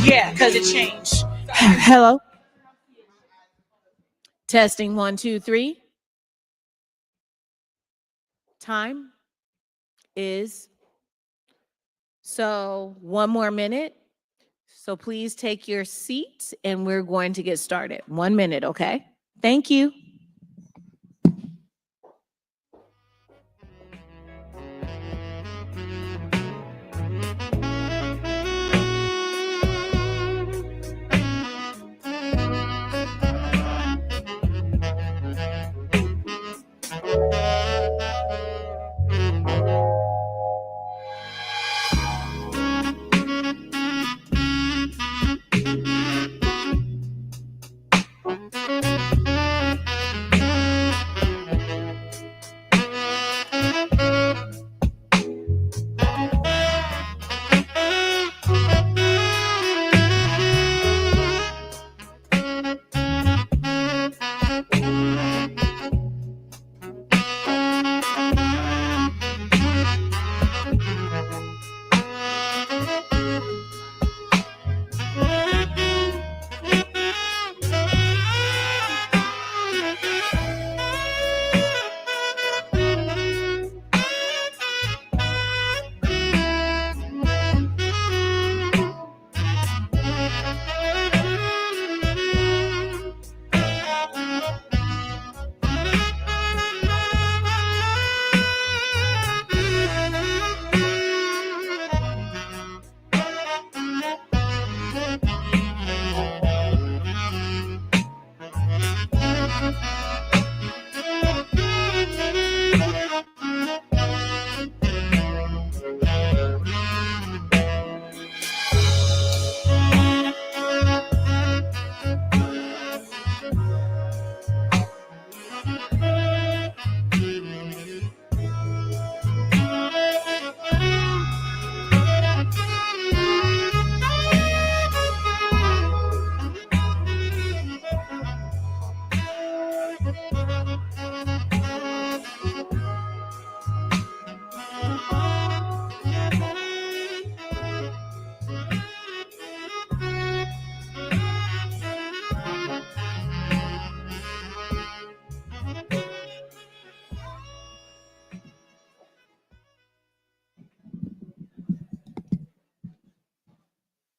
Yeah, because it changed. Hello. Testing 1, 2, 3. Time is so 1 more minute. So please take your seat and we're going to get started. 1 minute, okay? Thank you.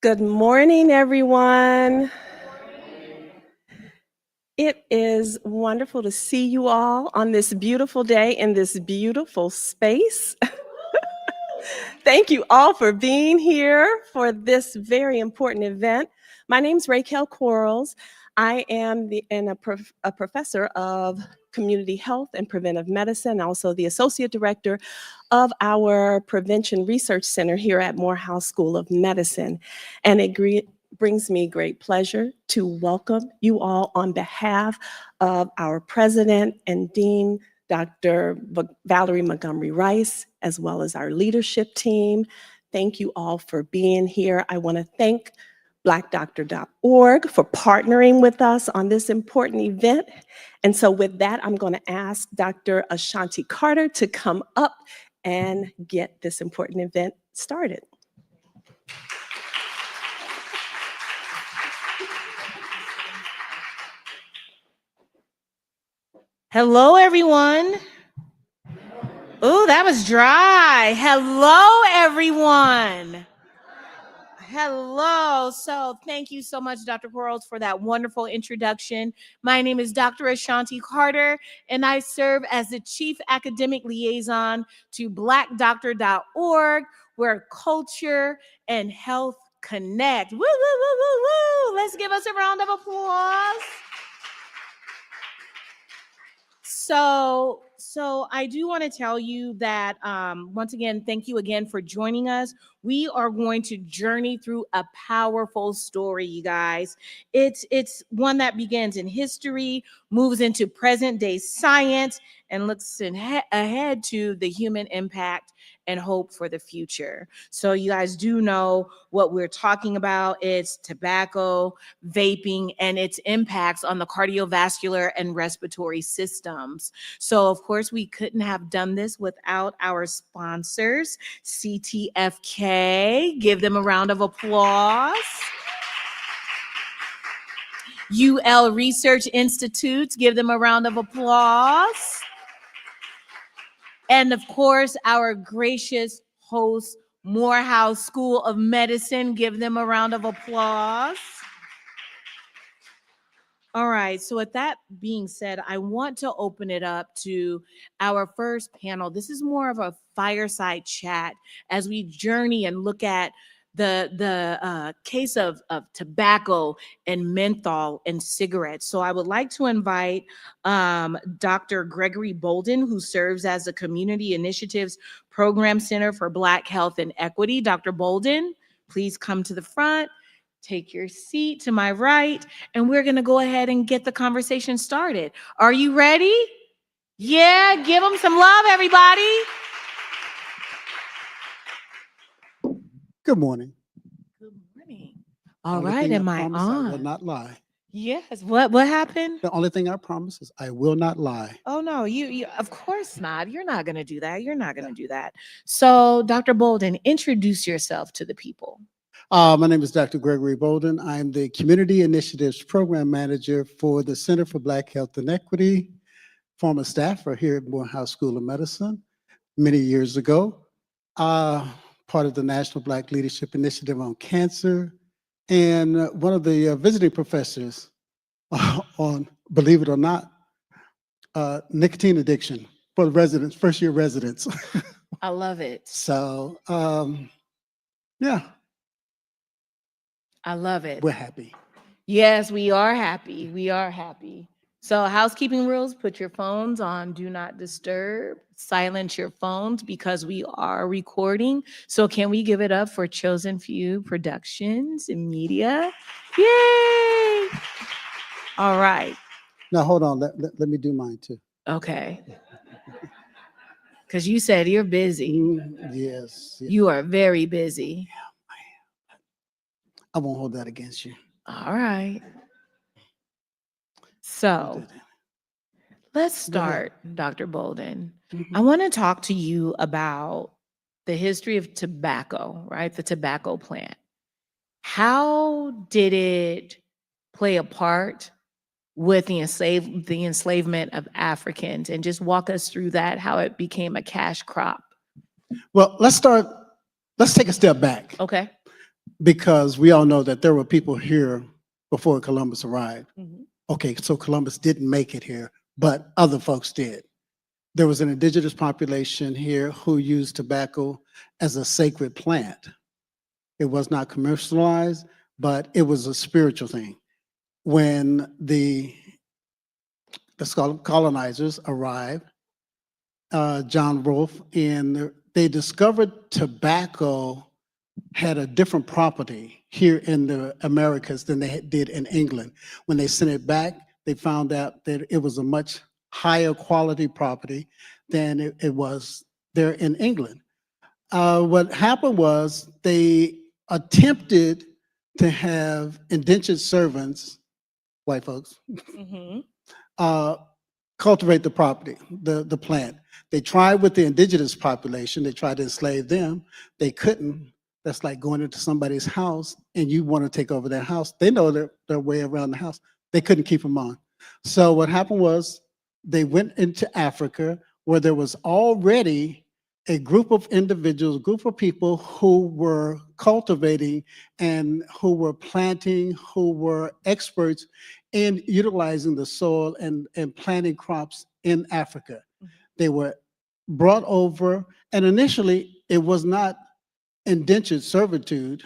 Good morning, everyone. It is wonderful to see you all on this beautiful day in this beautiful space. Thank you all for being here for this very important event. My name is Raquel Quarles. I am a professor of community health and preventive medicine, also the associate director of our Prevention Research Center here at Morehouse School of Medicine. And it brings me great pleasure to welcome you all on behalf of our president and dean, Dr. Valerie Montgomery Rice, as well as our leadership team. Thank you all for being here. I want to thank blackdoctor.org for partnering with us on this important event. And so with that, I'm going to ask Dr. Ashanti Carter to come up and get this important event started. Hello, everyone. Oh, that was dry. Hello, everyone. Hello. So thank you so much, Dr. Quarles, for that wonderful introduction. My name is Dr. Ashanti Carter, and I serve as the Chief Academic Liaison to blackdoctor.org, where culture and health connect. Woo, woo, woo, woo, woo. Let's give us a round of applause. So I do want to tell you that once again, thank you again for joining us. We are going to journey through a powerful story, you guys. It's one that begins in history, moves into present day science, and looks ahead to the human impact and hope for the future. So you guys do know what we're talking about. It's tobacco, vaping, and its impacts on the cardiovascular and respiratory systems. So of course, we couldn't have done this without our sponsors, CTFK. Give them a round of applause. UL Research Institutes. Give them a round of applause. And of course, our gracious host, Morehouse School of Medicine. Give them a round of applause. All right, so with that being said, I want to open it up to our first panel. This is more of a fireside chat as we journey and look at the case of tobacco and menthol and cigarettes. So I would like to invite Dr. Gregory Bolden, who serves as the Community Initiatives Program Center for Black Health and Equity. Dr. Bolden, please come to the front. Take your seat to my right, and we're going to go ahead and get the conversation started. Are you ready? Yeah, give them some love, everybody. Good morning. Good morning. All Only right, thing I am I promise, I will on? not lie. Yes. What happened? The only thing I promise is I will not lie. Oh no, you of course not. You're not going to do that. You're not going to do that. So, Dr. Bolden, introduce yourself to the people. My name is Dr. Gregory Bolden. I'm the Community Initiatives Program Manager for the Center for Black Health and Equity, former staffer here at Morehouse School of Medicine many years ago, part of the National Black Leadership Initiative on Cancer, and one of the visiting professors on, believe it or not, nicotine addiction for the residents, first year residents. I love it. So, yeah, I love it. we're happy. Yes, we are happy. We are happy. So, housekeeping rules, put your phones on do not disturb, silence your phones because we are recording. So, can we give it up for Chosen Few Productions and Media? Yay! All right. Now, hold on. Let me do mine too. Okay. Because you said you're busy. Yes. You are very busy. I won't hold that against you. All right. I'll So, do that. let's Go ahead. start, Dr. Bolden. Mhm. I want to talk to you about the history of tobacco, right? The tobacco plant. How did it play a part with the enslavement of Africans? And just walk us through that, how it became a cash crop. Well, let's take a step back Okay. because we all know that there were people here before Columbus arrived. Mhm. Okay, so Columbus didn't make it here, but other folks did. There was an indigenous population here who used tobacco as a sacred plant. It was not commercialized, but it was a spiritual thing. When the colonizers arrived, John Rolfe, and they discovered tobacco had a different property here in the Americas than they did in England. When they sent it back, they found out that it was a much higher quality property than it was there in England. What happened was they attempted to have indentured servants, white folks, Mhm. uh, cultivate the property, the plant. They tried with the indigenous population. They tried to enslave them. They couldn't. That's like going into somebody's house and you want to take over their house. They know their way around the house. They couldn't keep them on. So what happened was they went into Africa where there was already a group of individuals, a group of people who were cultivating and who were planting, who were experts in utilizing the soil and planting crops in Africa. Mhm. They were brought over, and initially it was not indentured servitude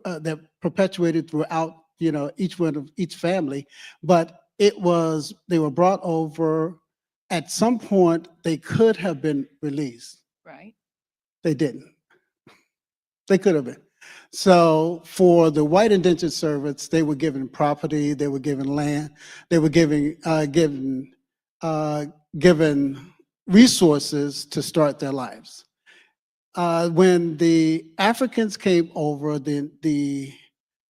that perpetuated throughout, each family, but it was they were brought over. At some point, they could have been released. Right. They didn't. They could have been. So for the white indentured servants, they were given property, they were given land, they were uh, given resources to start their lives. When the Africans came over, the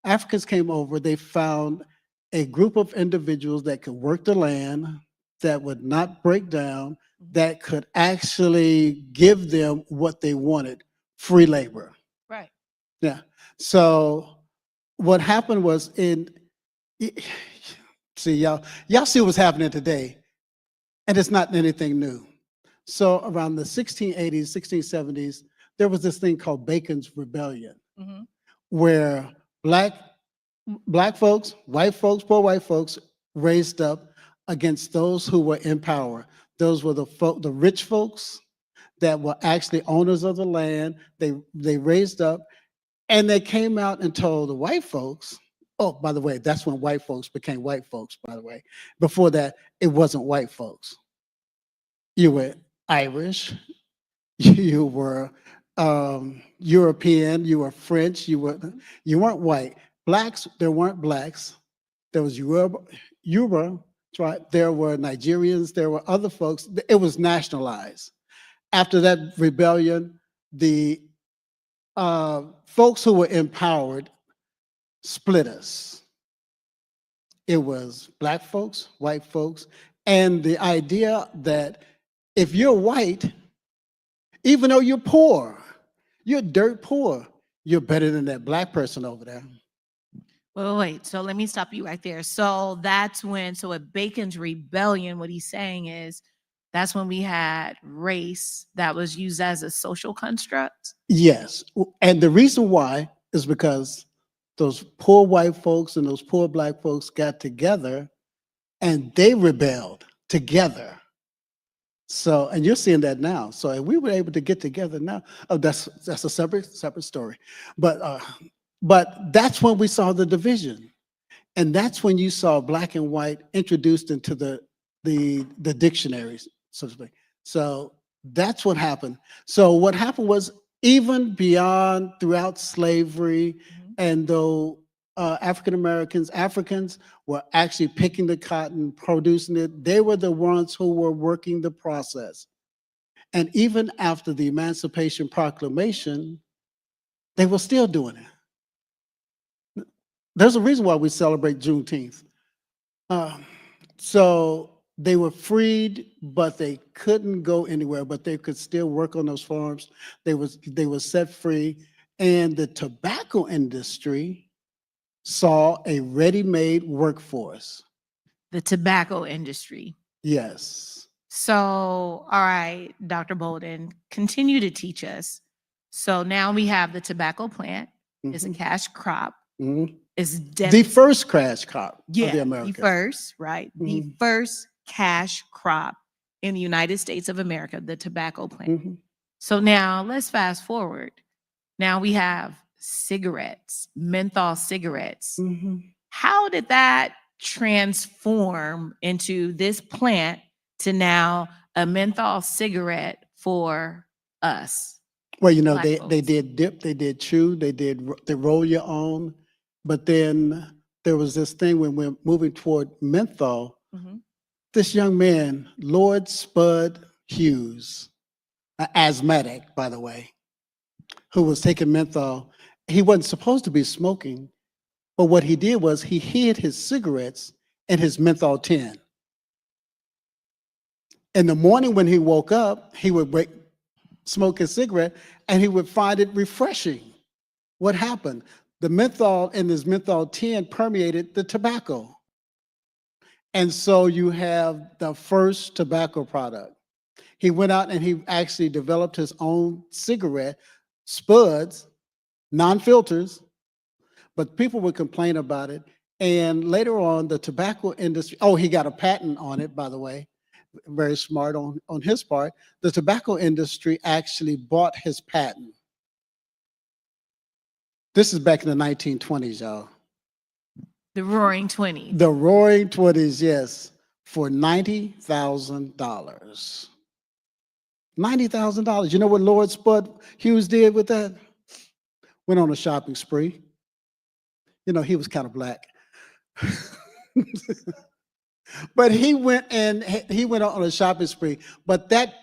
Africans came over, they found a group of individuals that could work the land, that would not break down, that could actually give them what they wanted, free labor. Right. Yeah. So what happened was see y'all see what's happening today, and it's not anything new. So around the 1680s, 1670s, there was this thing called Bacon's Rebellion, Mhm. where black folks, white folks, poor white folks raised up against those who were in power. Those were the rich folks that were actually owners of the land. They raised up and they came out and told the white folks, oh, by the way, that's when white folks became white folks, by the way. Before that, it wasn't white folks. You were Irish, you were European, you were French, you weren't white. Blacks, there weren't blacks. There was Yoruba tribe. There were Nigerians. There were other folks. It was nationalized. After that rebellion, the folks who were empowered split us. It was black folks, white folks, and the idea that if you're white, even though you're poor, you're dirt poor, you're better than that black person over there. Wait. So let me stop you right there. So that's when, so at Bacon's rebellion, what he's saying is that's when we had race that was used as a social construct. Yes. And the reason why is because those poor white folks and those poor black folks got together and they rebelled together. So, and you're seeing that now. So if we were able to get together now, that's a separate story. But that's when we saw the division. And that's when you saw black and white introduced into the dictionaries, so to speak. So that's what happened. So what happened was, even beyond throughout slavery, and though Africans were actually picking the cotton, producing it, they were the ones who were working the process. And even after the Emancipation Proclamation, they were still doing it. There's a reason why we celebrate Juneteenth. So they were freed, but they couldn't go anywhere, but they could still work on those farms. They were set free. And the tobacco industry saw a ready-made workforce. The tobacco industry. Yes. So, all right, Dr. Bolden, continue to teach us. So now we have the tobacco plant. It's a cash crop. It's the first cash crop of the Americas. The first, right? The first cash crop in the United States of America, the tobacco plant. So now let's fast forward. Now we have cigarettes, menthol cigarettes. How did that transform into this plant to now a menthol cigarette for us? Well, you know, they did dip, they did chew, they roll your own. But then there was this thing when we're moving toward menthol. This young man, Lord Spud Hughes, an asthmatic, by the way, who was taking menthol. He wasn't supposed to be smoking, but what he did was he hid his cigarettes in his menthol tin. In the morning when he woke up, he would smoke his cigarette and he would find it refreshing. What happened? The menthol in his menthol tin permeated the tobacco. And so you have the first tobacco product. He went out and he actually developed his own cigarette, Spuds, non-filters, but people would complain about it. And later on, the tobacco industry, he got a patent on it, by the way, very smart on his part. The tobacco industry actually bought his patent. This is back in the 1920s, y'all. The Roaring 20s. The Roaring 20s, yes, for $90,000. $90,000. You know what Lord Spud Hughes did with that? Went on a shopping spree. You know, he was kind of black. But he went on a shopping spree. But that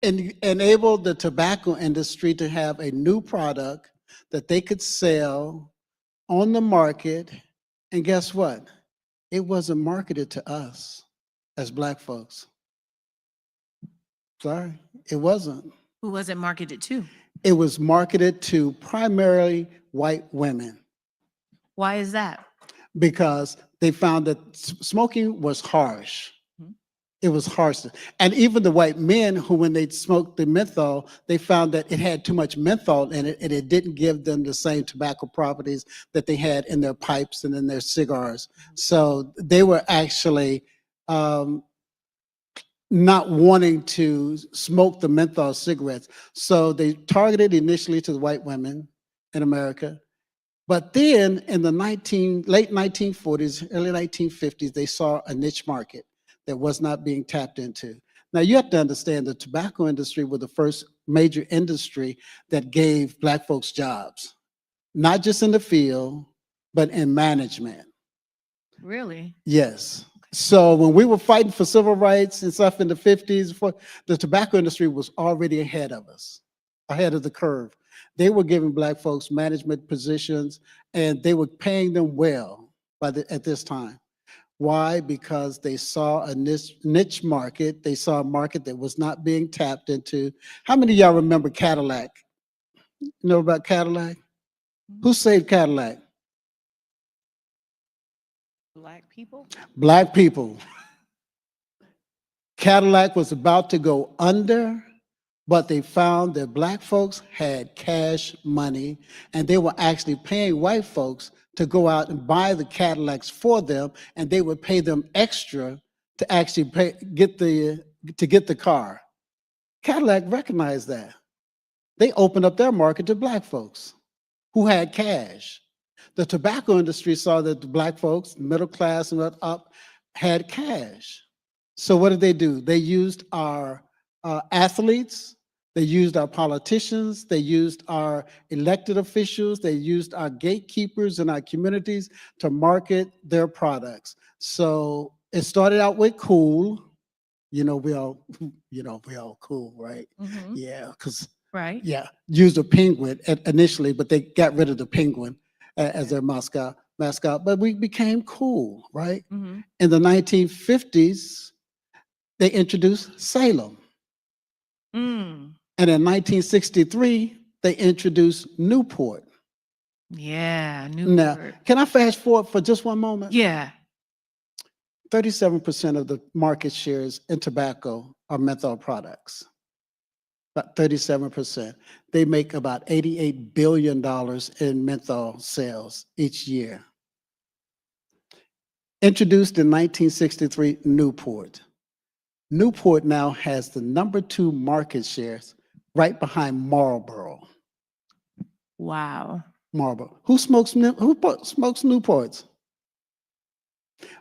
enabled the tobacco industry to have a new product that they could sell on the market. And guess what? It wasn't marketed to us as black folks. Sorry, it wasn't. Who was it marketed to? It was marketed to primarily white women. Why is that? Because they found that smoking was harsh. It was harsh. And even the white men who, when they smoked the menthol, they found that it had too much menthol in it and it didn't give them the same tobacco properties that they had in their pipes and in their cigars. So they were actually not wanting to smoke the menthol cigarettes. So they targeted initially to the white women in America. But then in the late 1940s, early 1950s, they saw a niche market that was not being tapped into. Now you have to understand the tobacco industry was the first major industry that gave black folks jobs, not just in the field, but in management. Really? Yes. So when we were fighting for civil rights and stuff in the 50s, the tobacco industry was already ahead of us, ahead of the curve. They were giving Black folks management positions, and they were paying them well at this time. Why? Because they saw a niche market. They saw a market that was not being tapped into. How many of y'all remember Cadillac? You know about Cadillac? Who saved Cadillac? Black people? Black people. Cadillac was about to go under, but they found that Black folks had cash money, and they were actually paying white folks to go out and buy the Cadillacs for them, and they would pay them extra to actually get the car. Cadillac recognized that. They opened up their market to Black folks who had cash. The tobacco industry saw that the Black folks, middle class and up, had cash. So what did they do? They used our athletes, they used our politicians, they used our elected officials, they used our gatekeepers in our communities to market their products. So it started out with cool. We all, we all cool, right? Mm-hmm. Yeah, because Right. yeah, used a penguin initially, but they got rid of the penguin as their mascot. But we became cool, right? Mm-hmm. In the 1950s, they introduced Salem. Mm. And in 1963, they introduced Newport. Yeah, Now, Newport. can I fast forward for just one moment? Yeah. 37% of the market shares in tobacco are menthol products. About 37%. They make about $88 billion in menthol sales each year. Introduced in 1963, Newport. Newport now has the #2 market shares right behind Marlboro. Wow. Marlboro. Who smokes Newports?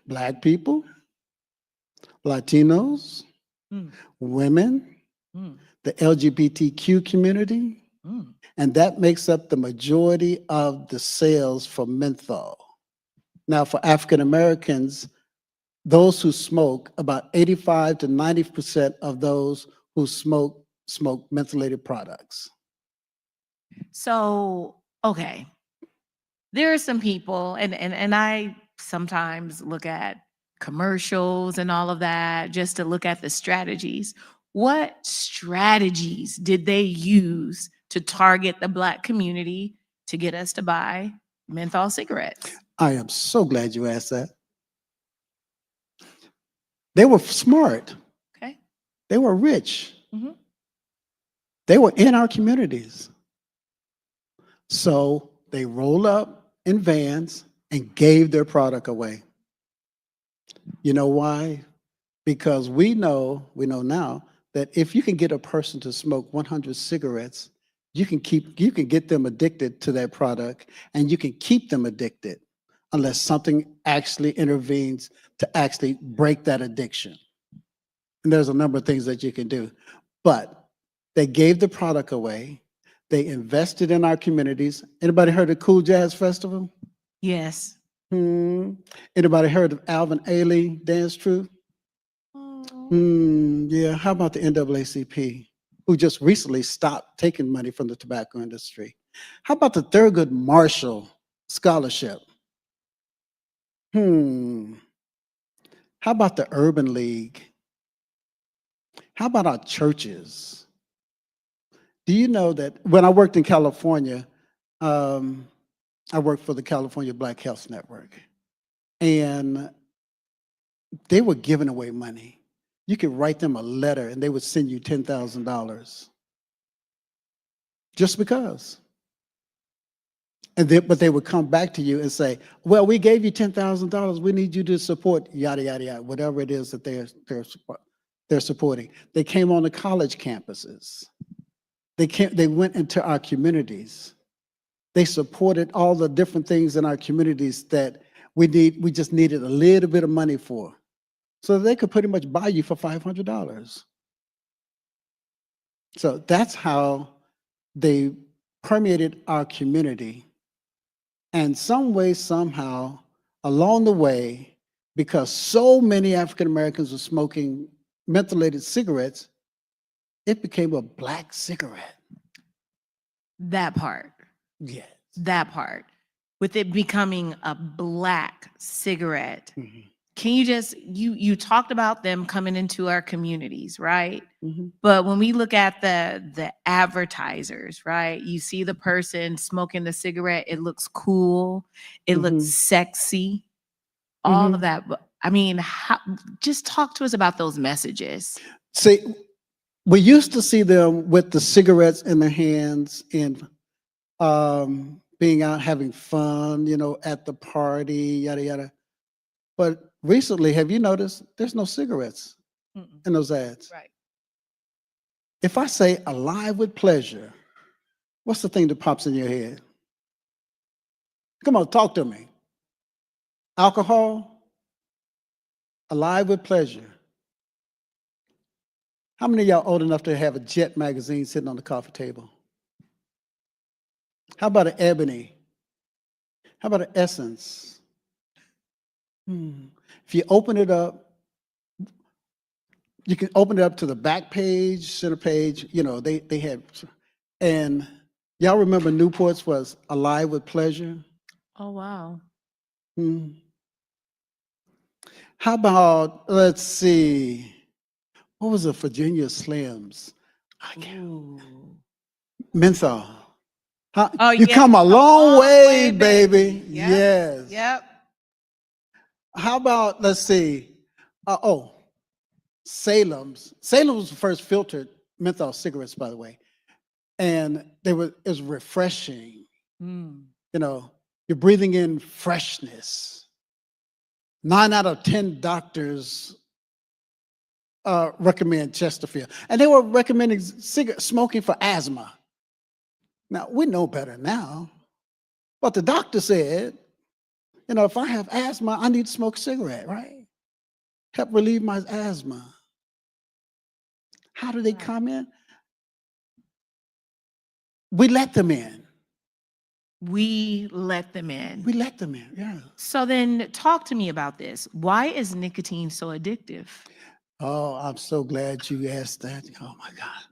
Black people, Latinos, Mm. women, Mm. the LGBTQ community, Mm. and that makes up the majority of the sales for menthol. Now, for African Americans, those who smoke, about 85 to 90% of those who smoke mentholated products. So, okay. There are some people, and I sometimes look at commercials and all of that just to look at the strategies. What strategies did they use to target the Black community to get us to buy menthol cigarettes? I am so glad you asked that. They were smart. Okay. They were rich. Mm-hmm. They were in our communities. So they rolled up in vans and gave their product away. You know why? Because we know now that if you can get a person to smoke 100 cigarettes, you can get them addicted to that product, and you can keep them addicted unless something actually intervenes to actually break that addiction. And there's a number of things that you can do. But they gave the product away. They invested in our communities. Anybody heard of Cool Jazz Festival? Yes. Anybody heard of Alvin Ailey Dance Troupe? Yeah. How about the NAACP, who just recently stopped taking money from the tobacco industry? How about the Thurgood Marshall Scholarship? How about the Urban League? How about our churches? Do you know that when I worked in California, I worked for the California Black Health Network, and they were giving away money. You could write them a letter and they would send you $10,000 just because. But they would come back to you and say, well, we gave you $10,000. We need you to support yada, yada, yada, whatever it is that they're supporting. They came on the college campuses. They went into our communities. They supported all the different things in our communities that we just needed a little bit of money for. So they could pretty much buy you for $500. So that's how they permeated our community And some way, somehow, along the way, because so many African Americans were smoking mentholated cigarettes, it became a black cigarette. That part. Yes. That part. With it becoming a black cigarette. Mhm. Can you just you talked about them coming into our communities, right? Mhm. But when we look at the advertisers, right? You see the person smoking the cigarette, it looks cool, it looks Mhm. sexy, all of Mhm. that. But I mean, just talk to us about those messages. See, we used to see them with the cigarettes in their hands and being out having fun, at the party, yada yada. But recently, have you noticed there's no cigarettes Mm-mm. in those ads? Right. If I say alive with pleasure, what's the thing that pops in your head? Come on, talk to me. Alcohol, alive with pleasure. How many of y'all old enough to have a Jet magazine sitting on the coffee table? How about an Ebony? How about an Essence? If you open it up, you can open it up to the back page, center page. They had, and y'all remember Newport's was alive with pleasure. Oh wow. Hmm. How about, let's see, what was it? Virginia Slims. I can't. Ooh. Menthol. Oh You yeah, come a long way, baby. baby. Yep. Yes. Yep. How about, let's see, Salem's. Salem was the first filtered menthol cigarettes, by the way. And it was refreshing. Mm. You're breathing in freshness. 9 out of 10 doctors recommend Chesterfield. And they were recommending cigarette smoking for asthma. Now, we know better now. But the doctor said, if I have asthma, I need to smoke a cigarette, right? Help relieve my asthma. How do they come in? We let them in. We let them in. We let them in, yeah. So then talk to me about this. Why is nicotine so addictive? Oh, I'm so glad you asked that. Oh my God.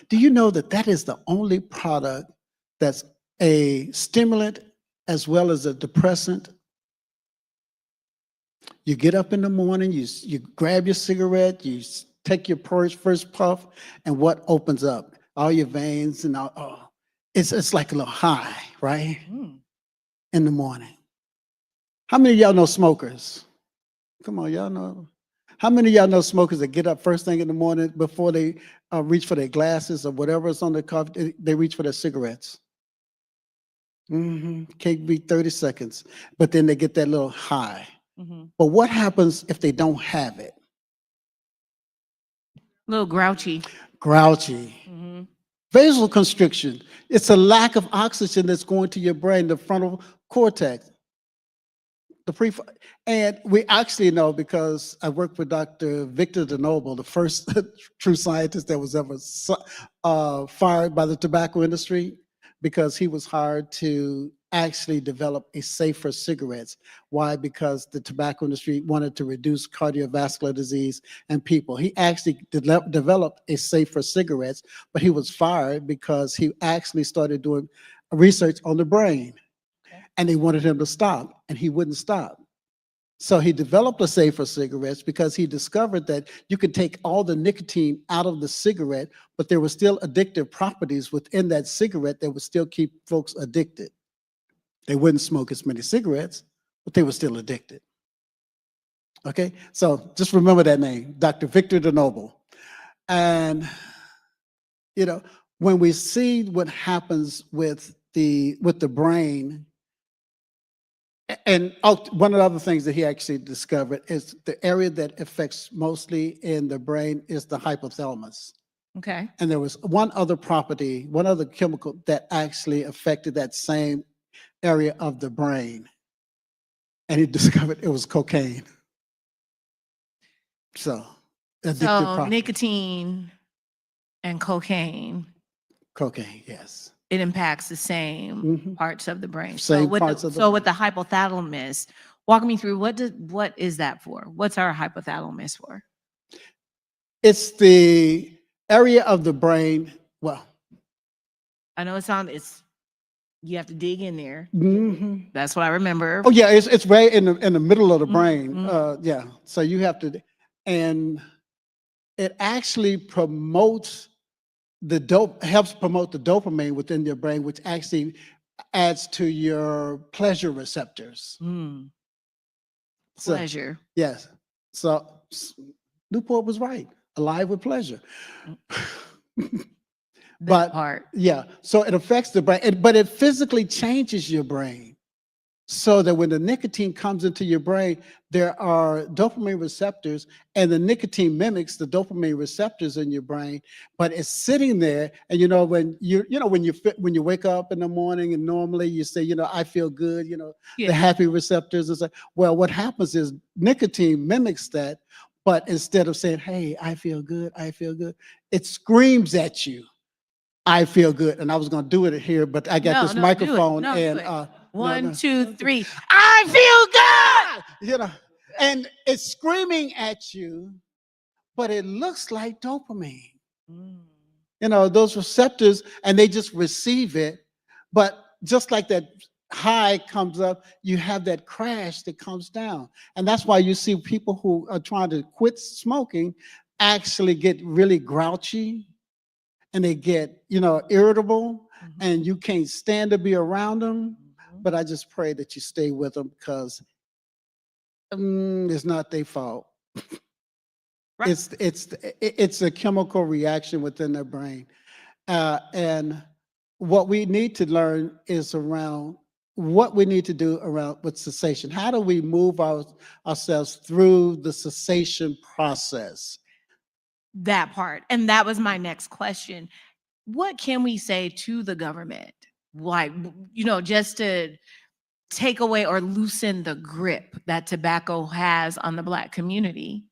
Do you know that is the only product that's a stimulant as well as a depressant? You get up in the morning, you grab your cigarette, you take your first puff, and what opens up? All your veins and all. Oh, it's like a little high, right? In the morning. How many of y'all know smokers? Come on, y'all know. How many of y'all know smokers that get up first thing in the morning before they reach for their glasses or whatever is on their coffee, they reach for their cigarettes? Can't be 30 seconds, but then they get that little high. But what happens if they don't have it? A little grouchy. Grouchy. Vasoconstriction. It's a lack of oxygen that's going to your brain, the frontal cortex. And we actually know because I worked with Dr. Victor DeNoble, the first true scientist that was ever fired by the tobacco industry, because he was hired to actually develop a safer cigarettes. Why? Because the tobacco industry wanted to reduce cardiovascular disease in people. He actually developed a safer cigarettes, but he was fired because he actually started doing research on the brain. And they wanted him to stop, and he wouldn't stop. So he developed a safer cigarettes because he discovered that you could take all the nicotine out of the cigarette, but there were still addictive properties within that cigarette that would still keep folks addicted. They wouldn't smoke as many cigarettes, but they were still addicted. Okay, so just remember that name, Dr. Victor DeNoble. And when we see what happens with the brain. And one of the other things that he actually discovered is the area that affects mostly in the brain is the hypothalamus. Okay. And there was one other property, one other chemical that actually affected that same area of the brain. And he discovered it was cocaine. So, addictive property. Nicotine and cocaine. Cocaine, yes. it impacts the same Mhm. parts of the brain. Same parts of the So with the hypothalamus, walk me through what is that for? What's our hypothalamus for? It's the area of the brain. Well, I know it's you have to dig in there. mhm. That's what I remember. Oh yeah, it's right in the middle of the Mhm, brain. mhm. Yeah, so you have to, and it actually promotes helps promote the dopamine within your brain, which actually adds to your pleasure receptors. Mm, So pleasure. yes, so Newport was right. Alive with pleasure. Mm, that But part. yeah, so it affects the brain, but it physically changes your brain so that when the nicotine comes into your brain, there are dopamine receptors, and the nicotine mimics the dopamine receptors in your brain, but it's sitting there. And when when you wake up in the morning and normally you say, I feel good, the Yeah. happy receptors is like, well, what happens is nicotine mimics that, but instead of saying, hey, I feel good, it screams at you, I feel good. And I was going to do it here, but I got No, this no, do it. microphone No, do and it. no, One, no. two, three. I feel good. And it's screaming at you, but it looks like dopamine. Mm. Those receptors, and they just receive it. But just like that high comes up, you have that crash that comes down. And that's why you see people who are trying to quit smoking actually get really grouchy, and they get, irritable, Mhm. and you can't stand to be around them. Mhm. But I just pray that you stay with them, because it's not their fault. Right. It's a chemical reaction within their brain. And what we need to learn is around what we need to do around with cessation. How do we move ourselves through the cessation process? That part. And that was my next question. What can we say to the government? Like, just to take away or loosen the grip that tobacco has on the Black community?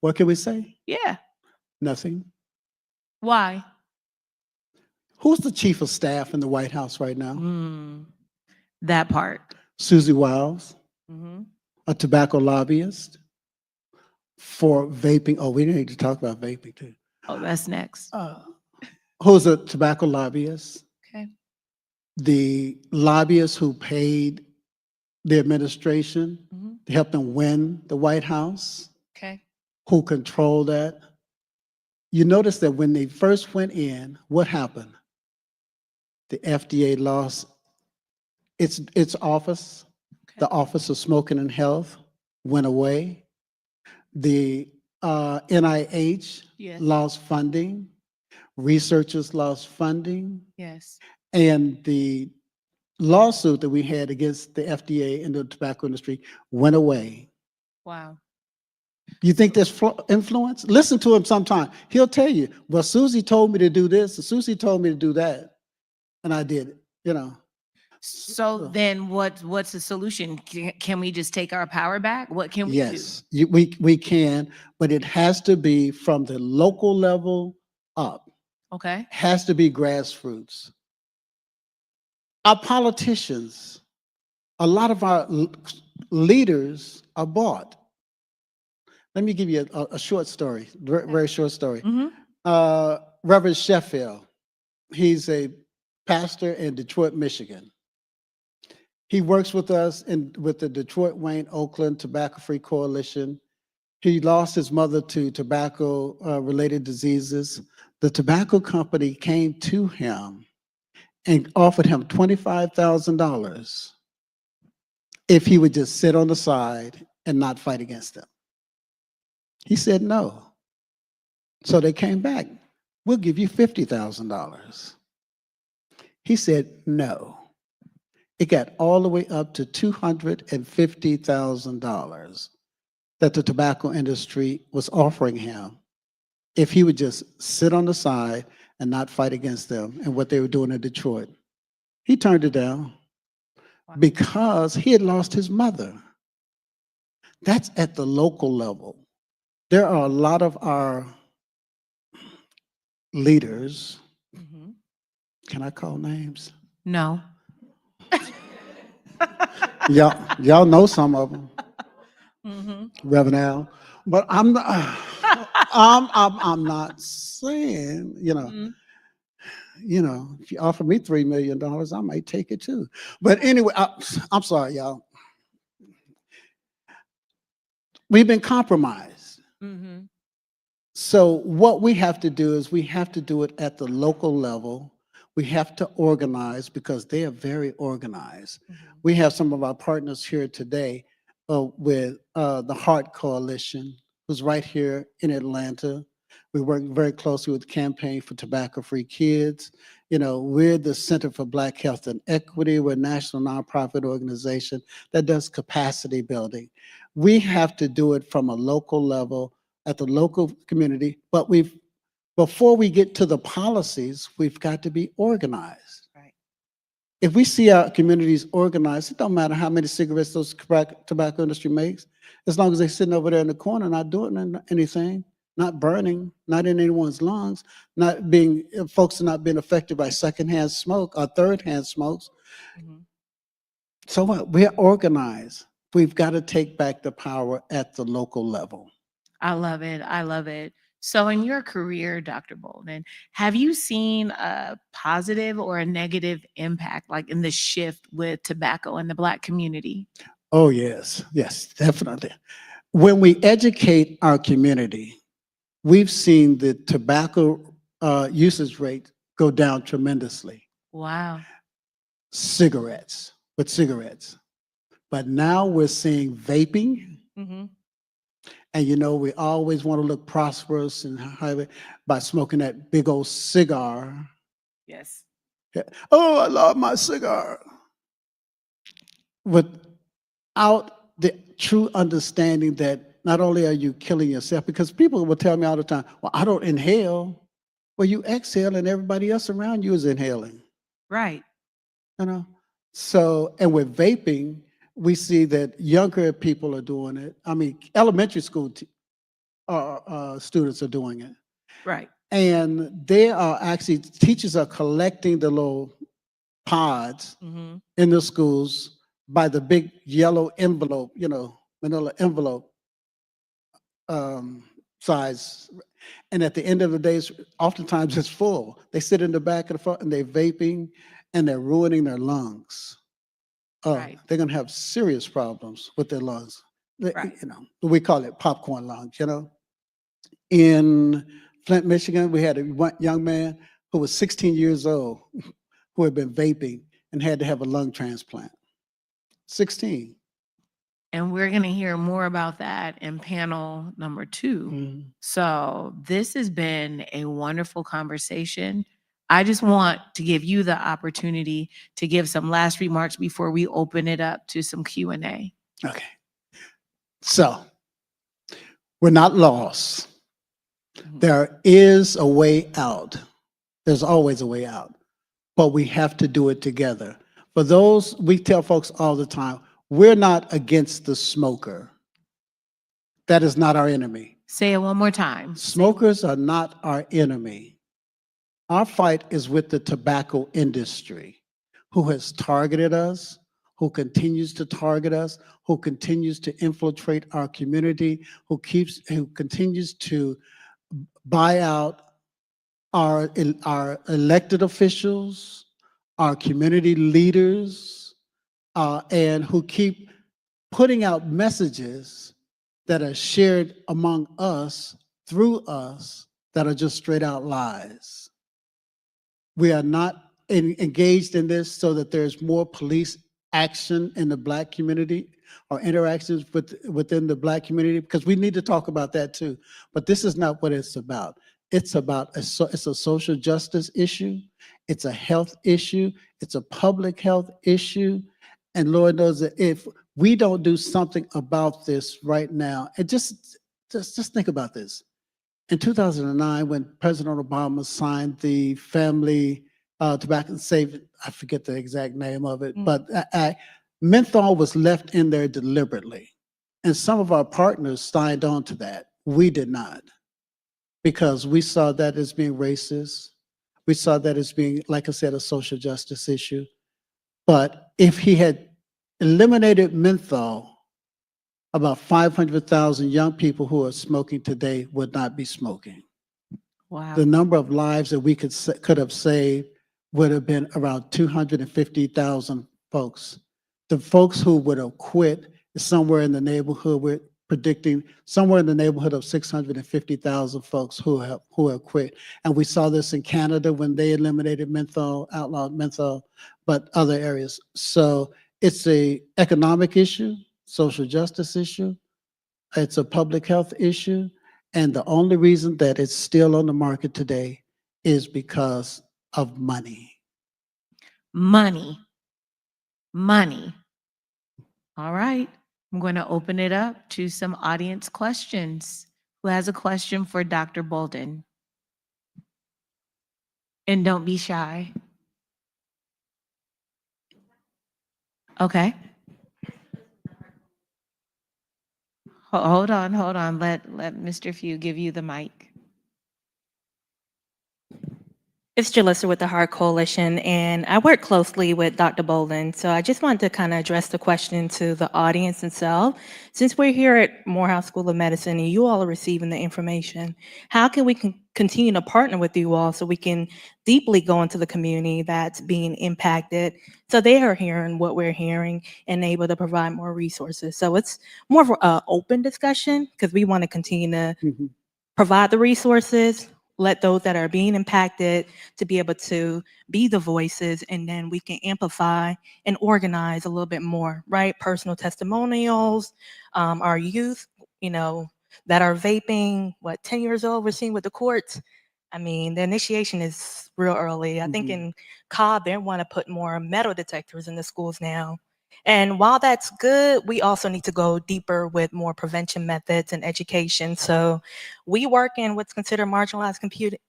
What can we say? Yeah. Nothing. Why? Who's the chief of staff in the White House right now? Mm, that part. Susie Wiles, Mhm. a tobacco lobbyist for vaping. Oh, we need to talk about vaping too. Oh, that's next. Who's a tobacco lobbyist? Okay. The lobbyists who paid the administration Mhm. to help them win the White House, Okay. who control that. You notice that when they first went in, what happened? The FDA lost its office. Okay. The Office of Smoking and Health went away. The NIH Yes. lost funding. Researchers lost funding. Yes. And the lawsuit that we had against the FDA and the tobacco industry went away. Wow. You think there's influence? Listen to him sometime. He'll tell you, well, Susie told me to do this, and Susie told me to do that, and I did it. So then what's the solution? Can we just take our power back? What can we do? Yes, we can, but it has to be from the local level up. Okay. Has to be grassroots. Our politicians, a lot of our leaders are bought. Let me give you a short story, very short story. Mm-hmm. Reverend Sheffield, he's a pastor in Detroit, Michigan. He works with us with the Detroit, Wayne, Oakland Tobacco Free Coalition. He lost his mother to tobacco related diseases. The tobacco company came to him and offered him $25,000 if he would just sit on the side and not fight against them. He said no. So they came back. We'll give you $50,000. He said no. It got all the way up to $250,000 that the tobacco industry was offering him if he would just sit on the side and not fight against them and what they were doing in Detroit. He turned it down because he had lost his mother. That's at the local level. There are a lot of our leaders Mm-hmm. Can I call names? No. Y'all know some of them, Mm-hmm. Reverend Al. But I'm not, I'm not saying, Mm-hmm. if you offer me $3 million, I might take it too. But anyway, I'm sorry, y'all. We've been compromised. Mm-hmm. So what we have to do is we have to do it at the local level. We have to organize because they are very organized. We have some of our partners here today with the Heart Coalition, who's right here in Atlanta. We work very closely with the Campaign for Tobacco-Free Kids. We're the Center for Black Health and Equity. We're a national nonprofit organization that does capacity building. We have to do it from a local level at the local community, but before we get to the policies, we've got to be organized. Right. If we see our communities organized, it don't matter how many cigarettes those tobacco industry makes, as long as they're sitting over there in the corner, not doing anything, not burning, not in anyone's lungs, folks are not being affected by secondhand smoke or thirdhand smokes. Mm-hmm. So what? We're organized. We've got to take back the power at the local level. I love it. I love it. So, in your career, Dr. Bolden, have you seen a positive or a negative impact, like in the shift with tobacco in the Black community? Oh, yes, definitely. When we educate our community, we've seen the tobacco usage rate go down tremendously. Wow. Cigarettes. But now we're seeing vaping. Mm-hmm. And we always want to look prosperous and by smoking that big old cigar. Yes. Yeah. Oh, I love my cigar. Without the true understanding that not only are you killing yourself, because people will tell me all the time, well, I don't inhale. Well, you exhale and everybody else around you is inhaling. Right. So, and with vaping, we see that younger people are doing it. I mean, elementary school students are doing it. Right. And they are actually, teachers are collecting the little pods Mm-hmm. in the schools by the big yellow envelope, manila envelope size. And at the end of the day, oftentimes it's full. They sit in the back of the front and they're vaping and they're ruining their lungs. Right. They're going to have serious problems with their lungs. Right. We call it popcorn lungs, In Flint, Michigan, we had a young man who was 16 years old who had been vaping and had to have a lung transplant. 16. And we're going to hear more about that in panel number 2. Mm-hmm. So this has been a wonderful conversation. I just want to give you the opportunity to give some last remarks before we open it up to some Q&A. Okay. So we're not lost. Mhm. There is a way out. There's always a way out, but we have to do it together. For those, we tell folks all the time, we're not against the smoker. That is not our enemy. Say it one more time. Smokers are not our enemy. Our fight is with the tobacco industry, who has targeted us, who continues to target us, who continues to infiltrate our community, who continues to buy out our elected officials, our community leaders, and who keep putting out messages that are shared among us, through us, that are just straight out lies. We are not engaged in this so that there's more police action in the Black community or interactions within the Black community, because we need to talk about that too. But this is not what it's about. It's about it's a social justice issue. It's a health issue. It's a public health issue. And Lord knows that if we don't do something about this right now, and just think about this. In 2009, when President Obama signed the Family Tobacco Safe, I forget the exact name of it, but menthol was left in there deliberately. And some of our partners signed on to that. We did not, because we saw that as being racist. We saw that as being, like I said, a social justice issue. But if he had eliminated menthol, about 500,000 young people who are smoking today would not be smoking. Wow. The number of lives that we could have saved would have been around 250,000 folks. The folks who would have quit is somewhere in the neighborhood, we're predicting somewhere in the neighborhood of 650,000 folks who have quit. And we saw this in Canada when they eliminated menthol, outlawed menthol, but other areas. So it's a economic issue, social justice issue, it's a public health issue, and the only reason that it's still on the market today is because of money. Money. Money. All right. I'm going to open it up to some audience questions. Who has a question for Dr. Bolden? And don't be shy. Okay. Hold on. Let Mr. Few give you the mic. It's Jalissa with the Heart Coalition, and I work closely with Dr. Bolden. So I just wanted to kind of address the question to the audience itself. Since we're here at Morehouse School of Medicine and you all are receiving the information, how can we continue to partner with you all so we can deeply go into the community that's being impacted so they are hearing what we're hearing and able to provide more resources? So it's more of an open discussion because we want to continue to provide the resources, let those that are being impacted to be able to be the voices, and then we can amplify and organize a little bit more, right? Personal testimonials, our youth, that are vaping, 10 years old, we're seeing with the courts. I mean, the initiation is real early. I think in Cobb, they want to put more metal detectors in the schools now. And while that's good, we also need to go deeper with more prevention methods and education. So we work in what's considered marginalized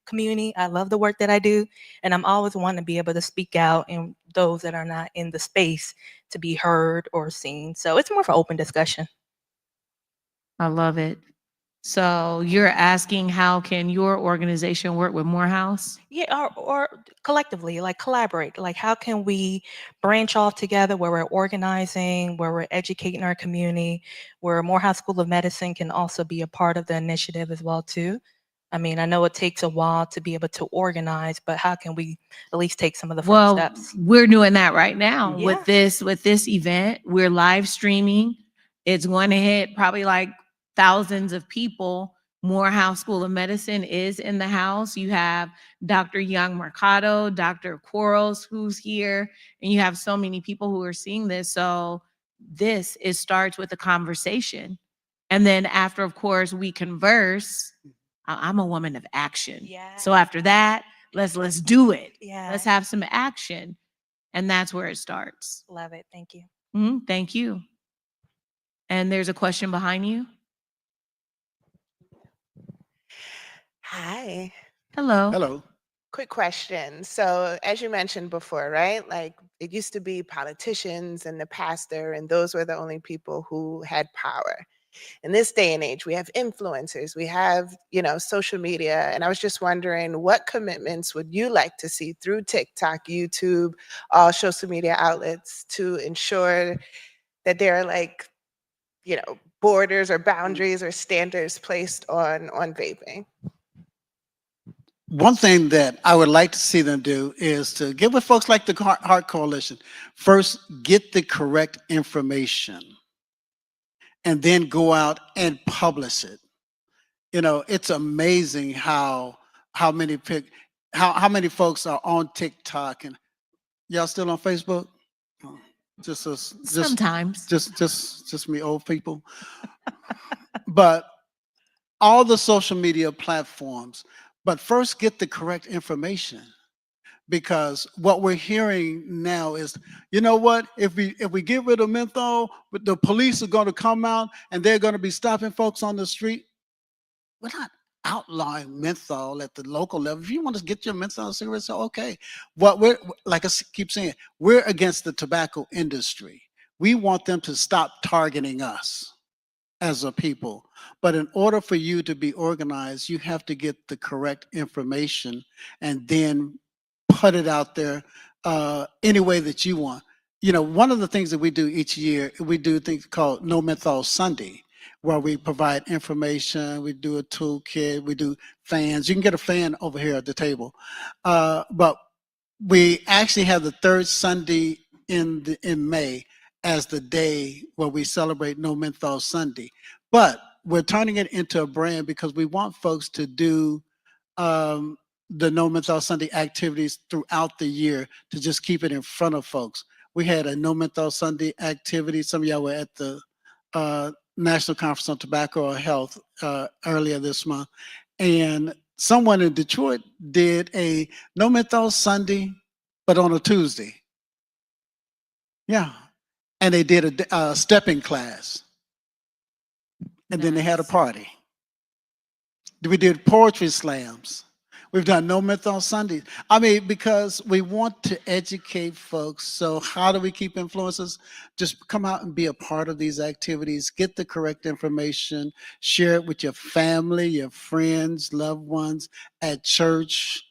community. I love the work that I do, and I'm always wanting to be able to speak out in those that are not in the space to be heard or seen. So it's more of an open discussion. I love it. So you're asking how can your organization work with Morehouse? Yeah, or collectively, like collaborate. Like how can we branch off together where we're organizing, where we're educating our community, where Morehouse School of Medicine can also be a part of the initiative as well too. I mean, I know it takes a while to be able to organize, but how can we at least take some of the first steps? We're doing that right now Yeah. with this event. We're live streaming. It's going to hit probably like thousands of people. Morehouse School of Medicine is in the house. You have Dr. Young Mercado, Dr. Quarles, who's here, and you have so many people who are seeing this. So this starts with a conversation. And then after, of course, we converse. I'm a woman of action. Yeah. So after that, let's do it. Yeah. Let's have some action. And that's where it starts. Love it. Thank you. Thank you. And there's a question behind you. Hi. Hello. Hello. Quick question. So, as you mentioned before, right? Like it used to be politicians and the pastor, and those were the only people who had power. In this day and age, we have influencers, we have, social media. And I was just wondering, what commitments would you like to see through TikTok, YouTube, all social media outlets to ensure that there are borders or boundaries or standards placed on vaping? One thing that I would like to see them do is to get with folks like the Heart Coalition. First, get the correct information and then go out and publish it. It's amazing how many folks are on TikTok, and y'all still on Facebook? Oh, Sometimes. Just me old people. But all the social media platforms, but first get the correct information, because what we're hearing now is, you know what, if we get rid of menthol, the police are going to come out and they're going to be stopping folks on the street. We're not outlawing menthol at the local level. If you want to get your menthol cigarettes, okay. What we're, like I keep saying, we're against the tobacco industry. We want them to stop targeting us as a people. But in order for you to be organized, you have to get the correct information and then put it out there any way that you want. You know, one of the things that we do each year, we do things called No Menthol Sunday, where we provide information, we do a toolkit, we do fans. You can get a fan over here at the table. But we actually have the third Sunday in May as the day where we celebrate No Menthol Sunday. But we're turning it into a brand because we want folks to do the No Menthol Sunday activities throughout the year to just keep it in front of folks. We had a No Menthol Sunday activity. Some of y'all were at the National Conference on Tobacco or Health earlier this month. And someone in Detroit did a No Menthol Sunday, but on a Tuesday. Yeah. And they did a stepping class. And then they had a party. We did poetry slams. We've done No Menthol Sundays. I mean, because we want to educate folks. So how do we keep influencers? Just come out and be a part of these activities, get the correct information, share it with your family, your friends, loved ones, at church,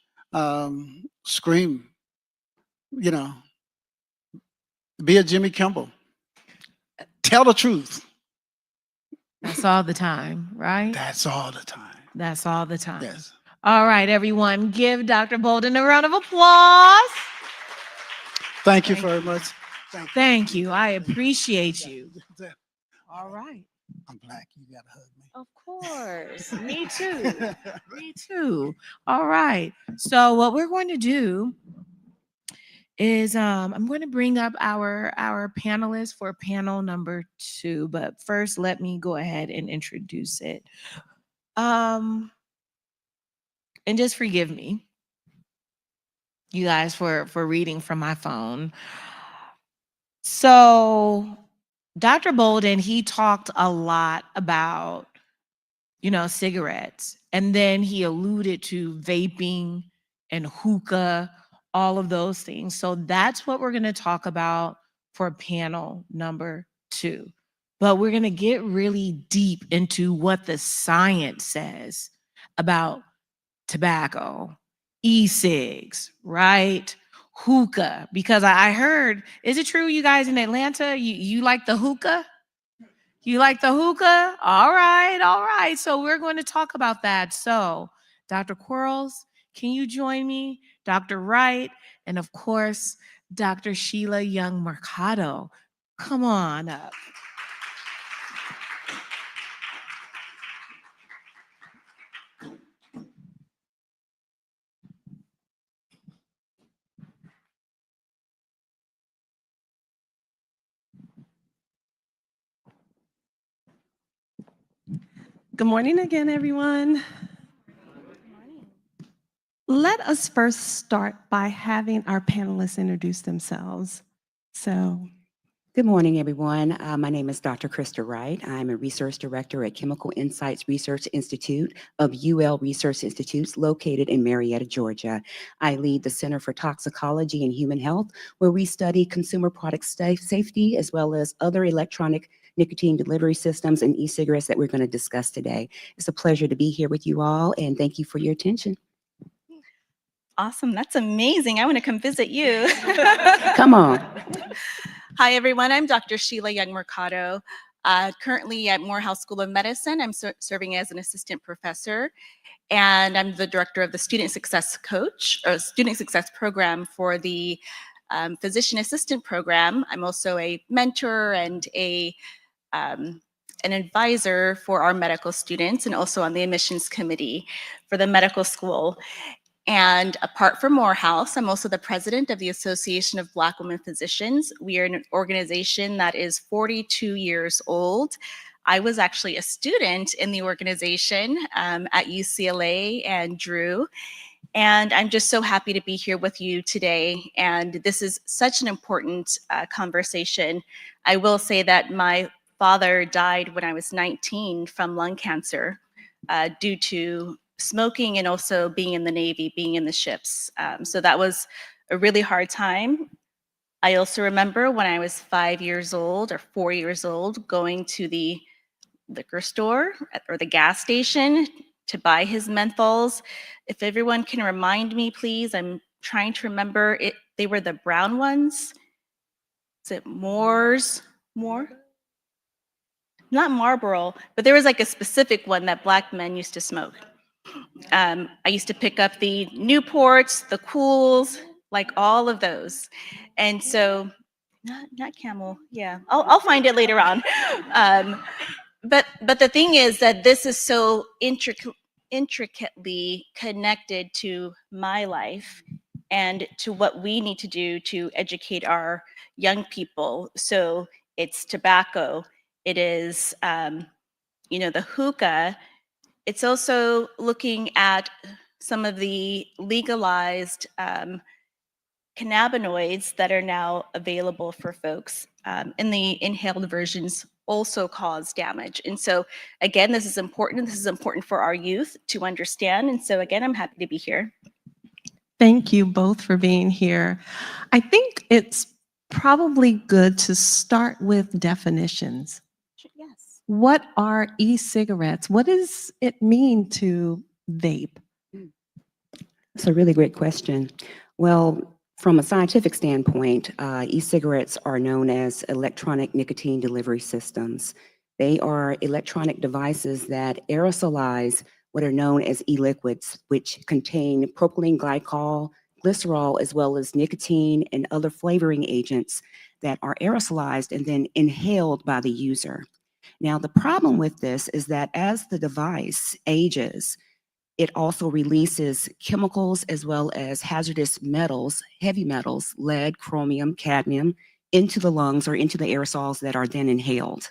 scream, you know, be a Jimmy Kimmel. Tell the truth. That's all the time, right? That's all the time. That's all the time. Yes. All right, everyone, give Dr. Bolden a round of applause. Thank you very much. Thank you. I appreciate you. All right. I'm black. You gotta hug me. Of course. Me too. Me too. All right. So what we're going to do is I'm going to bring up our panelists for panel number 2, but first let me go ahead and introduce it. And just forgive me, you guys, for reading from my phone. So Dr. Bolden, he talked a lot about, you know, cigarettes, and then he alluded to vaping and hookah, all of those things. So that's what we're going to talk about for panel number 2. But we're going to get really deep into what the science says about tobacco, e-cigs, right? Hookah, because I heard, is it true you guys in Atlanta, you like the hookah? You like the hookah? All right, all right. So we're going to talk about that. So Dr. Quarles, can you join me? Dr. Wright, and of course, Dr. Sheila Young Mercado. Come on up. Good morning again, everyone. Let us first start by having our panelists introduce themselves. So, Good morning, everyone. My name is Dr. Krista Wright. I'm a research director at Chemical Insights Research Institute of UL Research Institutes located in Marietta, Georgia. I lead the Center for Toxicology and Human Health, where we study consumer product safety as well as other electronic nicotine delivery systems and e-cigarettes that we're going to discuss today. It's a pleasure to be here with you all, and thank you for your attention. Awesome. That's amazing. I want to come visit you. Come on. Hi, everyone. I'm Dr. Sheila Young Mercado. Currently at Morehouse School of Medicine, I'm serving as an assistant professor, and I'm the director of the Student Success Coach or Student Success Program for the Physician Assistant Program. I'm also a mentor and an advisor for our medical students, and also on the admissions committee for the medical school. And apart from Morehouse, I'm also the president of the Association of Black Women Physicians. We are an organization that is 42 years old. I was actually a student in the organization at UCLA and Drew. And I'm just so happy to be here with you today. And this is such an important conversation. I will say that my father died when I was 19 from lung cancer due to smoking and also being in the Navy, being in the ships. So that was a really hard time. I also remember when I was 5 years old or 4 years old, going to the liquor store or the gas station to buy his menthols. If everyone can remind me, please, I'm trying to remember it. They were the brown ones. Is it Moore's? More? Not Marlboro, but there was like a specific one that Black men used to smoke. I used to pick up the Newports, the Cools, like all of those. And so, not Camel, yeah, I'll find it later on. But the thing is that this is so intricately connected to my life and to what we need to do to educate our young people. So it's tobacco, it is, the hookah. It's also looking at some of the legalized cannabinoids that are now available for folks. And the inhaled versions also cause damage. And so again, this is important. This is important for our youth to understand. And so again, I'm happy to be here. Thank you both for being here. I think it's probably good to start with definitions. Yes. What are e-cigarettes? What does it mean to vape? That's a really great question. Well, from a scientific standpoint, e-cigarettes are known as electronic nicotine delivery systems. They are electronic devices that aerosolize what are known as e-liquids, which contain propylene glycol, glycerol, as well as nicotine and other flavoring agents that are aerosolized and then inhaled by the user. Now, the problem with this is that as the device ages, it also releases chemicals as well as hazardous metals, heavy metals, lead, chromium, cadmium, into the lungs or into the aerosols that are then inhaled.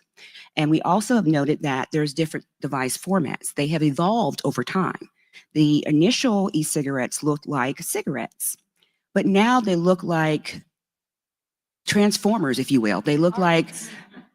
And we also have noted that there's different device formats. They have evolved over time. The initial e-cigarettes looked like cigarettes, but now they look like transformers, if you will. They look like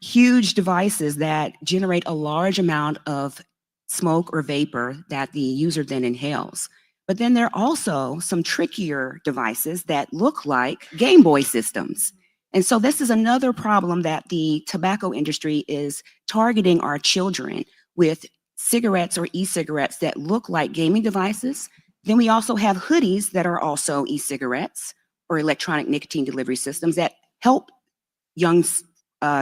huge devices that generate a large amount of smoke or vapor that the user then inhales. But then there are also some trickier devices that look like Game Boy systems. And so this is another problem that the tobacco industry is targeting our children with cigarettes or e-cigarettes that look like gaming devices. Then we also have hoodies that are also e-cigarettes or electronic nicotine delivery systems that help young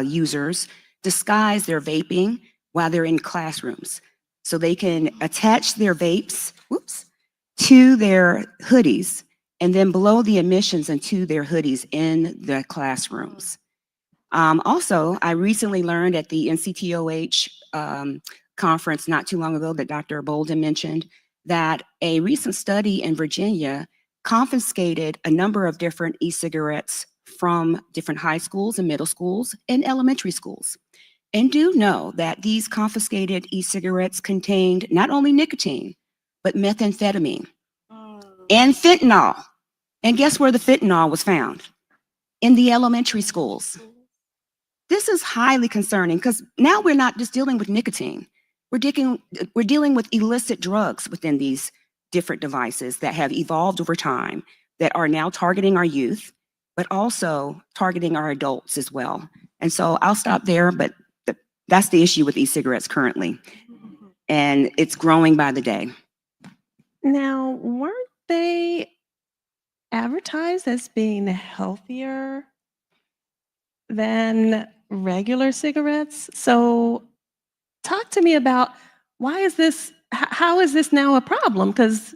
users disguise their vaping while they're in classrooms. So they can attach their vapes, to their hoodies and then blow the emissions into their hoodies in the classrooms. Also, I recently learned at the NCTOH conference not too long ago that Dr. Bolden mentioned that a recent study in Virginia confiscated a number of different e-cigarettes from different high schools and middle schools and elementary schools. And do know that these confiscated e-cigarettes contained not only nicotine, but methamphetamine and fentanyl. And guess where the fentanyl was found? In the elementary schools. This is highly concerning because now we're not just dealing with nicotine. We're dealing with illicit drugs within these different devices that have evolved over time that are now targeting our youth, but also targeting our adults as well. And so I'll stop there, but that's the issue with e-cigarettes currently. And it's growing by the day. Now, weren't they advertised as being healthier than regular cigarettes? So talk to me about how is this now a problem? Because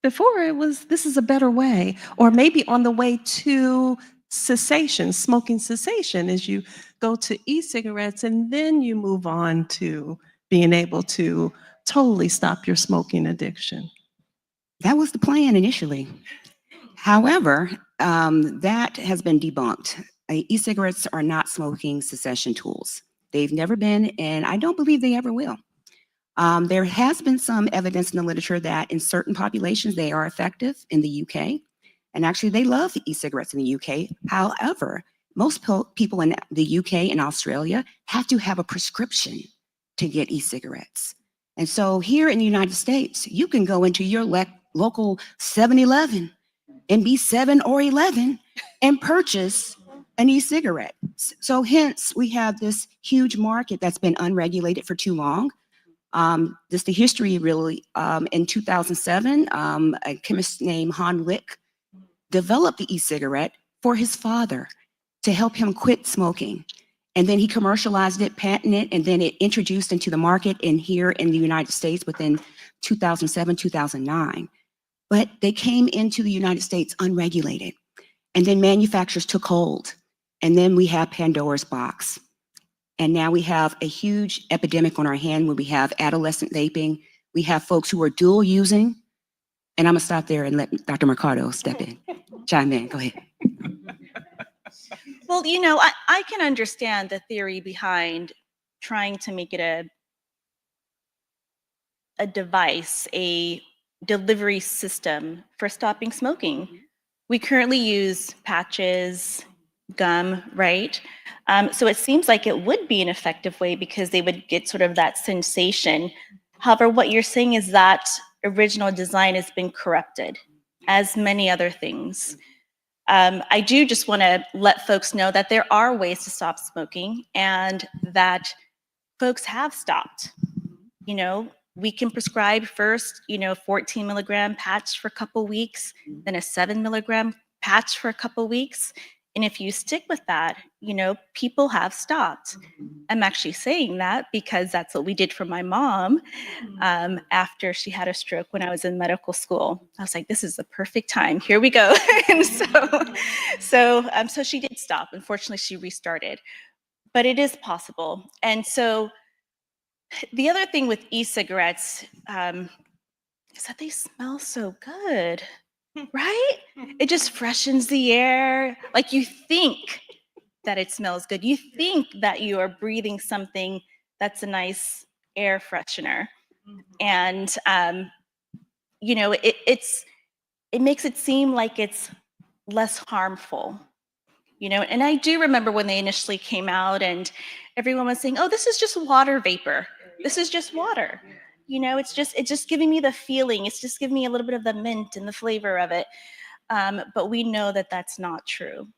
before it was, this is a better way, or maybe on the way to cessation, smoking cessation, as you go to e-cigarettes and then you move on to being able to totally stop your smoking addiction. That was the plan initially. However, that has been debunked. E-cigarettes are not smoking cessation tools. They've never been, and I don't believe they ever will. There has been some evidence in the literature that in certain populations they are effective in the UK. And actually, they love e-cigarettes in the UK. However, most people in the UK and Australia have to have a prescription to get e-cigarettes. And so here in the United States, you can go into your local 7-Eleven and be 7 or 11 and purchase an e-cigarette. So hence, we have this huge market that's been unregulated for too long. Just the history really, in 2007, a chemist named Han Lick developed the e-cigarette for his father to help him quit smoking. And then he commercialized it, patented it, and then it introduced into the market and here in the United States within 2007, 2009. But they came into the United States unregulated. And then manufacturers took hold. And then we have Pandora's box. And now we have a huge epidemic on our hand where we have adolescent vaping. We have folks who are dual using. And I'm gonna stop there and let Dr. Mercado step in. Chime in, go ahead. Well, I can understand the theory behind trying to make it a device, a delivery system for stopping smoking. We currently use patches, gum, right? So it seems like it would be an effective way because they would get sort of that sensation. However, what you're saying is that original design has been corrupted, as many other things. I do just want to let folks know that there are ways to stop smoking and that folks have stopped. We can prescribe first, 14 milligram patch for a couple weeks, then a 7 milligram patch for a couple weeks. And if you stick with that, people have stopped. I'm actually saying that because that's what we did for my mom after she had a stroke when I was in medical school. I was like, this is the perfect time. Here we go. And so she did stop. Unfortunately, she restarted. But it is possible. And so the other thing with e-cigarettes is that they smell so good, right? It just freshens the air. Like you think that it smells good. You think that you are breathing something that's a nice air freshener. And, it makes it seem like it's less harmful. And I do remember when they initially came out and everyone was saying, oh, this is just water vapor. This is just water. It's just giving me the feeling. It's just giving me a little bit of the mint and the flavor of it. But we know that that's not true.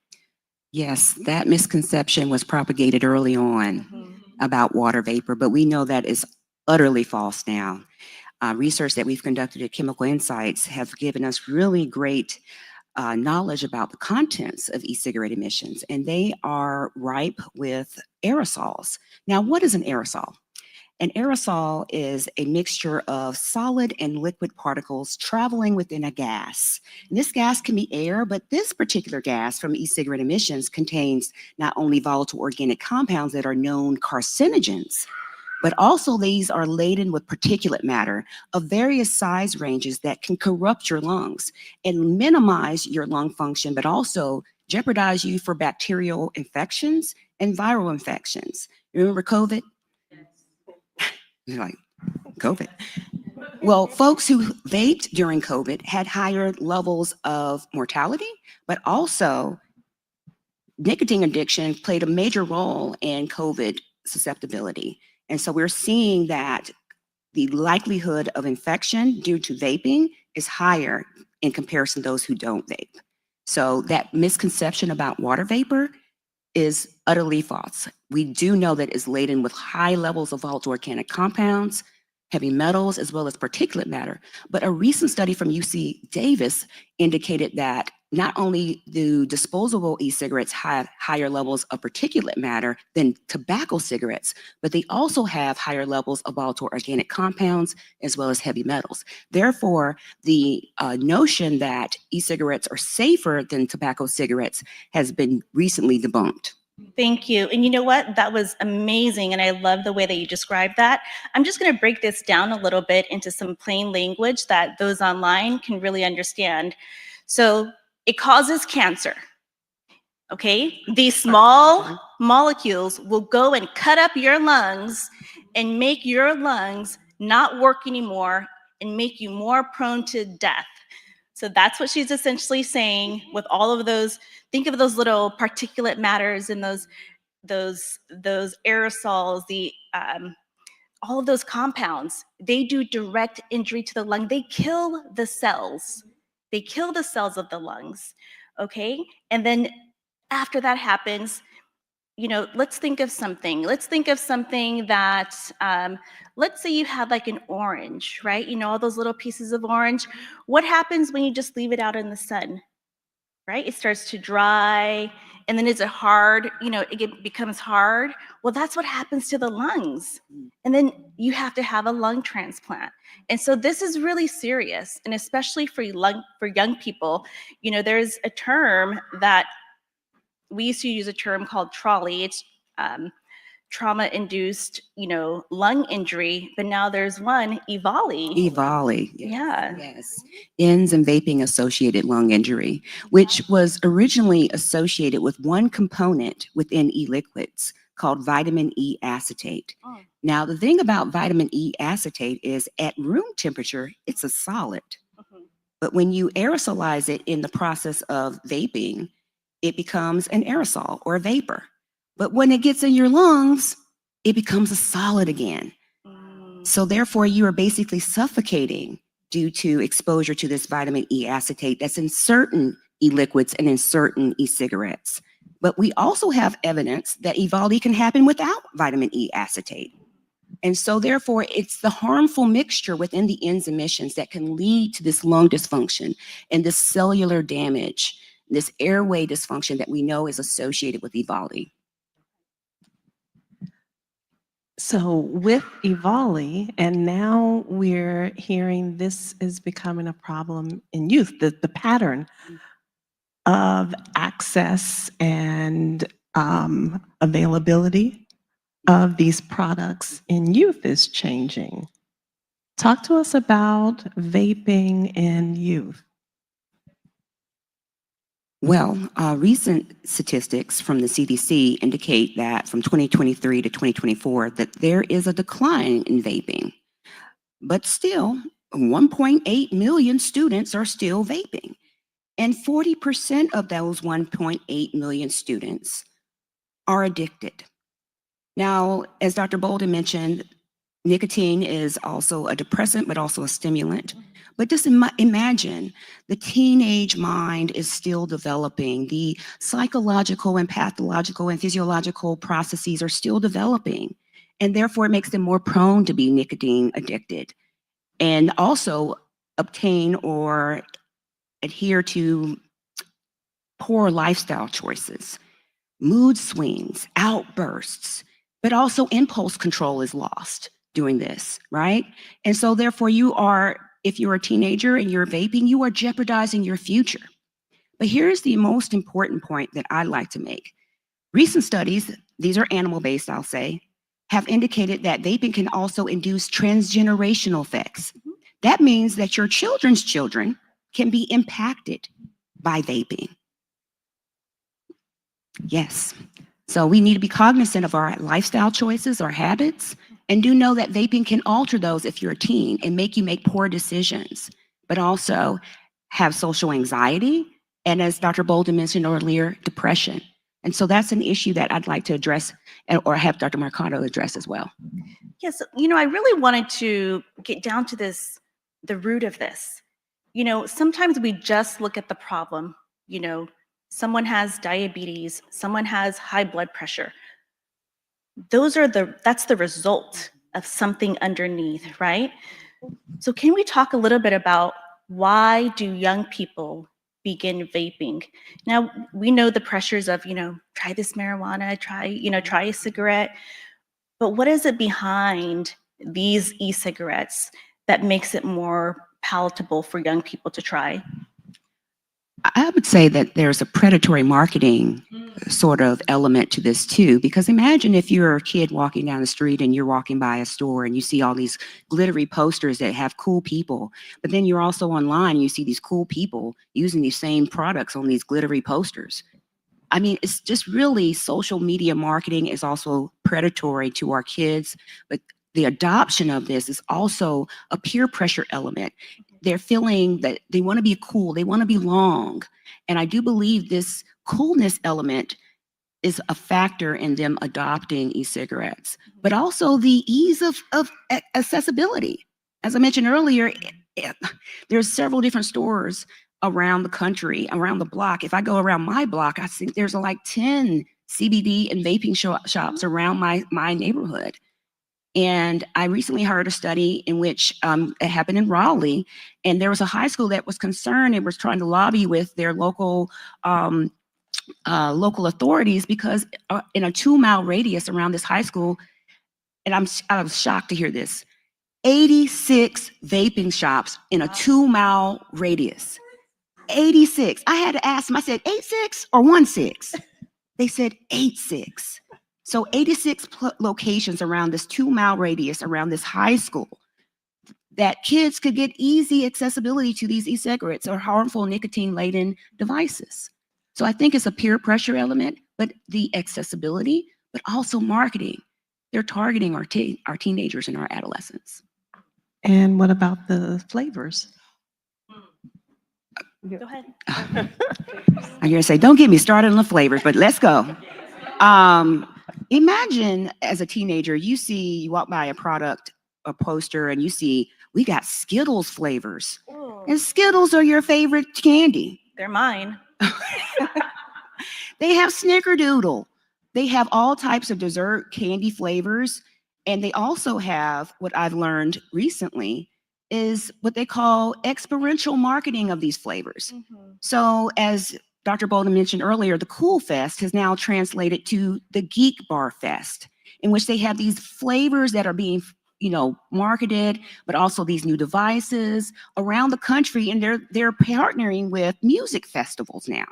Yes, that misconception was propagated early on about water vapor, but we know that is utterly false now. Research that we've conducted at Chemical Insights have given us really great knowledge about the contents of e-cigarette emissions, and they are ripe with aerosols. Now, what is an aerosol? An aerosol is a mixture of solid and liquid particles traveling within a gas. And this gas can be air, but this particular gas from e-cigarette emissions contains not only volatile organic compounds that are known carcinogens, but also these are laden with particulate matter of various size ranges that can corrupt your lungs and minimize your lung function, but also jeopardize you for bacterial infections and viral infections. Remember COVID? You're like, COVID. Well, folks who vaped during COVID had higher levels of mortality, but also nicotine addiction played a major role in COVID susceptibility. And so we're seeing that the likelihood of infection due to vaping is higher in comparison to those who don't vape. So that misconception about water vapor is utterly false. We do know that it's laden with high levels of volatile organic compounds, heavy metals, as well as particulate matter. But a recent study from UC Davis indicated that not only do disposable e-cigarettes have higher levels of particulate matter than tobacco cigarettes, but they also have higher levels of volatile organic compounds as well as heavy metals. Therefore, the notion that e-cigarettes are safer than tobacco cigarettes has been recently debunked. Thank you. And you know what? That was amazing. And I love the way that you described that. I'm just going to break this down a little bit into some plain language that those online can really understand. So it causes cancer. Okay? These small molecules will go and cut up your lungs and make your lungs not work anymore and make you more prone to death. So that's what she's essentially saying with all of those. Think of those little particulate matters and those aerosols, all of those compounds. They do direct injury to the lung. They kill the cells. They kill the cells of the lungs. Okay, and then after that happens, let's think of something. Let's think of something that, let's say you had like an orange, right? All those little pieces of orange. What happens when you just leave it out in the sun? right? It starts to dry, and then is it hard? Becomes hard. Well, that's what happens to the lungs. And then you have to have a lung transplant. And so this is really serious, and especially for young people. There's a term that we used to use, a term called trolley. It's trauma-induced, lung injury, but now there's one, EVALI. EVALI. Yeah. Yes. ENS and vaping associated lung injury, which was originally associated with one component within e-liquids called vitamin E acetate. Oh. Now, the thing about vitamin E acetate is at room temperature, it's a solid. Mhm. But when you aerosolize it in the process of vaping, it becomes an aerosol or a vapor. But when it gets in your lungs, it becomes a solid again. So therefore, you are basically suffocating due to exposure to this vitamin E acetate that's in certain e-liquids and in certain e-cigarettes. But we also have evidence that EVALI can happen without vitamin E acetate. And so therefore, it's the harmful mixture within the ENS emissions that can lead to this lung dysfunction and this cellular damage, this airway dysfunction that we know is associated with EVALI. So with EVALI, and now we're hearing this is becoming a problem in youth, the pattern of access and availability of these products in youth is changing. Talk to us about vaping in youth. Well, recent statistics from the CDC indicate that from 2023 to 2024, that there is a decline in vaping. But still, 1.8 million students are still vaping. And 40% of those 1.8 million students are addicted. Now, as Dr. Bolden mentioned, nicotine is also a depressant, but also a stimulant. But just imagine the teenage mind is still developing. The psychological and pathological and physiological processes are still developing. And therefore, it makes them more prone to be nicotine addicted and also obtain or adhere to poor lifestyle choices, mood swings, outbursts, but also impulse control is lost doing this, right? And so therefore if you're a teenager and you're vaping, you are jeopardizing your future. But here's the most important point that I'd like to make. Recent studies, these are animal-based, I'll say, have indicated that vaping can also induce transgenerational effects. That means that your children's children can be impacted by vaping. Yes. So we need to be cognizant of our lifestyle choices, our habits, and do know that vaping can alter those if you're a teen and make you make poor decisions, but also have social anxiety, and as Dr. Bolden mentioned earlier, depression. And so that's an issue that I'd like to address or have Dr. Mercado address as well. Yes, I really wanted to get down to the root of this. Sometimes we just look at the problem, someone has diabetes, someone has high blood pressure. That's the result of something underneath, right? So can we talk a little bit about why do young people begin vaping? Now, we know the pressures of, try this marijuana, try a cigarette, but what is it behind these e-cigarettes that makes it more palatable for young people to try? I would say that there's a predatory marketing sort of element to this too, because imagine if you're a kid walking down the street and you're walking by a store and you see all these glittery posters that have cool people, but then you're also online and you see these cool people using these same products on these glittery posters. I mean, it's just really social media marketing is also predatory to our kids, but the adoption of this is also a peer pressure element. They're feeling that they want to be cool, they want to belong. And I do believe this coolness element is a factor in them adopting e-cigarettes, but also the ease of accessibility. As I mentioned earlier, there's several different stores around the country, around the block. If I go around my block, I think there's like 10 CBD and vaping shops around my neighborhood. And I recently heard a study in which it happened in Raleigh, and there was a high school that was concerned and was trying to lobby with their local local authorities because in a 2-mile radius around this high school, and I was shocked to hear this, 86 vaping shops in a 2-mile radius. 86. I had to ask them, I said, 86 or 16? They said 86. So 86 locations around this 2-mile radius around this high school that kids could get easy accessibility to these e-cigarettes or harmful nicotine-laden devices. So I think it's a peer pressure element, but the accessibility, but also marketing. They're targeting our teenagers and our adolescents. And what about the flavors? Go ahead. I'm gonna say, don't get me started on the flavors, but let's go. Imagine as a teenager, you walk by a product, a poster, and you see, we got Skittles flavors. Ooh, And Skittles are your favorite candy. they're mine. They have Snickerdoodle. They have all types of dessert candy flavors. And they also have, what I've learned recently, is what they call experiential marketing of these flavors. So as Dr. Bolden mentioned earlier, the Cool Fest has now translated to the Geek Bar Fest, in which they have these flavors that are being, marketed, but also these new devices around the country, and they're partnering with music festivals now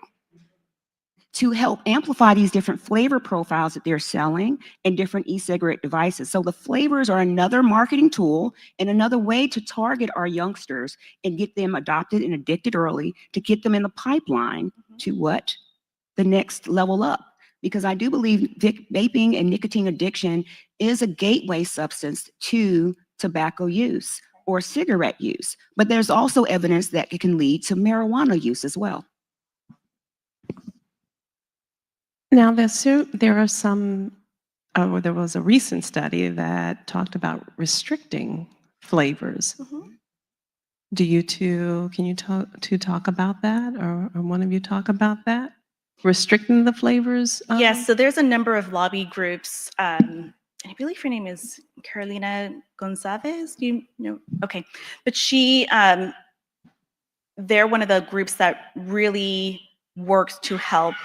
to help amplify these different flavor profiles that they're selling and different e-cigarette devices. So the flavors are another marketing tool and another way to target our youngsters and get them adopted and addicted early to get them in the pipeline to what? The next level up. Because I do believe vaping and nicotine addiction is a gateway substance to tobacco use or cigarette use. But there's also evidence that it can lead to marijuana use as well. Now, there are some, there was a recent study that talked about restricting flavors. Do you two, can you talk about that, or one of you talk about that? Restricting the flavors? Yes, so there's a number of lobby groups. And I believe her name is Carolina Gonzalez. Do you know? Okay. But they're one of the groups that really works to help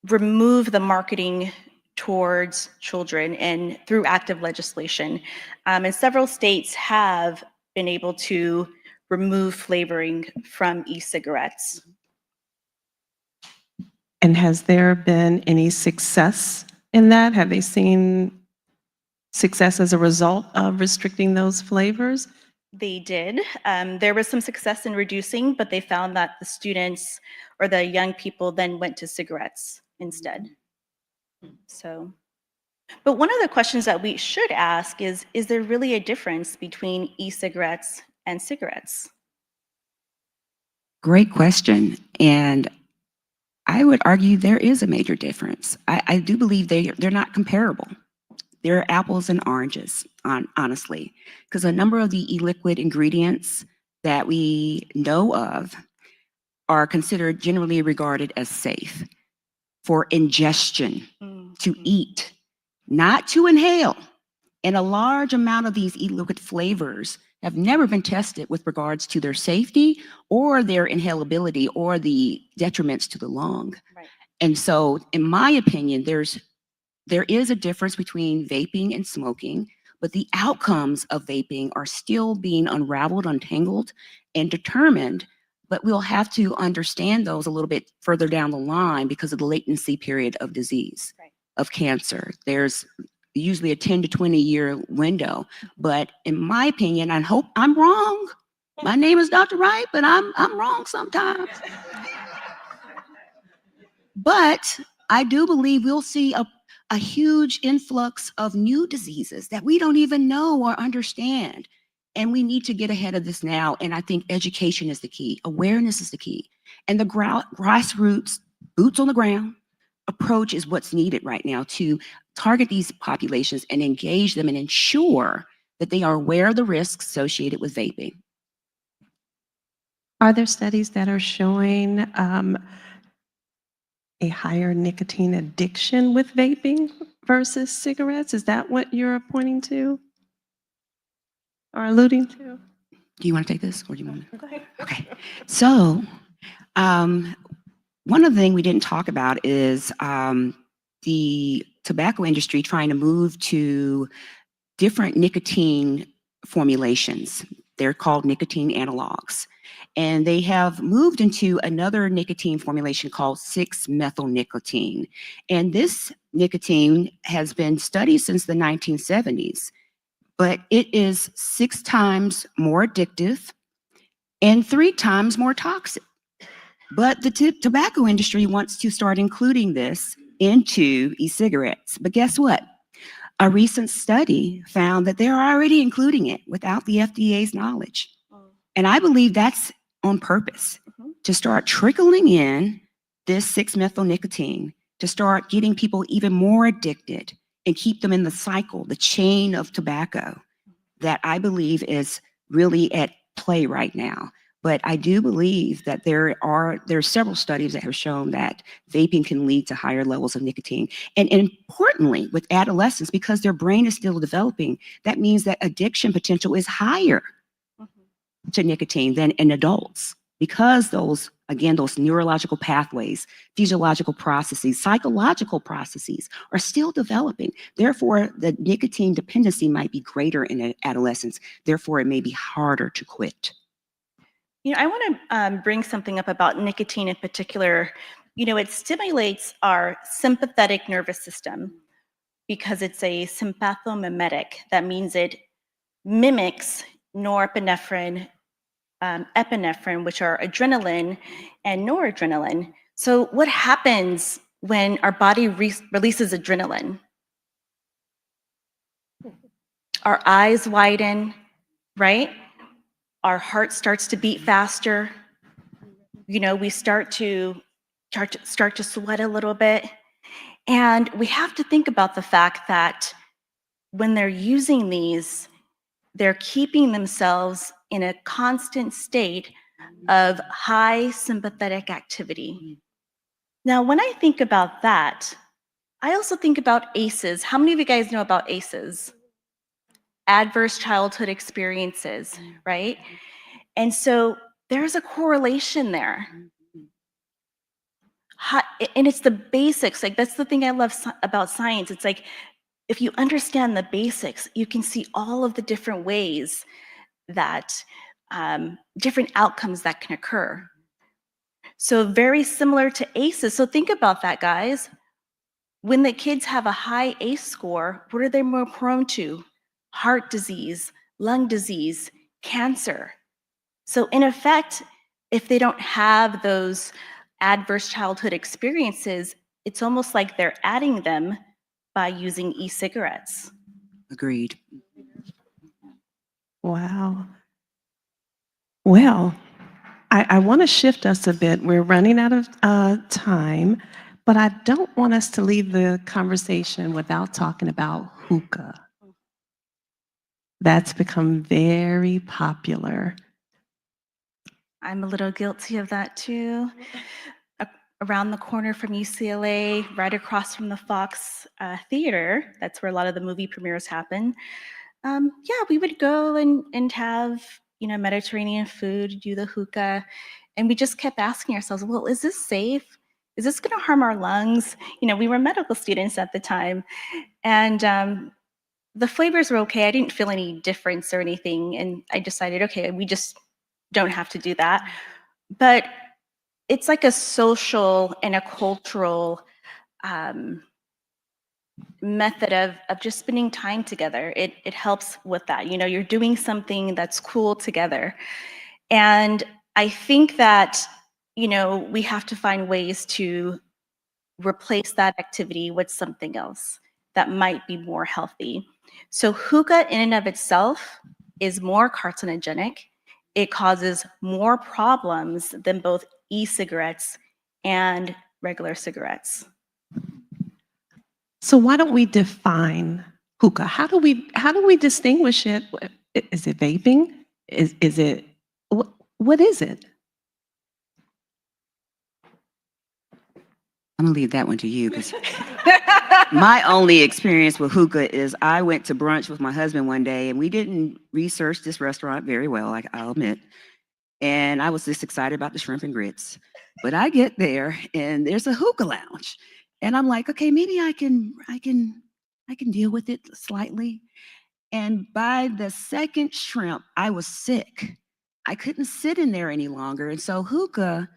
remove the marketing towards children and through active legislation. And several states have been able to remove flavoring from e-cigarettes. And has there been any success in that? Have they seen success as a result of restricting those flavors? They did. There was some success in reducing, but they found that the students or the young people then went to cigarettes instead. So, but one of the questions that we should ask is there really a difference between e-cigarettes and cigarettes? Great question. And I would argue there is a major difference. I do believe they're not comparable. They're apples and oranges, honestly, because a number of the e-liquid ingredients that we know of are considered generally regarded as safe for ingestion, to eat, not to inhale. And a large amount of these e-liquid flavors have never been tested with regards to their safety or their inhalability or the detriments to the lung. Right. And so, in my opinion, there is a difference between vaping and smoking, but the outcomes of vaping are still being unraveled, untangled, and determined. But we'll have to understand those a little bit further down the line because of the latency period of disease, Right. of cancer. There's usually a 10 to 20 year window. But in my opinion, I hope I'm wrong. My name is Dr. Wright, but I'm wrong sometimes. But I do believe we'll see a huge influx of new diseases that we don't even know or understand. And we need to get ahead of this now. And I think education is the key. Awareness is the key. And the grassroots, boots on the ground approach is what's needed right now to target these populations and engage them and ensure that they are aware of the risks associated with vaping. Are there studies that are showing a higher nicotine addiction with vaping versus cigarettes? Is that what you're pointing to or alluding to? Do you want to take this or do you want to? Go ahead. Okay. So, one of the things we didn't talk about is the tobacco industry trying to move to different nicotine formulations. They're called nicotine analogs. And they have moved into another nicotine formulation called 6-methyl-nicotine. And this nicotine has been studied since the 1970s, but it is 6 times more addictive and 3 times more toxic. But the tobacco industry wants to start including this into e-cigarettes. But guess what? A recent study found that they're already including it without the FDA's knowledge. And I believe that's on purpose, to start trickling in this 6-methyl-nicotine, to start getting people even more addicted and keep them in the cycle, the chain of tobacco that I believe is really at play right now. But I do believe that there are several studies that have shown that vaping can lead to higher levels of nicotine. And importantly, with adolescents, because their brain is still developing, that means that addiction potential is higher to nicotine than in adults, because those neurological pathways, physiological processes, psychological processes are still developing. Therefore, the nicotine dependency might be greater in adolescents. Therefore, it may be harder to quit. I want to bring something up about nicotine in particular. It stimulates our sympathetic nervous system because it's a sympathomimetic. That means it mimics norepinephrine, epinephrine, which are adrenaline and noradrenaline. So what happens when our body releases adrenaline? Our eyes widen, right? Our heart starts to beat faster. We start to sweat a little bit. And we have to think about the fact that when they're using these, they're keeping themselves in a constant state of high sympathetic activity. Now, when I think about that, I also think about ACEs. How many of you guys know about ACEs? Adverse childhood experiences, right? And so there's a correlation there. And it's the basics. Like, that's the thing I love about science. It's like, if you understand the basics, you can see all of the different ways that different outcomes that can occur. So very similar to ACEs. So think about that, guys. When the kids have a high ACE score, what are they more prone to? Heart disease, lung disease, cancer. So in effect, if they don't have those adverse childhood experiences, it's almost like they're adding them by using e-cigarettes. Agreed. Wow. Well, I want to shift us a bit. We're running out of time, but I don't want us to leave the conversation without talking about hookah. That's become very popular. I'm a little guilty of that too. Around the corner from UCLA, right across from the Fox Theater, that's where a lot of the movie premieres happen. Yeah, we would go and have, Mediterranean food, do the hookah, and we just kept asking ourselves, well, is this safe? Is this going to harm our lungs? We were medical students at the time, and the flavors were okay. I didn't feel any difference or anything, and I decided, okay, we just don't have to do that. But it's like a social and a cultural method of just spending time together. It helps with that. You're doing something that's cool together. And I think that, we have to find ways to replace that activity with something else that might be more healthy. So hookah in and of itself is more carcinogenic. It causes more problems than both e-cigarettes and regular cigarettes. So why don't we define hookah? How do we distinguish it? Is it vaping? Is it what is it? I'm gonna leave that one to you because My only experience with hookah is I went to brunch with my husband one day, and we didn't research this restaurant very well, I'll admit. And I was just excited about the shrimp and grits. But I get there and there's a hookah lounge. And I'm like, okay, maybe I can deal with it slightly. And by the second shrimp, I was sick. I couldn't sit in there any longer. And so hookah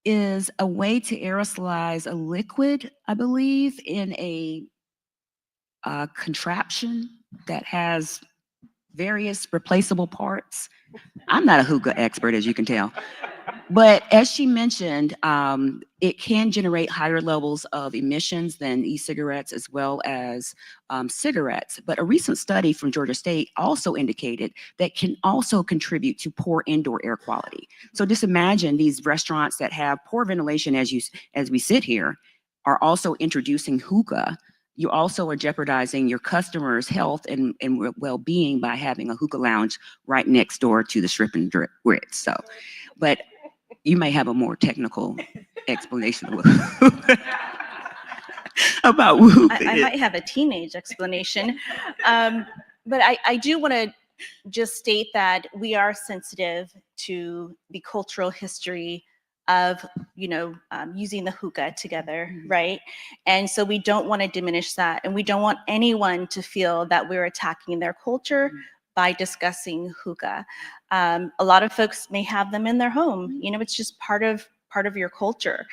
is a way to aerosolize a liquid, I believe, in a contraption that has various replaceable parts. I'm not a hookah expert, as you can tell. But as she mentioned, it can generate higher levels of emissions than e-cigarettes as well as cigarettes. But a recent study from Georgia State also indicated that can also contribute to poor indoor air quality. So just imagine these restaurants that have poor ventilation as we sit here are also introducing hookah. You also are jeopardizing your customers' health and well-being by having a hookah lounge right next door to the shrimp and grits. So, but you may have a more technical explanation about hookah. I might have a teenage explanation. But I do want to just state that we are sensitive to the cultural history of, using the hookah together, right? And so we don't want to diminish that. And we don't want anyone to feel that we're attacking their culture by discussing hookah. A lot of folks may have them in their home. It's just part of your culture.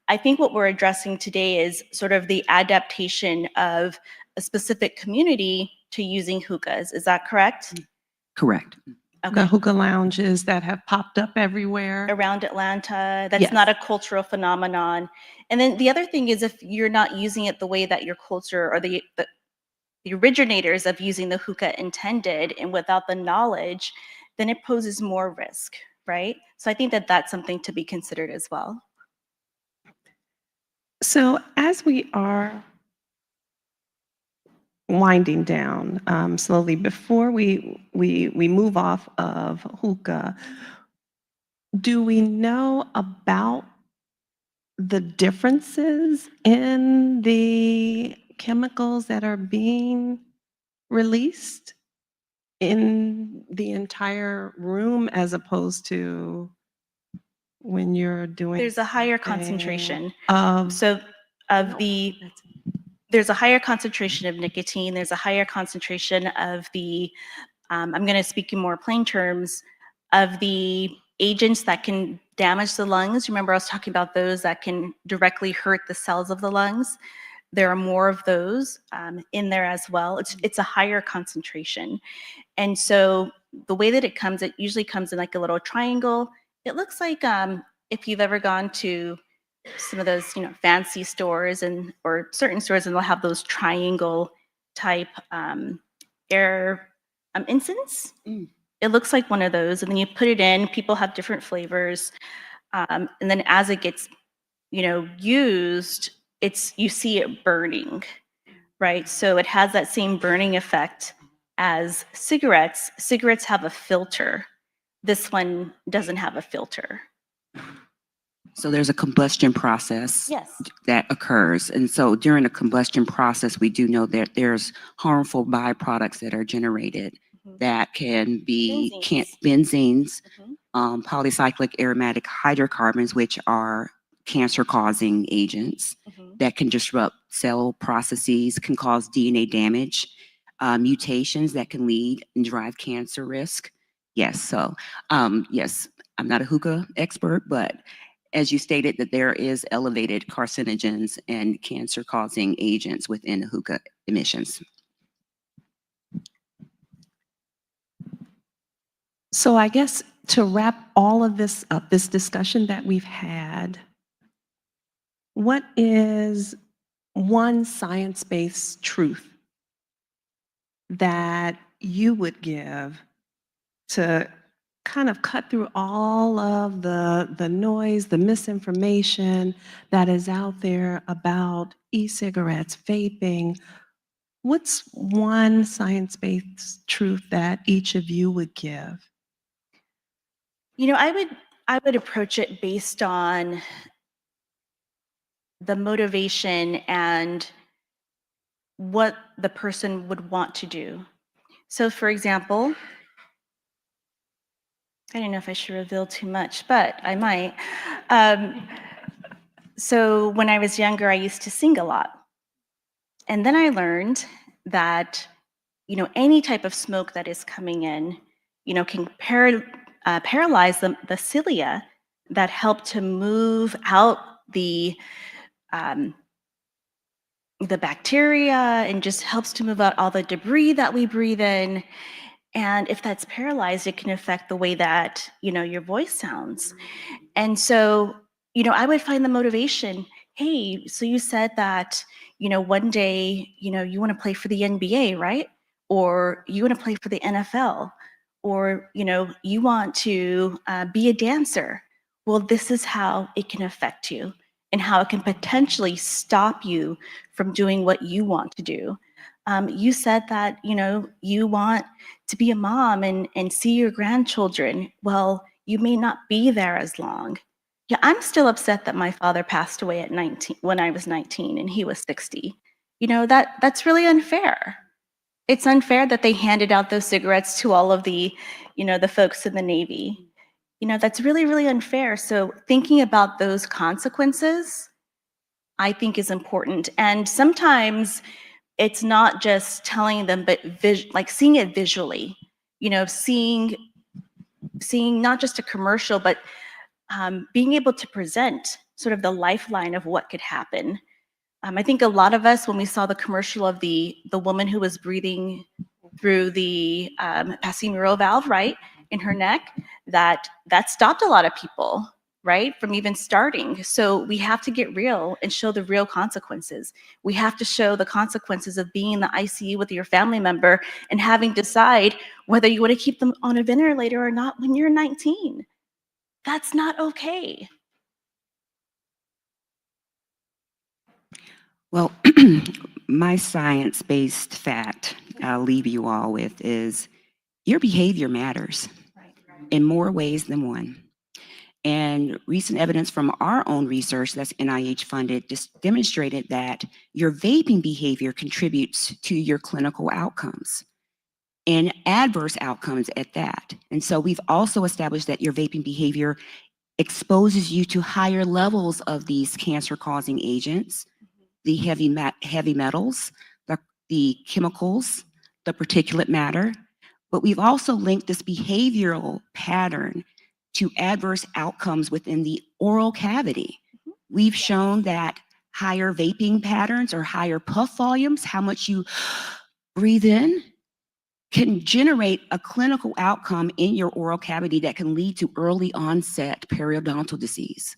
I think what we're addressing today is sort of the adaptation of a specific community to using hookahs. Is that correct? Correct. Okay. The hookah lounges that have popped up everywhere. Around Atlanta, that's Yes. not a cultural phenomenon. And then the other thing is, if you're not using it the way that your culture or the originators of using the hookah intended and without the knowledge, then it poses more risk, right? So I think that that's something to be considered as well. So as we are winding down slowly, before we move off of hookah, do we know about the differences in the chemicals that are being released in the entire room as opposed to when you're doing There's a higher something concentration. of There's a higher concentration of nicotine. There's a higher concentration of the, I'm going to speak in more plain terms, of the agents that can damage the lungs. Remember, I was talking about those that can directly hurt the cells of the lungs. There are more of those in there as well. It's a higher concentration. And so the way that it usually comes in like a little triangle. It looks like if you've ever gone to some of those, fancy stores or certain stores, and they'll have those triangle type air incense. It looks like one of those, and then you put it in. People have different flavors, and then as it gets, used, you see it burning, right? So it has that same burning effect as cigarettes. Cigarettes have a filter. This one doesn't have a filter. So there's a combustion process Yes. that occurs. And so during the combustion process, we do know that there's harmful byproducts that are generated that can be benzenes, polycyclic aromatic hydrocarbons, which are cancer-causing agents that can disrupt cell processes, can cause DNA damage, mutations that can lead and drive cancer risk. Yes, so yes, I'm not a hookah expert, but as you stated, that there is elevated carcinogens and cancer-causing agents within the hookah emissions. So I guess to wrap all of this up, this discussion that we've had, what is one science-based truth that you would give to kind of cut through all of the noise, the misinformation that is out there about e-cigarettes, vaping? What's one science-based truth that each of you would give? I would approach it based on the motivation and what the person would want to do. So for example, I don't know if I should reveal too much, but I might. So when I was younger, I used to sing a lot. And then I learned that, any type of smoke that is coming in, can paralyze the cilia that help to move out um, the bacteria and just helps to move out all the debris that we breathe in. And if that's paralyzed, it can affect the way that, your voice sounds. And so, I would find the motivation. Hey, so you said that, one day, you want to play for the NBA, right? Or you want to play for the NFL, or, you want to be a dancer. Well, this is how it can affect you and how it can potentially stop you from doing what you want to do. You said that, you want to be a mom and see your grandchildren. Well, you may not be there as long. Yeah, I'm still upset that my father passed away at 19 when I was 19 and he was 60. That's really unfair. It's unfair that they handed out those cigarettes to all of the, the folks in the Navy. That's really, really unfair. So thinking about those consequences, I think is important. And sometimes it's not just telling them, but like seeing it visually, seeing not just a commercial, but being able to present sort of the lifeline of what could happen. I think a lot of us, when we saw the commercial of the woman who was breathing through the passemeral valve, right, in her neck, that stopped a lot of people, right, from even starting. So we have to get real and show the real consequences. We have to show the consequences of being in the ICU with your family member and having to decide whether you want to keep them on a ventilator or not when you're 19. That's not okay. Well, my science-based fact I'll leave you all with is your behavior matters in more ways than one. And recent evidence from our own research that's NIH funded just demonstrated that your vaping behavior contributes to your clinical outcomes and adverse outcomes at that. And so we've also established that your vaping behavior exposes you to higher levels of these cancer-causing agents, the heavy metals, the chemicals, the particulate matter. But we've also linked this behavioral pattern to adverse outcomes within the oral cavity. We've shown that higher vaping patterns or higher puff volumes, how much you breathe in, can generate a clinical outcome in your oral cavity that can lead to early onset periodontal disease.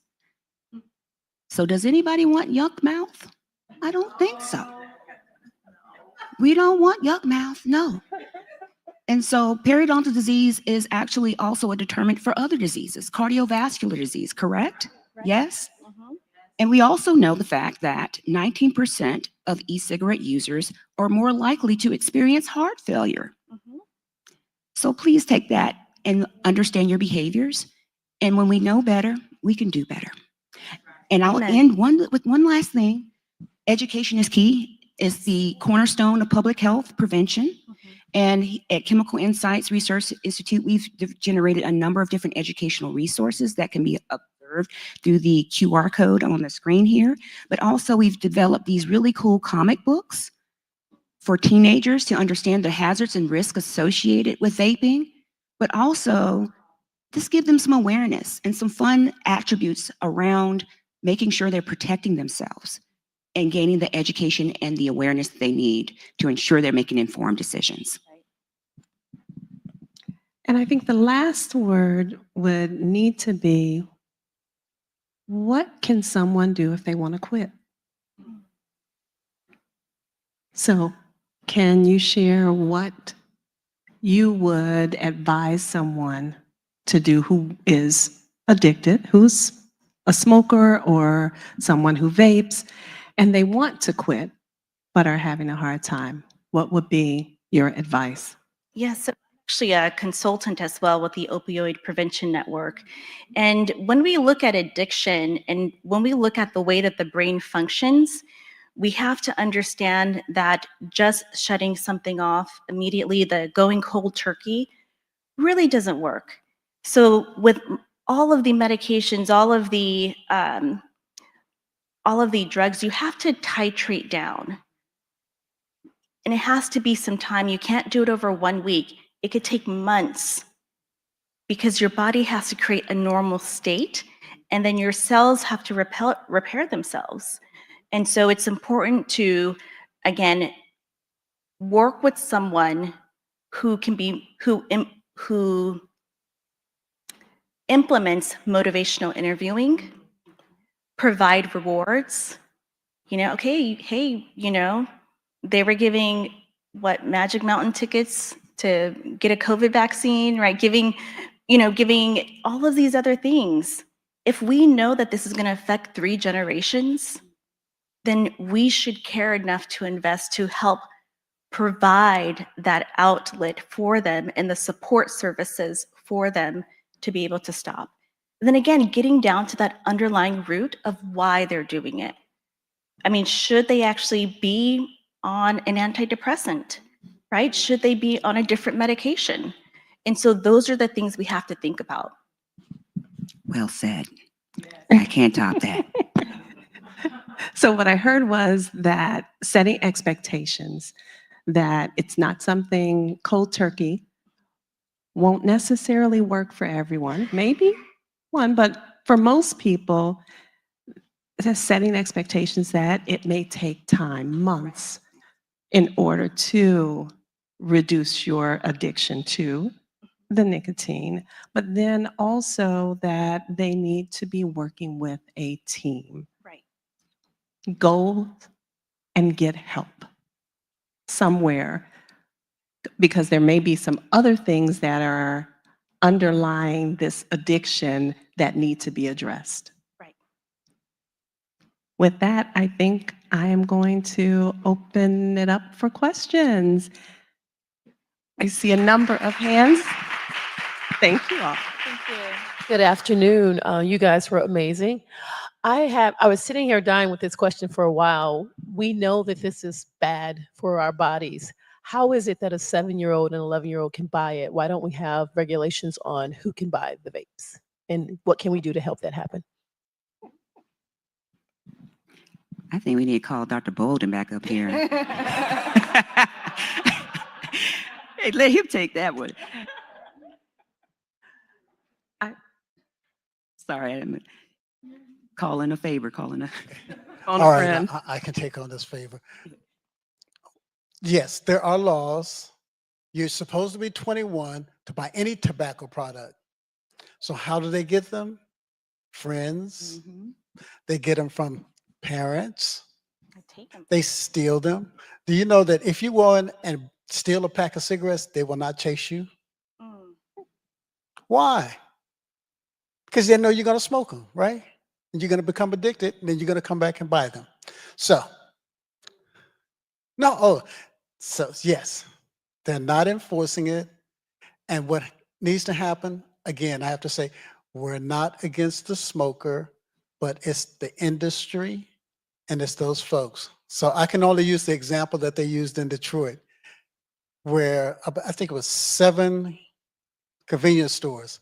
So does anybody want yuck mouth? I don't think so. We don't want yuck mouth, no. And so periodontal disease is actually also a determinant for other diseases, cardiovascular disease, correct? Yes? And we also know the fact that 19% of e-cigarette users are more likely to experience heart failure. So please take that and understand your behaviors. And when we know better, we can do better. And I'll end with one last thing. Education is key. It's the cornerstone of public health prevention. And at Chemical Insights Research Institute, we've generated a number of different educational resources that can be observed through the QR code on the screen here. But also we've developed these really cool comic books for teenagers to understand the hazards and risks associated with vaping, but also just give them some awareness and some fun attributes around making sure they're protecting themselves and gaining the education and the awareness that they need to ensure they're making informed decisions. And I think the last word would need to be, what can someone do if they want to quit? So can you share what you would advise someone to do who is addicted, who's a smoker or someone who vapes, and they want to quit but are having a hard time? What would be your advice? Yes, so I'm actually a consultant as well with the Opioid Prevention Network. And when we look at addiction and when we look at the way that the brain functions, we have to understand that just shutting something off immediately, the going cold turkey, really doesn't work. So with all of the medications, all of the drugs, you have to titrate down. And it has to be some time. You can't do it over 1 week. It could take months because your body has to create a normal state, and then your cells have to repair themselves. And so it's important to, again, work with someone who implements motivational interviewing, provide rewards. Okay, hey, they were giving Magic Mountain tickets to get a COVID vaccine, right? Giving all of these other things. If we know that this is going to affect 3 generations, then we should care enough to invest to help provide that outlet for them and the support services for them to be able to stop. And then again, getting down to that underlying root of why they're doing it. I mean, should they actually be on an antidepressant, right? Should they be on a different medication? And so those are the things we have to think about. Well said. I can't top that. So what I heard was that setting expectations, that it's not something cold turkey, won't necessarily work for everyone. Maybe one, but for most people, it's setting expectations that it may take time, months, in order to reduce your addiction to the nicotine, but then also that they need to be working with a team. Right. Go and get help somewhere, because there may be some other things that are underlying this addiction that need to be addressed. Right. With that, I think I am going to open it up for questions. I see a number of hands. Thank you all. Thank you. Good afternoon. You guys were amazing. I was sitting here dying with this question for a while. We know that this is bad for our bodies. How is it that a 7-year-old and 11-year-old can buy it? Why don't we have regulations on who can buy the vapes? And what can we do to help that happen? I think we need to call Dr. Bolden back up here. Hey, let him take that one. Sorry, I'm calling a favor, calling a All right, I can take on this favor. Yes, there are laws. You're supposed to be 21 to buy any tobacco product. So how do they get them? Friends. They get them from parents. They steal them. Do you know that if you go in and steal a pack of cigarettes, they will not chase you? Why? Because they know you're going to smoke them, right? And you're going to become addicted, and then you're going to come back and buy them. So, yes, they're not enforcing it. And what needs to happen, again, I have to say, we're not against the smoker, but it's the industry and it's those folks. So I can only use the example that they used in Detroit, where I think it was 7 convenience stores.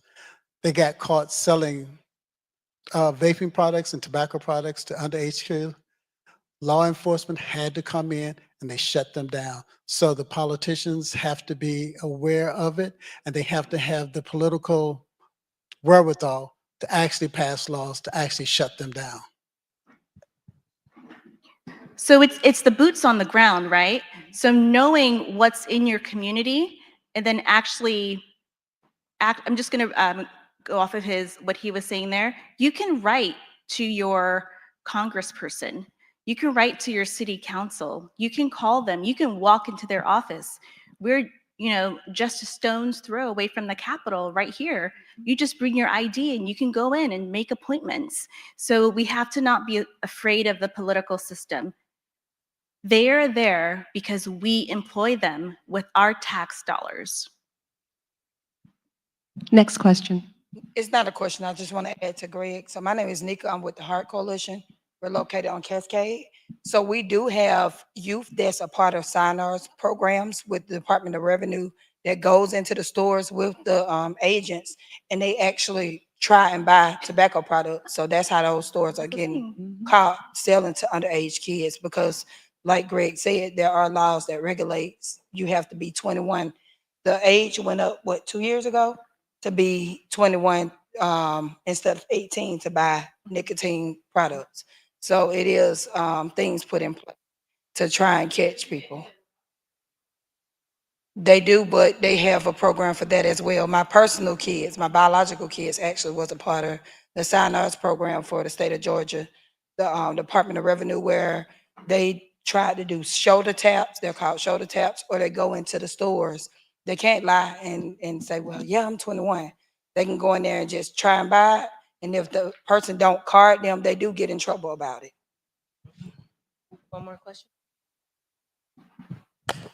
They got caught selling vaping products and tobacco products to underage kids. Law enforcement had to come in and they shut them down. So the politicians have to be aware of it, and they have to have the political wherewithal to actually pass laws to actually shut them down. So it's the boots on the ground, right? So knowing what's in your community and then actually I'm just going to go off of what he was saying there. You can write to your congressperson. You can write to your city council. You can call them. You can walk into their office. We're, just a stone's throw away from the Capitol right here. You just bring your ID and you can go in and make appointments. So we have to not be afraid of the political system. They are there because we employ them with our tax dollars. Next question. It's not a question. I just want to add to Greg. So my name is Nika. I'm with the Heart Coalition. We're located on Cascade. So we do have youth that's a part of signers programs with the Department of Revenue that goes into the stores with the agents, and they actually try and buy tobacco products. So that's how those stores are getting caught selling to underage kids, because like Greg said, there are laws that regulates you have to be 21. The age went up, what, 2 years ago, to be 21 instead of 18 to buy nicotine products. So it is things put in place to try and catch people. They do, but they have a program for that as well. My personal kids, my biological kids actually was a part of the Sign Arts program for the state of Georgia, the Department of Revenue, where they tried to do shoulder taps. They're called shoulder taps, or they go into the stores. They can't lie and say, well, yeah, I'm 21. They can go in there and just try and buy it. And if the person don't card them, they do get in trouble about it. One more question.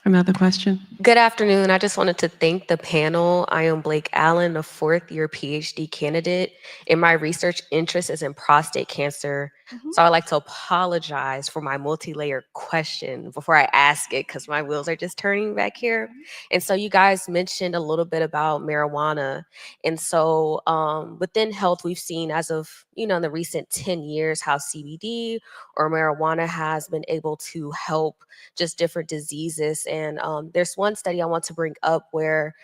Another question? Good afternoon. I just wanted to thank the panel. I am Blake Allen, a fourth-year PhD candidate, and my research interest is in prostate cancer. So I'd like to apologize for my multi-layered question before I ask it, because my wheels are just turning back here. And so you guys mentioned a little bit about marijuana. And so within health, we've seen as of, in the recent 10 years, how CBD or marijuana has been able to help just different diseases. And there's one study I want to bring up where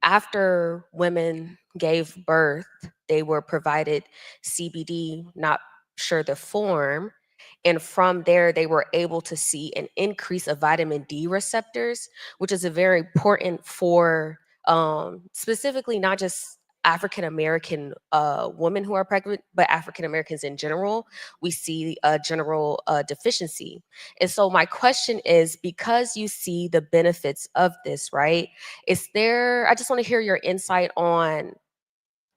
after women gave birth, they were provided CBD, not sure the form. And from there, they were able to see an increase of vitamin D receptors, which is a very important for specifically not just African American women who are pregnant, but African Americans in general. We see a general deficiency. And so my question is, because you see the benefits of this, right? I just want to hear your insight on,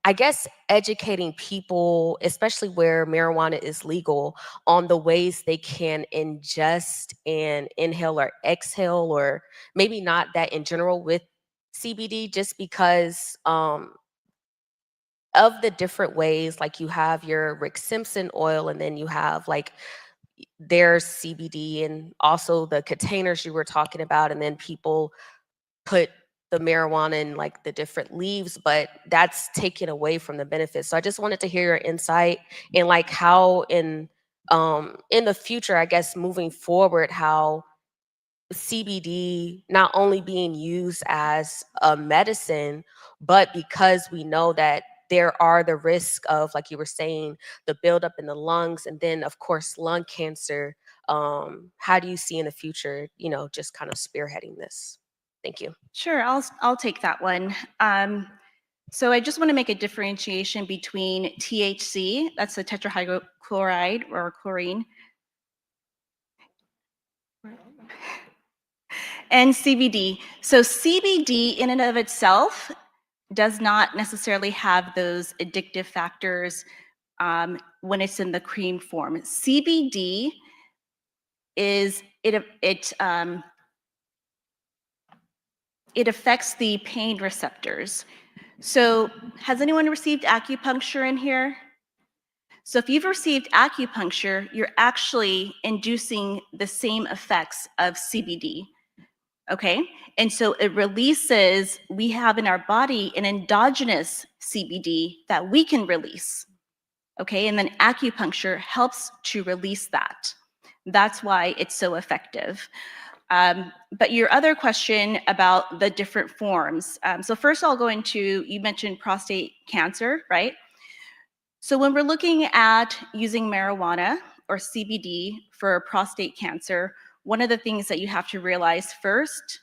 I guess, educating people, especially where marijuana is legal, on the ways they can ingest and inhale or exhale, or maybe not that in general with CBD, just because of the different ways, like you have your Rick Simpson oil, and then you have like there's CBD, and also the containers you were talking about, and then people put the marijuana in like the different leaves, but that's taken away from the benefits. So I just wanted to hear your insight in like how in the future, I guess moving forward, how CBD not only being used as a medicine, but because we know that there are the risk of, like you were saying, the buildup in the lungs, and then of course lung cancer. How do you see in the future, just kind of spearheading this? Thank you. Sure, I'll take that one. So I just want to make a differentiation between THC, that's the tetrahydrochloride or chlorine, and CBD. So CBD in and of itself does not necessarily have those addictive factors when it's in the cream form. CBD is it affects the pain receptors. So has anyone received acupuncture in here? So if you've received acupuncture, you're actually inducing the same effects of CBD. Okay, and so it releases, we have in our body an endogenous CBD that we can release. Okay, and then acupuncture helps to release that. That's why it's so effective. But your other question about the different forms. So first I'll go into, you mentioned prostate cancer, right? So when we're looking at using marijuana or CBD for prostate cancer, one of the things that you have to realize first,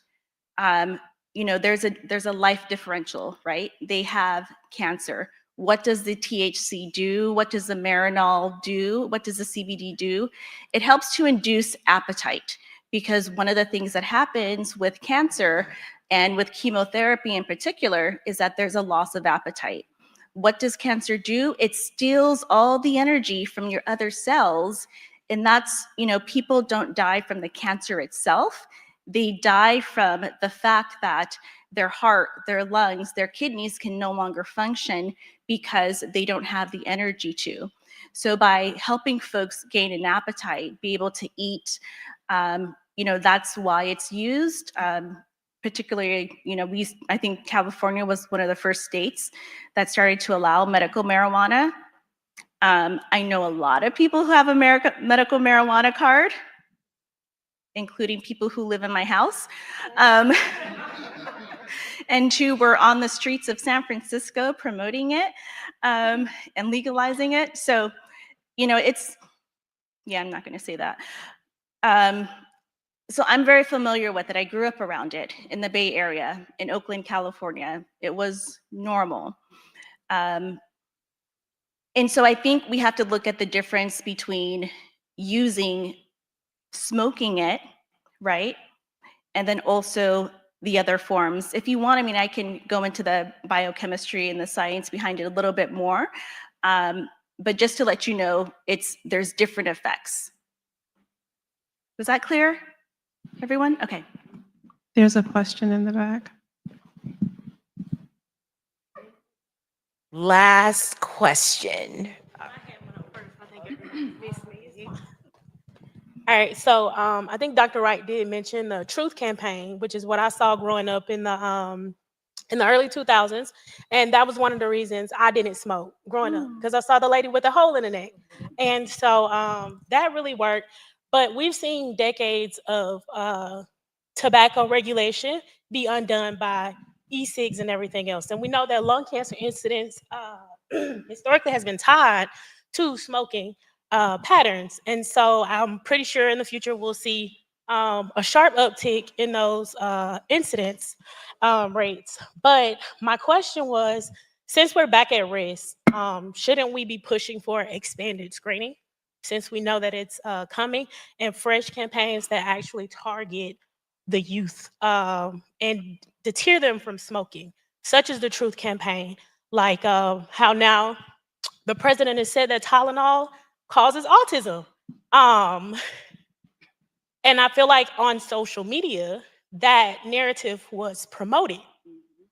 there's a life differential, right? They have cancer. What does the THC do? What does the Marinol do? What does the CBD do? It helps to induce appetite, because one of the things that happens with cancer and with chemotherapy in particular is that there's a loss of appetite. What does cancer do? It steals all the energy from your other cells. And that's, people don't die from the cancer itself. they die from the fact that their heart, their lungs, their kidneys can no longer function because they don't have the energy to. So by helping folks gain an appetite, be able to eat, that's why it's used. Particularly, I think California was one of the first states that started to allow medical marijuana. I know a lot of people who have a medical marijuana card, including people who live in my house, and who were on the streets of San Francisco promoting it and legalizing it. So, I'm not going to say that. So I'm very familiar with it. I grew up around it in the Bay Area, in Oakland, California. It was normal. And so I think we have to look at the difference between smoking it, right? And then also the other forms. If you want, I can go into the biochemistry and the science behind it a little bit more. But just to let you know, there's different effects. Was that clear, everyone? Okay. There's a question in the back. Last question. All right, so I think Dr. Wright did mention the Truth Campaign, which is what I saw growing up in the early 2000s, and that was one of the reasons I didn't smoke growing up, because I saw the lady with the hole in the neck, and so that really worked. But we've seen decades of tobacco regulation be undone by e-cigs and everything else, and we know that lung cancer incidence historically has been tied to smoking patterns. And so I'm pretty sure in the future we'll see a sharp uptick in those incidence rates. But my question was, since we're back at risk, shouldn't we be pushing for expanded screening, since we know that it's coming, and fresh campaigns that actually target the youth and deter them from smoking, such as the Truth Campaign, like how now the president has said that Tylenol causes autism. And I feel like on social media, that narrative was promoted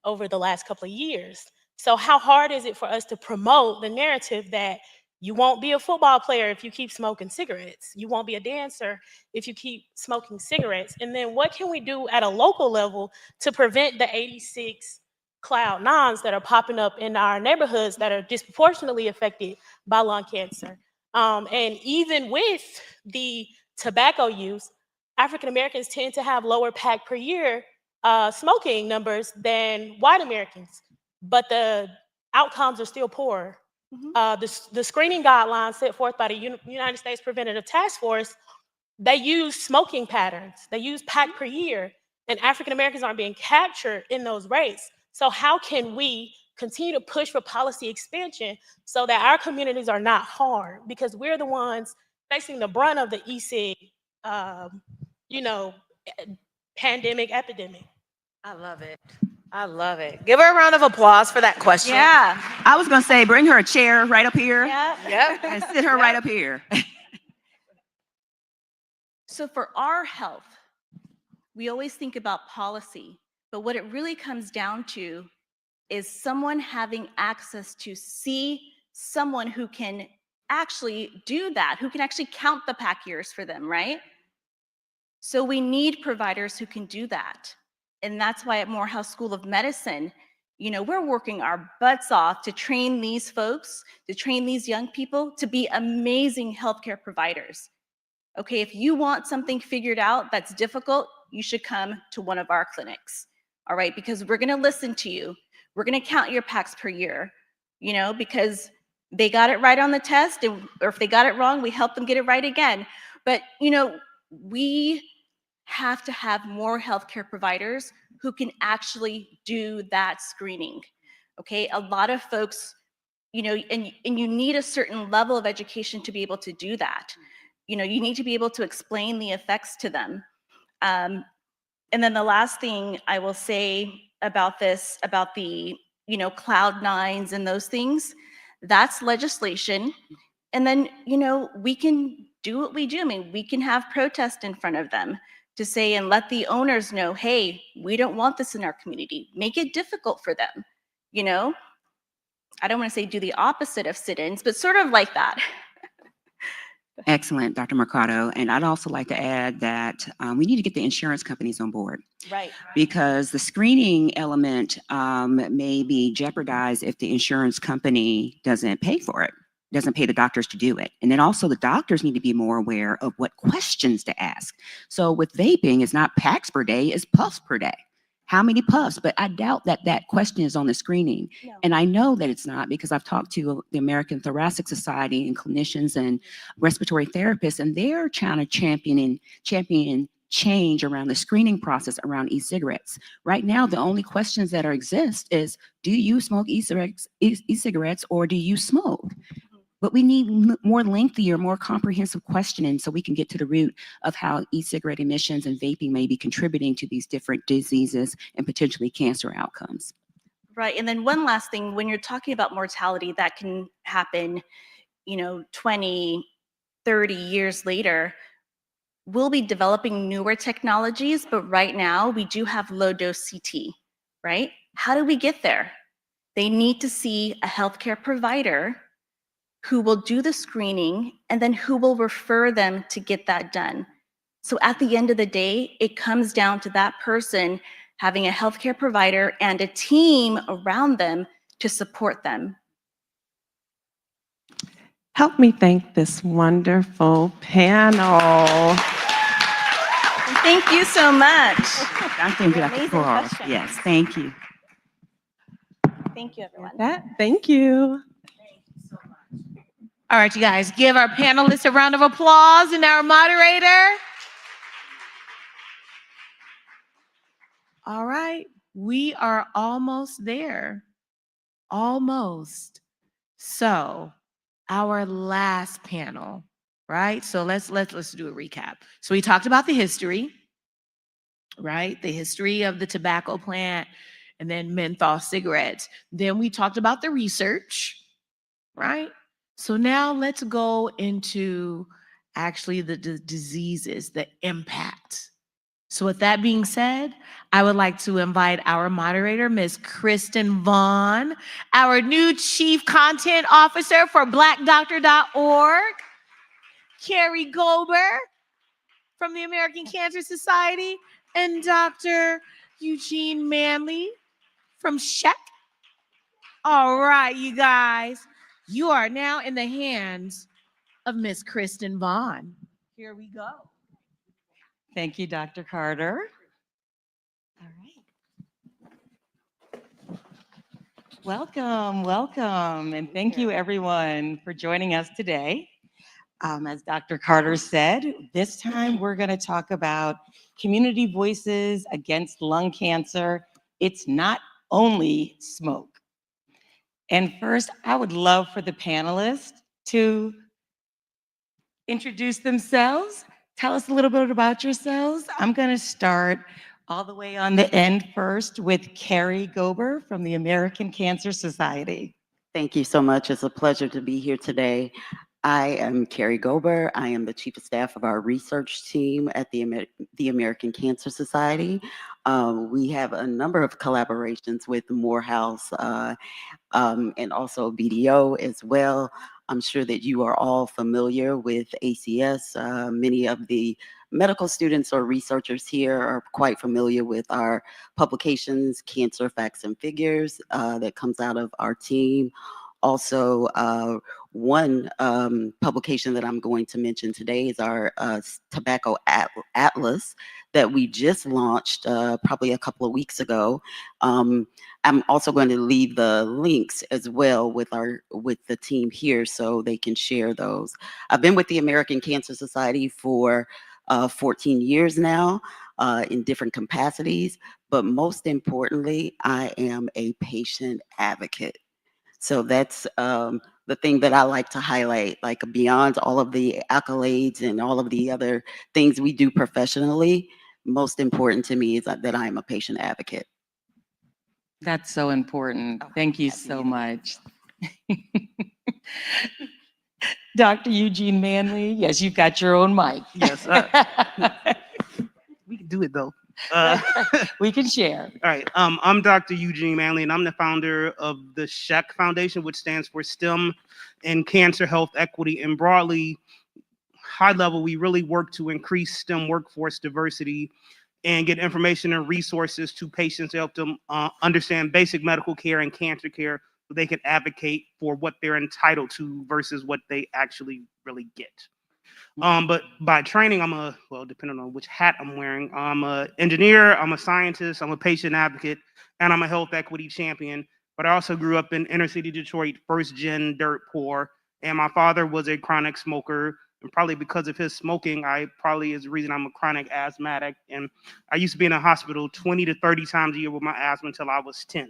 over the last couple of years. So how hard is it for us to promote the narrative that you won't be a football player if you keep smoking cigarettes? You won't be a dancer if you keep smoking cigarettes? And then what can we do at a local level to prevent the 86 Cloud 9s that are popping up in our neighborhoods that are disproportionately affected by lung cancer? And even with the tobacco use, African Americans tend to have lower pack per year smoking numbers than white Americans, but the outcomes are still poor. The screening guidelines set forth by the United States Preventative Task Force, they use smoking patterns, they use pack per year, and African Americans aren't being captured in those rates. So how can we continue to push for policy expansion so that our communities are not harmed? Because we're the ones facing the brunt of the e-cig, pandemic, epidemic. I love it. I love it. Give her a round of applause for that question. Yeah, I was gonna say, bring her a chair right up here. Yep. And sit her right up here. So for our health, we always think about policy, but what it really comes down to is someone having access to see someone who can actually do that, who can actually count the pack years for them, right? So we need providers who can do that. And that's why at Morehouse School of Medicine, we're working our butts off to train these folks, to train these young people to be amazing healthcare providers. Okay, if you want something figured out that's difficult, you should come to one of our clinics, all right? Because we're gonna listen to you. We're gonna count your packs per year, because they got it right on the test, or if they got it wrong, we help them get it right again. But, we have to have more healthcare providers who can actually do that screening, okay? A lot of folks, and you need a certain level of education to be able to do that. You need to be able to explain the effects to them. And then the last thing I will say about this, about the, Cloud 9s and those things, that's legislation. And then, we can do what we do. We can have protest in front of them to say and let the owners know, hey, we don't want this in our community. Make it difficult for them, you know? I don't want to say do the opposite of sit-ins, but sort of like that. Excellent, Dr. Mercado. And I'd also like to add that we need to get the insurance companies on board, Right. because the screening element may be jeopardized if the insurance company doesn't pay for it, doesn't pay the doctors to do it. And then also the doctors need to be more aware of what questions to ask. So with vaping, it's not packs per day, it's puffs per day. How many puffs? But I doubt that that question is on the screening. No. And I know that it's not, because I've talked to the American Thoracic Society and clinicians and respiratory therapists, and they're trying to champion change around the screening process around e-cigarettes. Right now, the only questions that exist is, do you smoke e-cigarettes or do you smoke? But we need more lengthier, more comprehensive questioning so we can get to the root of how e-cigarette emissions and vaping may be contributing to these different diseases and potentially cancer outcomes. Right. And then one last thing, when you're talking about mortality, that can happen, 20, 30 years later. We'll be developing newer technologies, but right now we do have low dose CT, right? How do we get there? They need to see a healthcare provider who will do the screening and then who will refer them to get that done. So at the end of the day, it comes down to that person having a healthcare provider and a team around them to support them. Help me thank this wonderful panel. Thank you so much. Thank you, Dr. Amazing Quarles. questions. Yes, thank you. Thank you, everyone. Thank you. All right, you guys, give our panelists a round of applause and our moderator. All right, we are almost there. Almost. So, our last panel, right? So let's do a recap. So we talked about the history, right? The history of the tobacco plant and then menthol cigarettes. Then we talked about the research, right? So now let's go into actually the diseases, the impact. So with that being said, I would like to invite our moderator, Ms. Kristen Vaughn, our new Chief Content Officer for BlackDoctor.org, Carrie Gober from the American Cancer Society, and Dr. Eugene Manley from Sept. All right, you guys, you are now in the hands of Miss Kristen Vaughn. Here we go. Thank you, Dr. Carter. All right. Welcome, and thank you everyone for joining us today. As Dr. Carter said, this time we're going to talk about community voices against lung cancer. It's not only smoke. And first, I would love for the panelists to introduce themselves. Tell us a little bit about yourselves. I'm going to start all the way on the end first with Carrie Gober from the American Cancer Society. Thank you so much. It's a pleasure to be here today. I am Carrie Gober. I am the Chief of Staff of our research team at the American Cancer Society. We have a number of collaborations with Morehouse and also BDO as well. I'm sure that you are all familiar with ACS. Many of the medical students or researchers here are quite familiar with our publications, Cancer Facts and Figures, that comes out of our team. Also, one publication that I'm going to mention today is our Tobacco Atlas that we just launched probably a couple of weeks ago. I'm also going to leave the links as well with the team here so they can share those. I've been with the American Cancer Society for 14 years now in different capacities, but most importantly, I am a patient advocate. So that's the thing that I like to highlight, like beyond all of the accolades and all of the other things we do professionally, most important to me is that I am a patient advocate. That's so important. Thank you so much. Dr. Eugene Manley, yes, you've got your own mic. Yes, sir. do it though. We can share. All right. I'm Dr. Eugene Manley, and I'm the founder of the SHEC Foundation, which stands for STEM and Cancer Health Equity. And broadly, high level, we really work to increase STEM workforce diversity and get information and resources to patients to help them understand basic medical care and cancer care so they can advocate for what they're entitled to versus what they actually really get. But by training, well, depending on which hat I'm wearing, I'm an engineer, I'm a scientist, I'm a patient advocate, and I'm a health equity champion. But I also grew up in inner city Detroit, first gen dirt poor. And my father was a chronic smoker. And probably because of his smoking, probably is the reason I'm a chronic asthmatic. And I used to be in a hospital 20 to 30 times a year with my asthma until I was 10.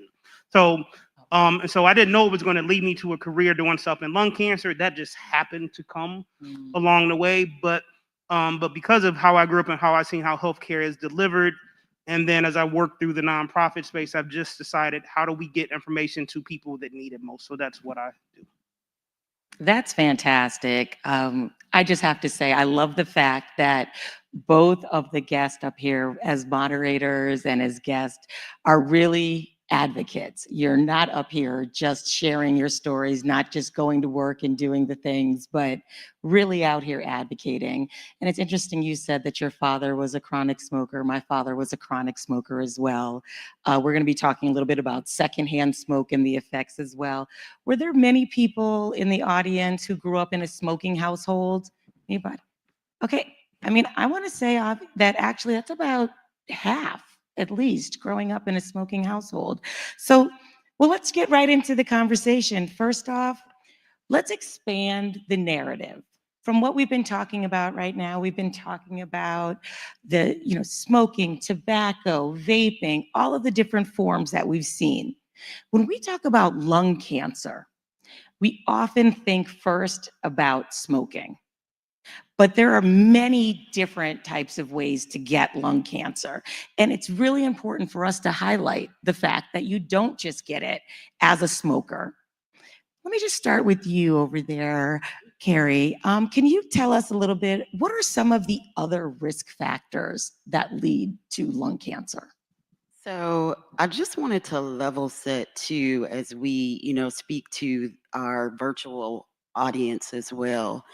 And so I didn't know it was going to lead me to a career doing stuff in lung cancer. That just happened to come along the way. But because of how I grew up and how I seen how healthcare is delivered, and then as I work through the nonprofit space, I've just decided, how do we get information to people that need it most? So that's what I do. That's fantastic. I just have to say, I love the fact that both of the guests up here as moderators and as guests are really advocates. You're not up here just sharing your stories, not just going to work and doing the things, but really out here advocating. And it's interesting you said that your father was a chronic smoker. My father was a chronic smoker as well. We're going to be talking a little bit about secondhand smoke and the effects as well. Were there many people in the audience who grew up in a smoking household? Anybody? Okay. I mean, I want to say that actually that's about half, at least, growing up in a smoking household. So, well, let's get right into the conversation. First off, let's expand the narrative. From what we've been talking about right now, we've been talking about the, smoking, tobacco, vaping, all of the different forms that we've seen. When we talk about lung cancer, we often think first about smoking. But there are many different types of ways to get lung cancer. And it's really important for us to highlight the fact that you don't just get it as a smoker. Let me just start with you over there, Carrie. Can you tell us a little bit, what are some of the other risk factors that lead to lung cancer? So I just wanted to level set too, as we, speak to our virtual audience as well,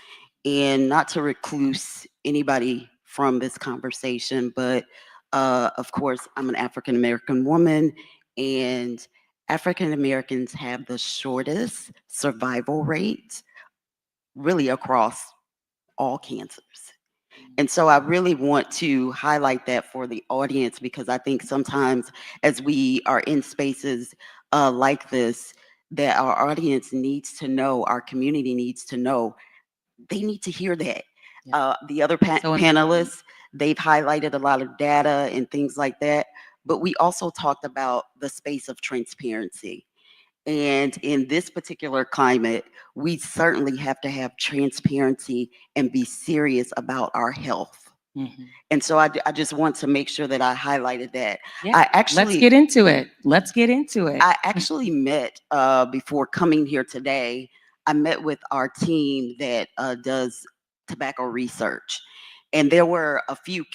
and not to recluse anybody from this conversation, but of course, I'm an African American woman, and African Americans have the shortest survival rate really across all cancers. And so I really want to highlight that for the audience, because I think sometimes as we are in spaces like this, that our audience needs to know, our community needs to know, they need to hear that. The other panelists, they've highlighted a lot of data and things like that, but we also talked about the space of transparency. And in this particular climate, we certainly have to have transparency and be serious about our health. And so I just want to make sure that I highlighted that. Yeah, let's get into it. Let's get into it. I actually met, before coming here today, I met with our team that does tobacco research. And there were a few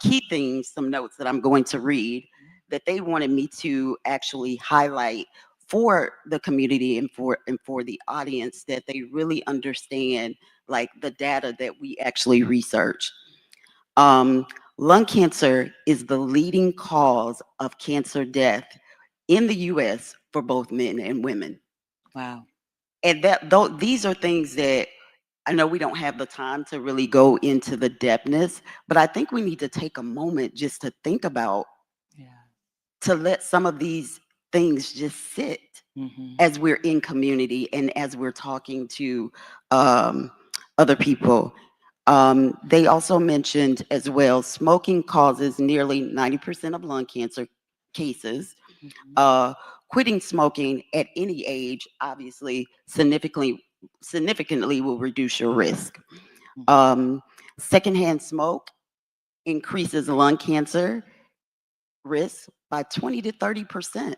key things, some notes that I'm going to read, that they wanted me to actually highlight for the community and for the audience, that they really understand like the data that we actually research. Lung cancer is the leading cause of cancer death in the US for both men and women. Wow. And these are things that I know we don't have the time to really go into the depthness, but I think we need to take a moment just to think about, to let some of these things just sit as we're in community and as we're talking to other people. They also mentioned as well, smoking causes nearly 90% of lung cancer cases. Quitting smoking at any age, obviously, significantly will reduce your risk. Secondhand smoke increases lung cancer risk by 20 to 30%.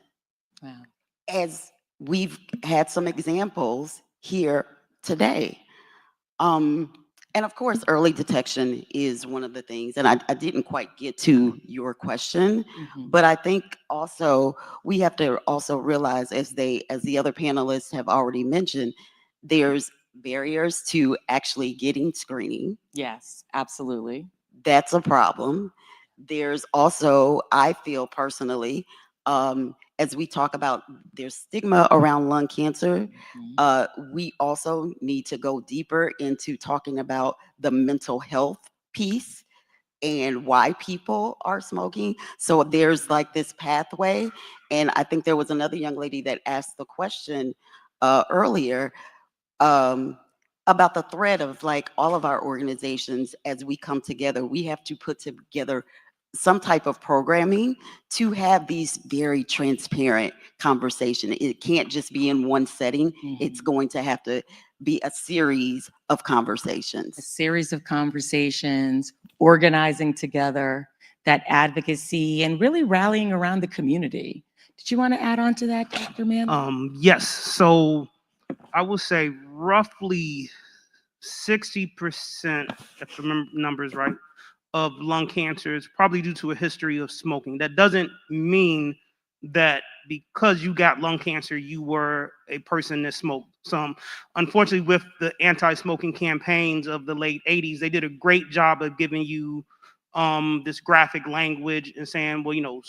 Wow. As we've had some examples here today. And of course, early detection is one of the things. And I didn't quite get to your question, but I think also we have to also realize, as the other panelists have already mentioned, there's barriers to actually getting screening. Yes, absolutely. That's a problem. There's also, I feel personally, as we talk about there's stigma around lung cancer, we also need to go deeper into talking about the mental health piece and why people are smoking. So there's like this pathway. And I think there was another young lady that asked the question earlier, about the thread of like all of our organizations. As we come together, we have to put together some type of programming to have these very transparent conversation. It can't just be in one setting. It's going to have to be a series of conversations. A series of conversations, organizing together, that advocacy, and really rallying around the community. Did you want to add on to that, Dr. Mann? Yes. So I will say roughly 60%, if the numbers right, of lung cancer is probably due to a history of smoking. That doesn't mean that because you got lung cancer, you were a person that smoked some. Unfortunately, with the anti-smoking campaigns of the late 80s, they did a great job of giving you this graphic language and saying, well, you know,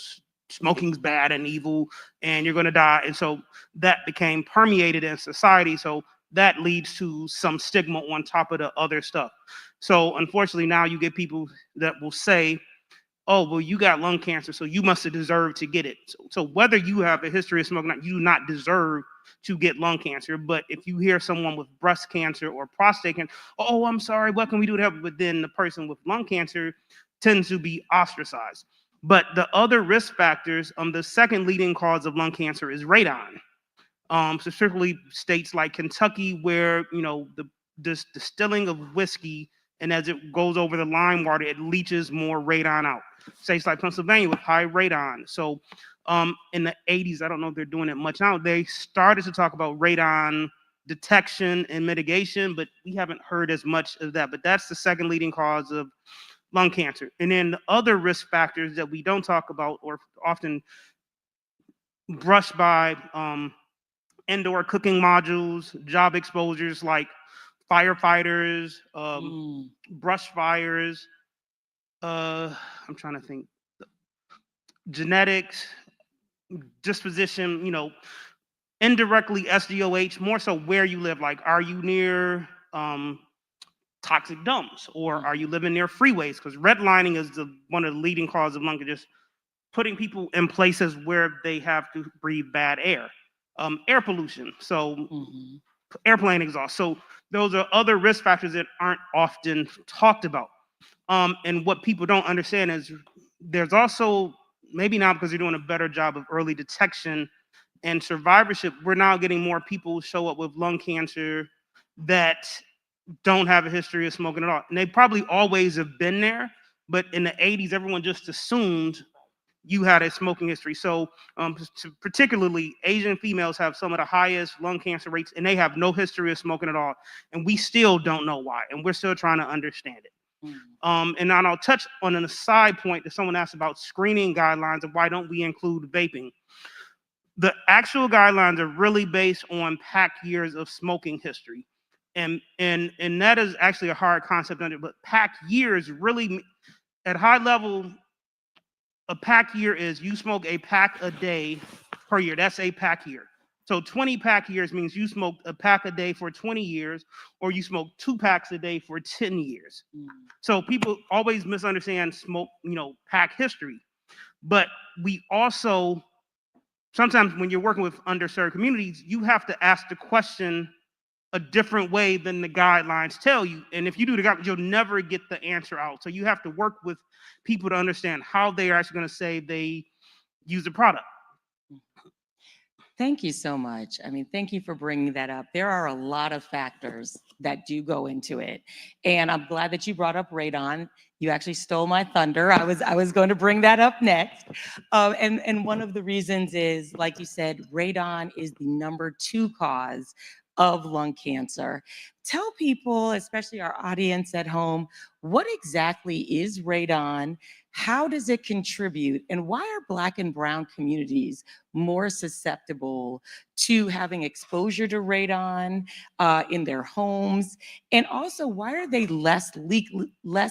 smoking's bad and evil and you're going to die. And so that became permeated in society. So that leads to some stigma on top of the other stuff. So unfortunately, now you get people that will say, oh, well, you got lung cancer, so you must have deserved to get it. So whether you have a history of smoking, you do not deserve to get lung cancer. But if you hear someone with breast cancer or prostate cancer, oh, I'm sorry, what can we do to help? But then the person with lung cancer tends to be ostracized. But the other risk factors, the second leading cause of lung cancer is radon. Specifically states like Kentucky, where you know the distilling of whiskey, and as it goes over the lime water, it leaches more radon out. States like Pennsylvania with high radon. So in the 80s, I don't know if they're doing it much now, they started to talk about radon detection and mitigation, but we haven't heard as much of that. But that's the second leading cause of lung cancer. And then the other risk factors that we don't talk about or often brushed by, indoor cooking modules, job exposures like firefighters, brush fires, I'm trying to think, genetics, disposition, you know, indirectly SDOH, more so where you live. Like, are you near toxic dumps, or are you living near freeways? Because redlining is one of the leading causes of lung cancer, just putting people in places where they have to breathe bad air. Air pollution, so airplane exhaust. So those are other risk factors that aren't often talked about. And what people don't understand is there's also, maybe now because they're doing a better job of early detection and survivorship, we're now getting more people show up with lung cancer that don't have a history of smoking at all. And they probably always have been there, but in the 80s, everyone just assumed you had a smoking history. So particularly Asian females have some of the highest lung cancer rates, and they have no history of smoking at all. And we still don't know why, and we're still trying to understand it. And then I'll touch on an aside point that someone asked about screening guidelines and why don't we include vaping. The actual guidelines are really based on pack years of smoking history. And that is actually a hard concept under, but pack years really, at high level, a pack year is you smoke a pack a day per year. That's a pack year. So 20 pack years means you smoked a pack a day for 20 years, or you smoke 2 packs a day for 10 years. So people always misunderstand smoke, you know, pack history. But we also, sometimes when you're working with underserved communities, you have to ask the question a different way than the guidelines tell you. And if you do the guidelines, you'll never get the answer out. So you have to work with people to understand how they are actually going to say they use the product. Thank you so much. I mean, thank you for bringing that up. There are a lot of factors that do go into it. And I'm glad that you brought up radon. You actually stole my thunder. I was going to bring that up next. And one of the reasons is, like you said, radon is the #2 cause of lung cancer. Tell people, especially our audience at home, what exactly is radon? How does it contribute? And why are Black and brown communities more susceptible to having exposure to radon in their homes? And also, why are they less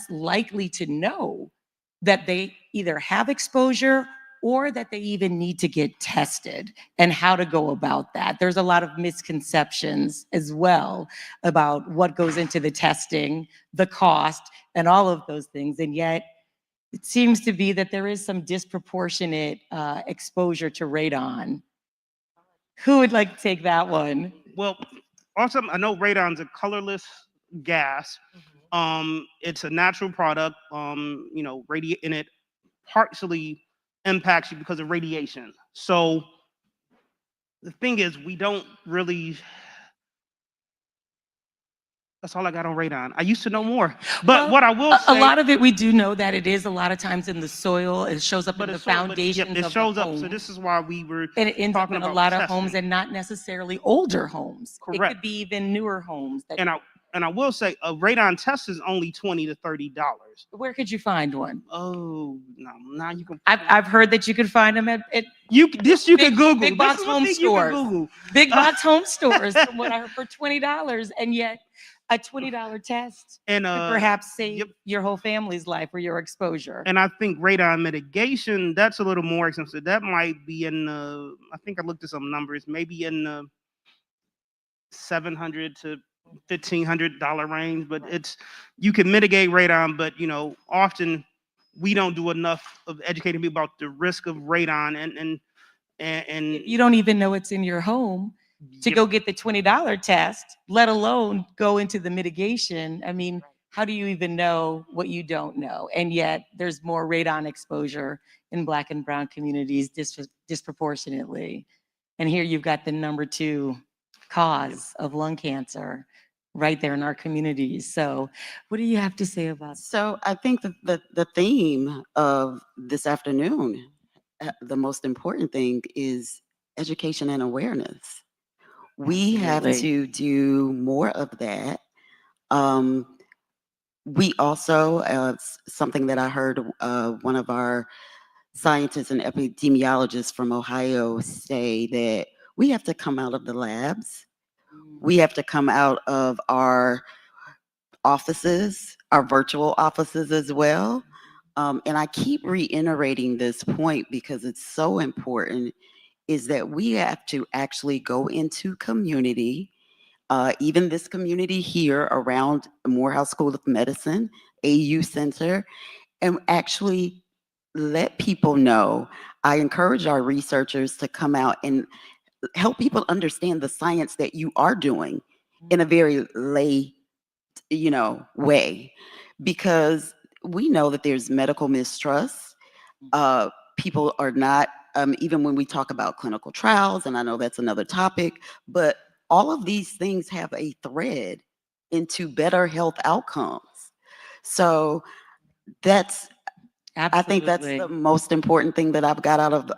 likely to know that they either have exposure or that they even need to get tested, and how to go about that? There's a lot of misconceptions as well about what goes into the testing, the cost, and all of those things. And yet, it seems to be that there is some disproportionate exposure to radon. Who would like to take that one? Well, also, I know radon's a colorless gas. It's a natural product. You know, and it partially impacts you because of radiation. So the thing is, we don't really. That's all I got on radon. I used to know more, but Well, what I will say, a lot of it we do know that it is a lot of times in the soil. It shows up in the yep, foundations it of shows the up. home. So this is why we were And it ends up talking in a about lot of testing. homes, and not necessarily older homes. It Correct. could be even newer homes. And I will say a radon test is only $20 to $30. Where could you find one? Oh, no, now you can. I've heard that you could find them at you can Google. Big box home stores. Google. Big box home stores, from what I heard, for $20, and yet a $20 test And could perhaps save your whole family's life or your exposure. And I think radon mitigation, that's a little more expensive. That might be in the, I think I looked at some numbers, maybe in the $700 to $1,500 range. But it's, you can mitigate radon, but you know, often we don't do enough of educating people about the risk of radon, and you don't even know it's in your home to go get the $20 test, let alone go into the mitigation. I mean, how do you even know what you don't know? And yet there's more radon exposure in Black and brown communities disproportionately. And here you've got the #2 cause of lung cancer right there in our communities. So what do you have to say about that? So I think that the theme of this afternoon, the most important thing is education and awareness. We have to do more of that. We also, something that I heard one of our scientists and epidemiologists from Ohio say, that we have to come out of the labs. We have to come out of our offices, our virtual offices as well. And I keep reiterating this point because it's so important, is that we have to actually go into community, even this community here around Morehouse School of Medicine, AU Center, and actually let people know. I encourage our researchers to come out and help people understand the science that you are doing in a very lay, way, because we know that there's medical mistrust. People are not, even when we talk about clinical trials, and I know that's another topic, but all of these things have a thread into better health outcomes. So that's, I think that's the most important thing that I've got out of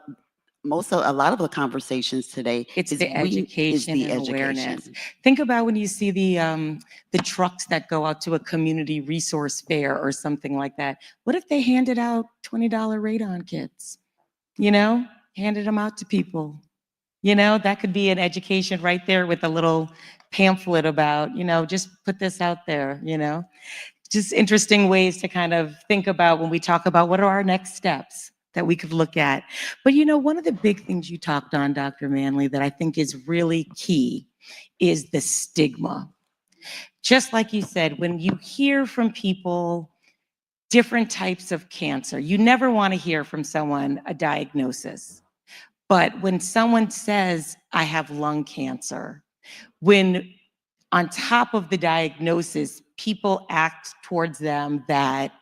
a lot of the conversations today. It's the education and awareness. Think about when you see the trucks that go out to a community resource fair or something like that. What if they handed out $20 radon kits? You know, handed them out to people. You know, that could be an education right there with a little pamphlet about, you know, just put this out there, you know. Just interesting ways to kind of think about when we talk about what are our next steps that we could look at. But you know, one of the big things you talked on, Dr. Manley, that I think is really key is the stigma. Just like you said, when you hear from people different types of cancer, you never want to hear from someone a diagnosis. But when someone says, I have lung cancer, when on top of the diagnosis, people act towards them that,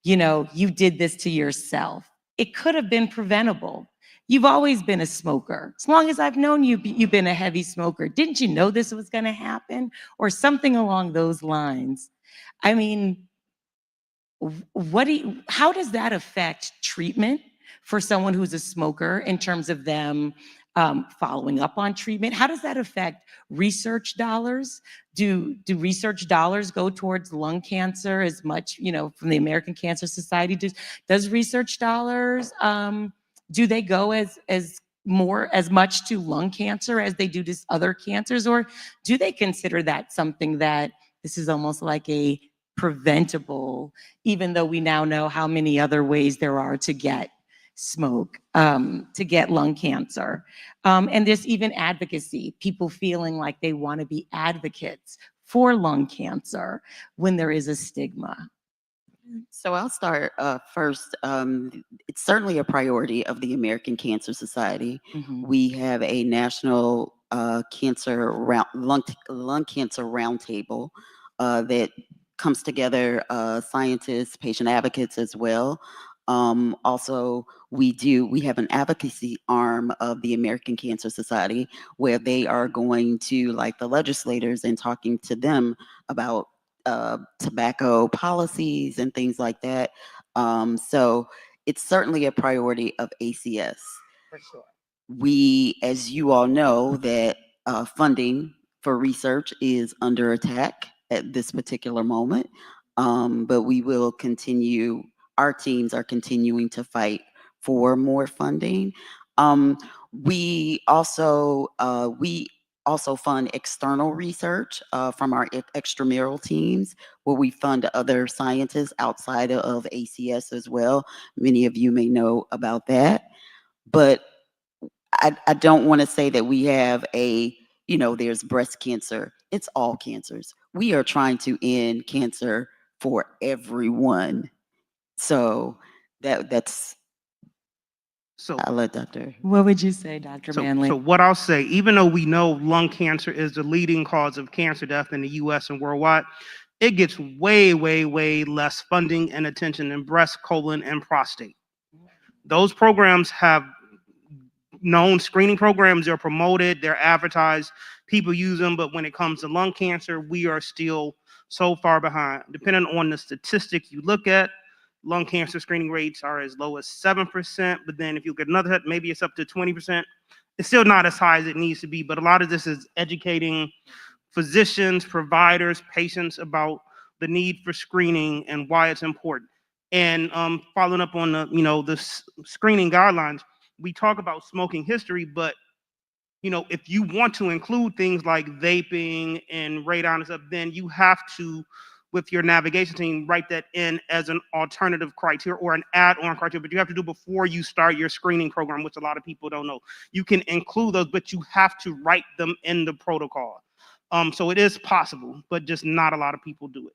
you know, you did this to yourself. It could have been preventable. You've always been a smoker. As long as I've known you, you've been a heavy smoker. Didn't you know this was going to happen? Or something along those lines. I mean, how does that affect treatment for someone who's a smoker in terms of them following up on treatment? How does that affect research dollars? Do research dollars go towards lung cancer as much, from the American Cancer Society? Does research dollars, do they go as much to lung cancer as they do to other cancers? Or do they consider that something that this is almost like a preventable, even though we now know how many other ways there are to get smoke, to get lung cancer? And there's even advocacy, people feeling like they want to be advocates for lung cancer when there is a stigma. So I'll start first. It's certainly a priority of the American Cancer Society. We have a national lung cancer roundtable that comes together scientists, patient advocates as well. Also, we have an advocacy arm of the American Cancer Society where they are going to, like, the legislators and talking to them about tobacco policies and things like that. So it's certainly a priority of ACS. For sure. We, as you all know, that funding for research is under attack at this particular moment, but we will continue. Our teams are continuing to fight for more funding. We also fund external research from our extramural teams, where we fund other scientists outside of ACS as well. Many of you may know about that, but I don't want to say that we have there's breast cancer. It's all cancers. We are trying to end cancer for everyone. So that's. So I'll let Dr. What would you say, Dr. Manley? So what I'll say, even though we know lung cancer is the leading cause of cancer death in the US and worldwide, it gets way, way, way less funding and attention than breast, colon, and prostate. Those programs have known screening programs, they're promoted, they're advertised, people use them, but when it comes to lung cancer, we are still so far behind. Depending on the statistic you look at, lung cancer screening rates are as low as 7%, but then if you look at another, maybe it's up to 20%. It's still not as high as it needs to be, but a lot of this is educating physicians, providers, patients about the need for screening and why it's important. And following up on the screening guidelines, we talk about smoking history, but if you want to include things like vaping and radon and stuff, then you have to, with your navigation team, write that in as an alternative criteria or an add-on criteria, but you have to do before you start your screening program, which a lot of people don't know. You can include those, but you have to write them in the protocol. So it is possible, but just not a lot of people do it.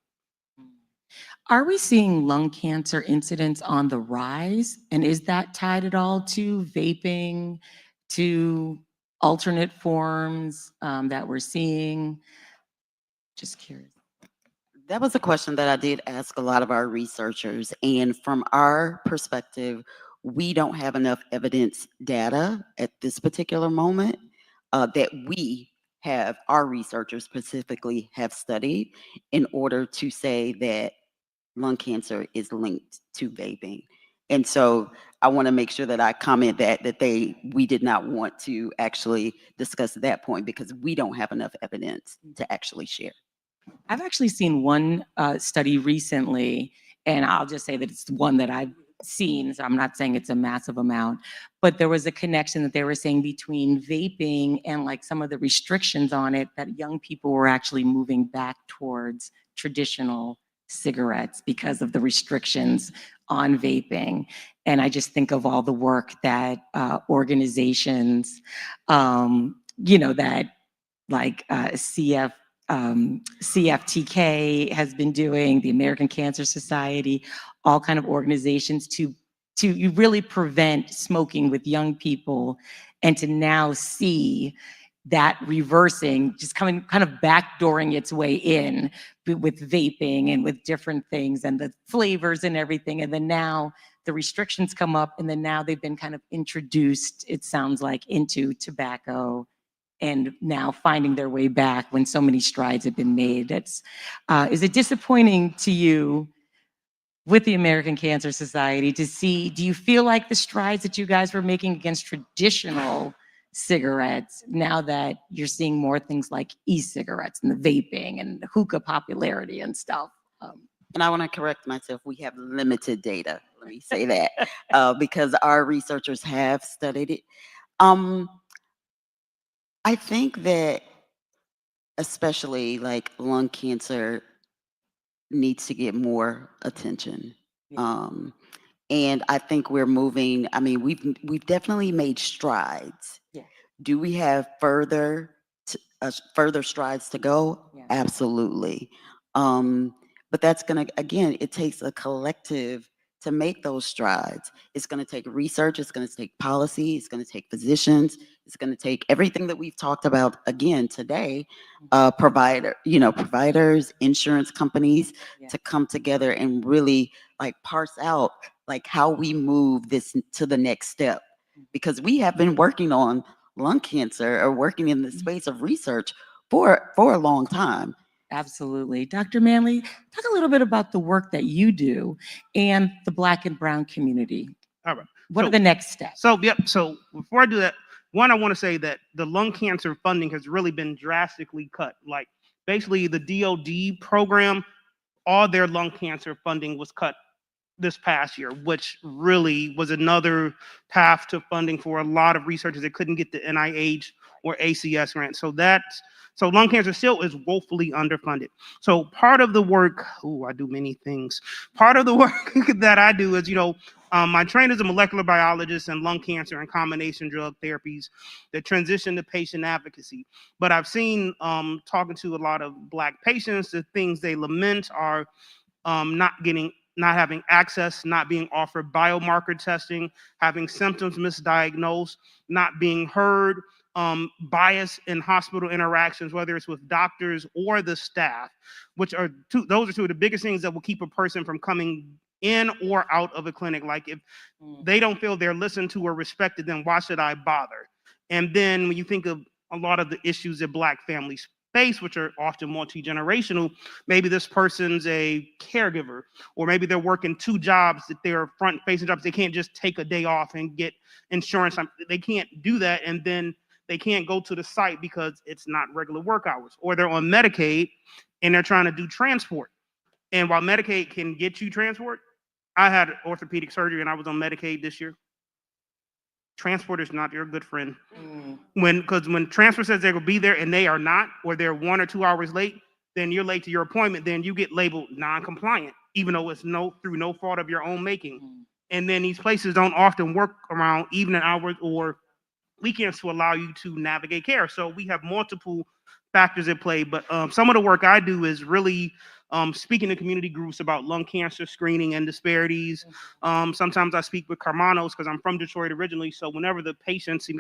Are we seeing lung cancer incidence on the rise? And is that tied at all to vaping, to alternate forms that we're seeing? Just curious. That was a question that I did ask a lot of our researchers. And from our perspective, we don't have enough evidence data at this particular moment that our researchers specifically have studied in order to say that lung cancer is linked to vaping. And so I want to make sure that I comment that we did not want to actually discuss that point because we don't have enough evidence to actually share. I've actually seen one study recently, and I'll just say that it's one that I've seen, so I'm not saying it's a massive amount, but there was a connection that they were saying between vaping and like some of the restrictions on it, that young people were actually moving back towards traditional cigarettes because of the restrictions on vaping. And I just think of all the work that organizations, that like CFTK has been doing, the American Cancer Society, all kind of organizations to really prevent smoking with young people, and to now see that reversing, just coming kind of backdooring its way in with vaping and with different things and the flavors and everything. And then now the restrictions come up, and then now they've been kind of introduced, it sounds like, into tobacco, and now finding their way back when so many strides have been made. Is it disappointing to you with the American Cancer Society to see, do you feel like the strides that you guys were making against traditional cigarettes now that you're seeing more things like e-cigarettes and the vaping and the hookah popularity and stuff? And I want to correct myself. We have limited data. Let me say that because our researchers have studied it. I think that especially like lung cancer needs to get more attention. And I think we're moving. I mean, we've definitely made strides. Yeah. Do we have further strides to go? Yeah. Absolutely. But that's gonna, again, it takes a collective to make those strides. It's gonna take research, it's gonna take policy, it's gonna take physicians, it's gonna take everything that we've talked about again today, providers, insurance companies to come together and really like parse out like how we move this to the next step. Because we have been working on lung cancer or working in the space of research for a long time. Absolutely. Dr. Manley, talk a little bit about the work that you do and the Black and Brown community. All right. What are the next steps? So before I do that, one, I want to say that the lung cancer funding has really been drastically cut. Like basically the DOD program, all their lung cancer funding was cut this past year, which really was another path to funding for a lot of researchers that couldn't get the NIH or ACS grants. So lung cancer still is woefully underfunded. So part of the work, I do many things. Part of the work that I do is, my training is a molecular biologist in lung cancer and combination drug therapies that transition to patient advocacy. But I've seen, talking to a lot of Black patients, the things they lament are not having access, not being offered biomarker testing, having symptoms misdiagnosed, not being heard, bias in hospital interactions, whether it's with doctors or the staff, those are two of the biggest things that will keep a person from coming in or out of a clinic. Like if they don't feel they're listened to or respected, then why should I bother? And then when you think of a lot of the issues that Black families face, which are often multi-generational, maybe this person's a caregiver, or maybe they're working 2 jobs that they're front-facing jobs. They can't just take a day off and get insurance. They can't do that, and then they can't go to the site because it's not regular work hours, or they're on Medicaid and they're trying to do transport. And while Medicaid can get you transport, I had orthopedic surgery and I was on Medicaid this year. Transport is not your good friend. Because when transfer says they're going to be there and they are not, or they're 1 or 2 hours late, then you're late to your appointment, then you get labeled non-compliant, even though it's through no fault of your own making. And then these places don't often work around evening hours or weekends to allow you to navigate care. So we have multiple factors at play, but some of the work I do is really speaking to community groups about lung cancer screening and disparities. Sometimes I speak with Carmanos because I'm from Detroit originally. So whenever the patients see,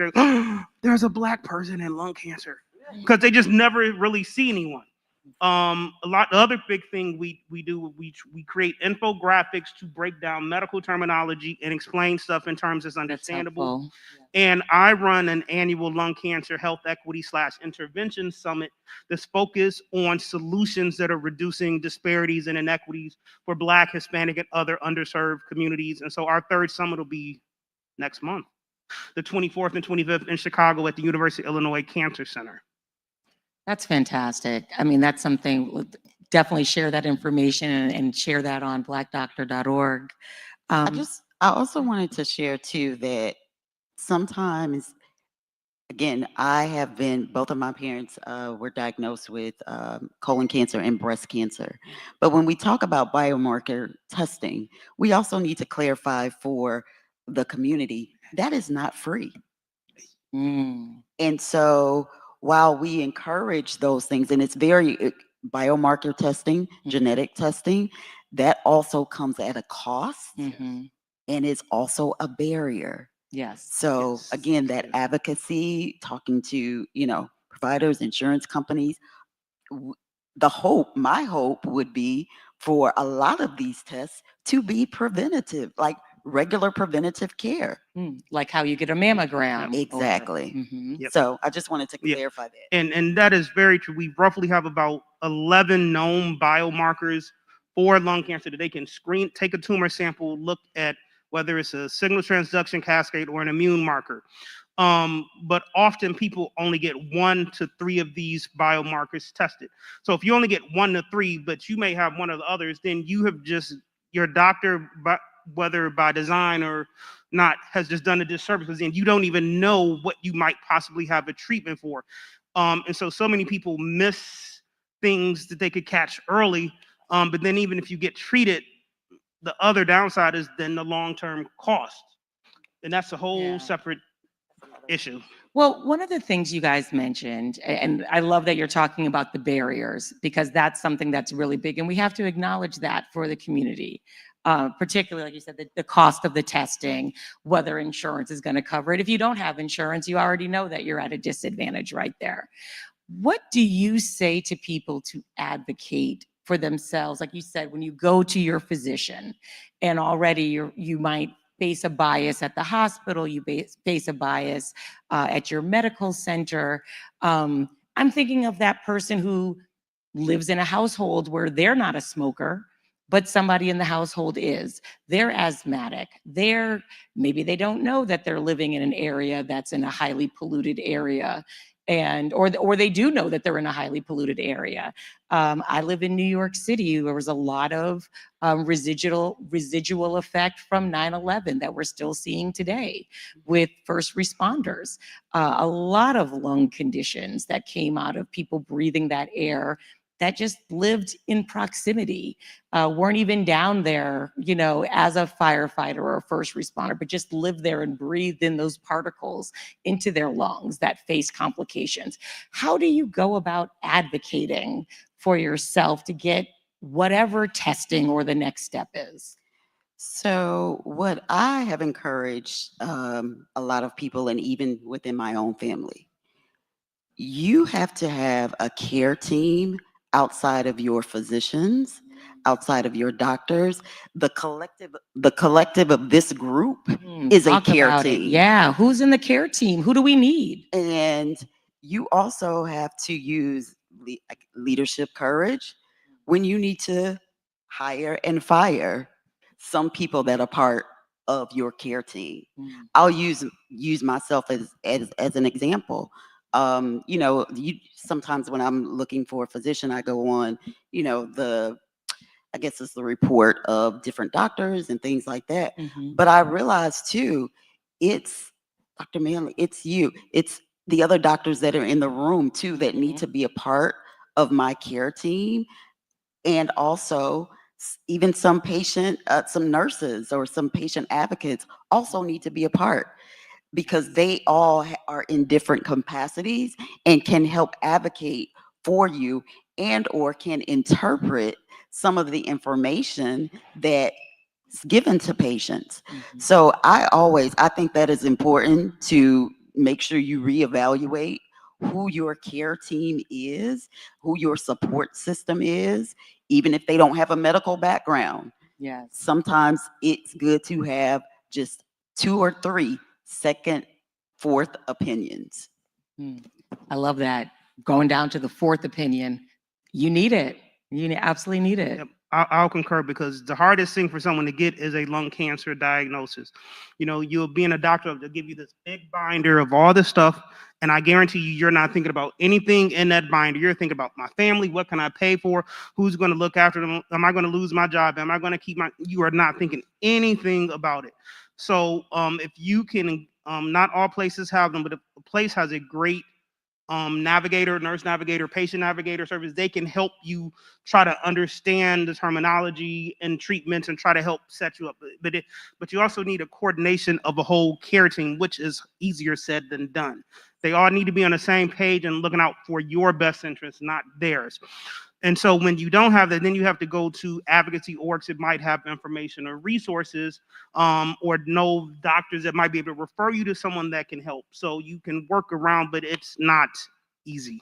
there's a Black person in lung cancer, because they just never really see anyone. The other big thing we do, we create infographics to break down medical terminology and explain stuff in terms that's understandable. And I run an annual lung cancer health equity / intervention summit that's focused on solutions that are reducing disparities and inequities for Black, Hispanic, and other underserved communities. And so our 3rd summit will be next month, the 24th and 25th in Chicago at the University of Illinois Cancer Center. That's fantastic. I mean, that's something, definitely share that information and share that on blackdoctor.org. I also wanted to share too that sometimes, again, both of my parents were diagnosed with colon cancer and breast cancer. But when we talk about biomarker testing, we also need to clarify for the community that is not free. And so while we encourage those things, and it's very biomarker testing, genetic testing, that also comes at a cost and is also a barrier. Yes. So again, that advocacy, talking to, providers, insurance companies, my hope would be for a lot of these tests to be preventative, like regular preventative care. Like how you get a mammogram. Exactly. So I just wanted to clarify that. And that is very true. We roughly have about 11 known biomarkers for lung cancer that they can take a tumor sample, look at whether it's a signal transduction cascade or an immune marker. But often people only get 1 to 3 of these biomarkers tested. So if you only get 1 to 3, but you may have one of the others, then you have just, your doctor, whether by design or not, has just done a disservice, because then you don't even know what you might possibly have a treatment for. And so many people miss things that they could catch early. But then even if you get treated, the other downside is then the long-term cost. And that's a whole separate issue. Well, one of the things you guys mentioned, and I love that you're talking about the barriers, because that's something that's really big, and we have to acknowledge that for the community. Particularly, like you said, the cost of the testing, whether insurance is going to cover it. If you don't have insurance, you already know that you're at a disadvantage right there. What do you say to people to advocate for themselves? Like you said, when you go to your physician and already you might face a bias at the hospital, you face a bias at your medical center. I'm thinking of that person who lives in a household where they're not a smoker, but somebody in the household is. They're asthmatic. Maybe they don't know that they're living in an area that's in a highly polluted area, or they do know that they're in a highly polluted area. I live in New York City. There was a lot of residual effect from 9/11 that we're still seeing today with first responders. A lot of lung conditions that came out of people breathing that air that just lived in proximity, weren't even down there, as a firefighter or a first responder, but just lived there and breathed in those particles into their lungs that face complications. How do you go about advocating for yourself to get whatever testing or the next step is? So, what I have encouraged a lot of people, and even within my own family, you have to have a care team outside of your physicians, outside of your doctors. The collective of this group is a Talk care about it. team. Yeah, who's in the care team? Who do we need? And you also have to use leadership courage when you need to hire and fire some people that are part of your care team. I'll use myself as an example. Sometimes when I'm looking for a physician, I go on, I guess it's the report of different doctors and things like that. But I realize too, it's Dr. Manley, it's you, it's the other doctors that are in the room too that need to be a part of my care team. And also even some nurses or some patient advocates also need to be a part, because they all are in different capacities and can help advocate for you and or can interpret some of the information that's given to patients. So I think that is important to make sure you reevaluate who your care team is, who your support system is, even if they don't have a medical background. Yes. Sometimes it's good to have just 2 or 3 second, fourth opinions. I love that. Going down to the fourth opinion. You need it. You absolutely need it. Yep. I'll concur, because the hardest thing for someone to get is a lung cancer diagnosis. You'll be in a doctor, they'll give you this big binder of all this stuff, and I guarantee you're not thinking about anything in that binder. You're thinking about my family, what can I pay for, who's going to look after them, am I going to lose my job, am I going to keep you are not thinking anything about it. So if you can, not all places have them, but if a place has a great navigator, nurse navigator, patient navigator service, they can help you try to understand the terminology and treatments and try to help set you up. But you also need a coordination of a whole care team, which is easier said than done. They all need to be on the same page and looking out for your best interests, not theirs. And so when you don't have that, then you have to go to advocacy orgs that might have information or resources, or know doctors that might be able to refer you to someone that can help. So you can work around, but it's not easy.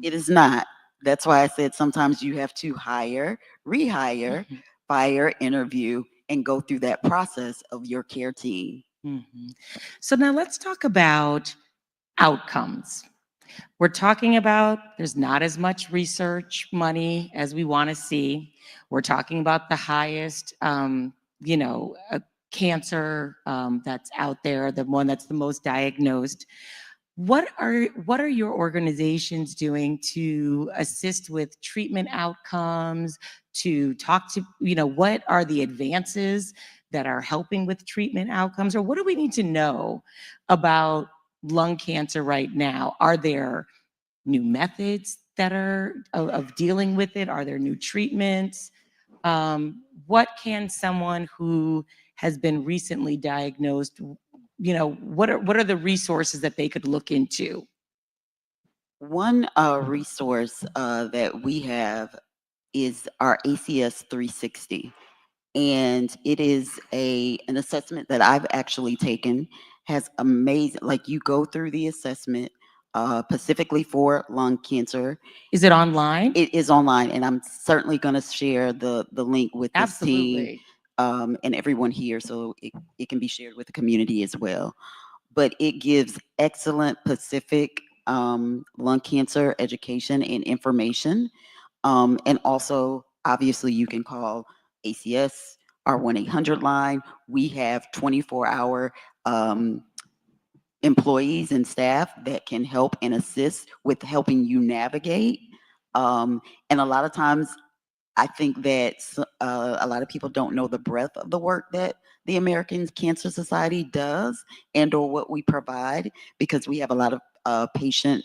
It is not. That's why I said sometimes you have to hire, rehire, fire, interview, and go through that process of your care team. So now let's talk about outcomes. We're talking about there's not as much research money as we want to see. We're talking about the highest, cancer that's out there, the one that's the most diagnosed. What are your organizations doing to assist with treatment outcomes, to talk to, what are the advances that are helping with treatment outcomes, or what do we need to know about lung cancer right now? Are there new methods that are of dealing with it? Are there new treatments? What can someone who has been recently diagnosed, what are the resources that they could look into? One resource that we have is our ACS 360. And it is an assessment that I've actually taken, has amazing, like you go through the assessment specifically for lung cancer. Is it online? It is online, and I'm certainly going to share the link with this team Absolutely. and everyone here so it can be shared with the community as well. But it gives excellent Pacific lung cancer education and information. And also, obviously, you can call ACS, our 1-800 line. We have 24-hour employees and staff that can help and assist with helping you navigate. And a lot of times, I think that a lot of people don't know the breadth of the work that the American Cancer Society does and or what we provide, because we have a lot of patient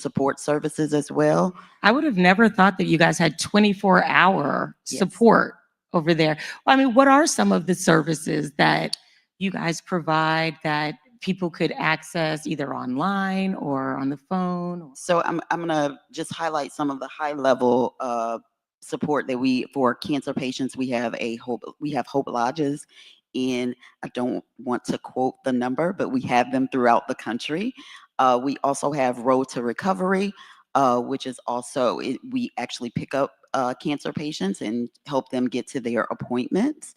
support services as well. I would have never thought that you guys had 24-hour support over there. Well, I mean, what are some of the services that you guys provide that people could access either online or on the phone? So I'm gonna just highlight some of the high level support that for cancer patients. We have Hope Lodges, and I don't want to quote the number, but we have them throughout the country. We also have Road to Recovery, which is also we actually pick up cancer patients and help them get to their appointments.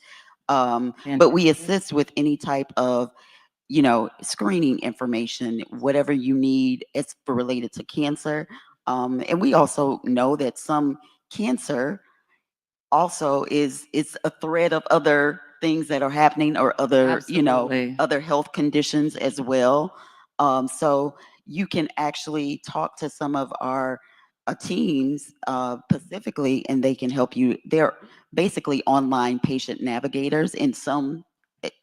But we assist with any type of screening information, whatever you need, it's related to cancer. And we also know that some cancer also it's a thread of other things that are happening or other, Absolutely. other health conditions as well. So you can actually talk to some of our teams specifically, and they can help you. They're basically online patient navigators in some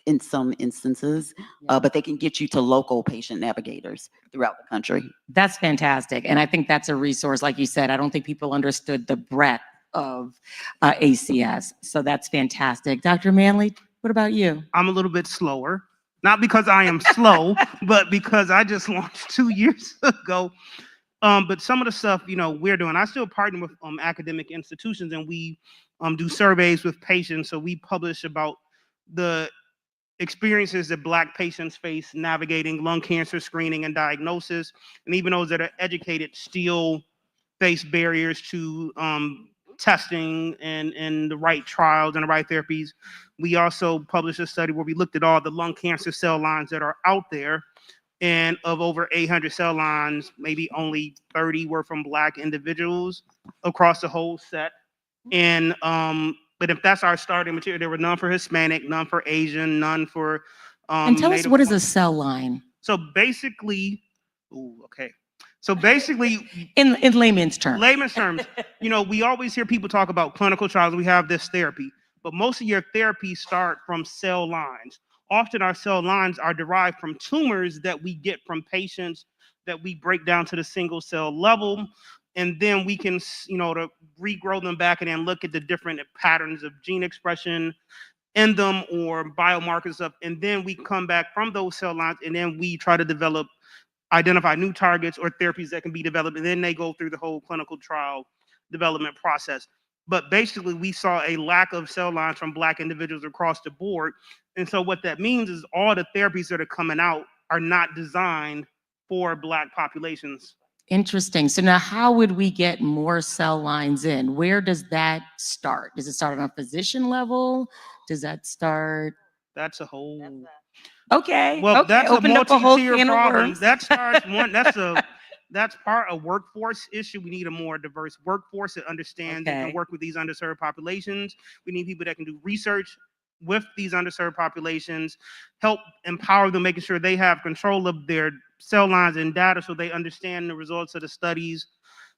instances, but they can get you to local patient navigators throughout the country. That's fantastic. And I think that's a resource. Like you said, I don't think people understood the breadth of ACS. So that's fantastic. Dr. Manley, what about you? I'm a little bit slower, not because I am slow, but because I just launched 2 years ago. But some of the stuff, we're doing, I still partner with academic institutions, and we do surveys with patients. So we publish about the experiences that Black patients face navigating lung cancer screening and diagnosis. And even those that are educated still face barriers to testing and the right trials and the right therapies. We also published a study where we looked at all the lung cancer cell lines that are out there. And of over 800 cell lines, maybe only 30 were from Black individuals across the whole set. And but if that's our starting material, there were none for Hispanic, none for Asian, none for And tell us, Native what is a cell line? So basically, So basically, in layman's terms, we always hear people talk about clinical trials. We have this therapy, but most of your therapies start from cell lines. Often our cell lines are derived from tumors that we get from patients that we break down to the single cell level. And then we can, to regrow them back and then look at the different patterns of gene expression in them or biomarkers up. And then we come back from those cell lines and then we try to identify new targets or therapies that can be developed. And then they go through the whole clinical trial development process. But basically, we saw a lack of cell lines from Black individuals across the board. And so what that means is all the therapies that are coming out are not designed for Black populations. Interesting. So now how would we get more cell lines in? Where does that start? Does it start on a physician level? Does that start? That's a whole... Okay. Well, okay. that's Open a up a whole multi-tier can of problem. worms. That starts that's part of workforce issue. We need a more diverse workforce that understands and can work with these underserved populations. We need people that can do research with these underserved populations, help empower them, making sure they have control of their cell lines and data so they understand the results of the studies.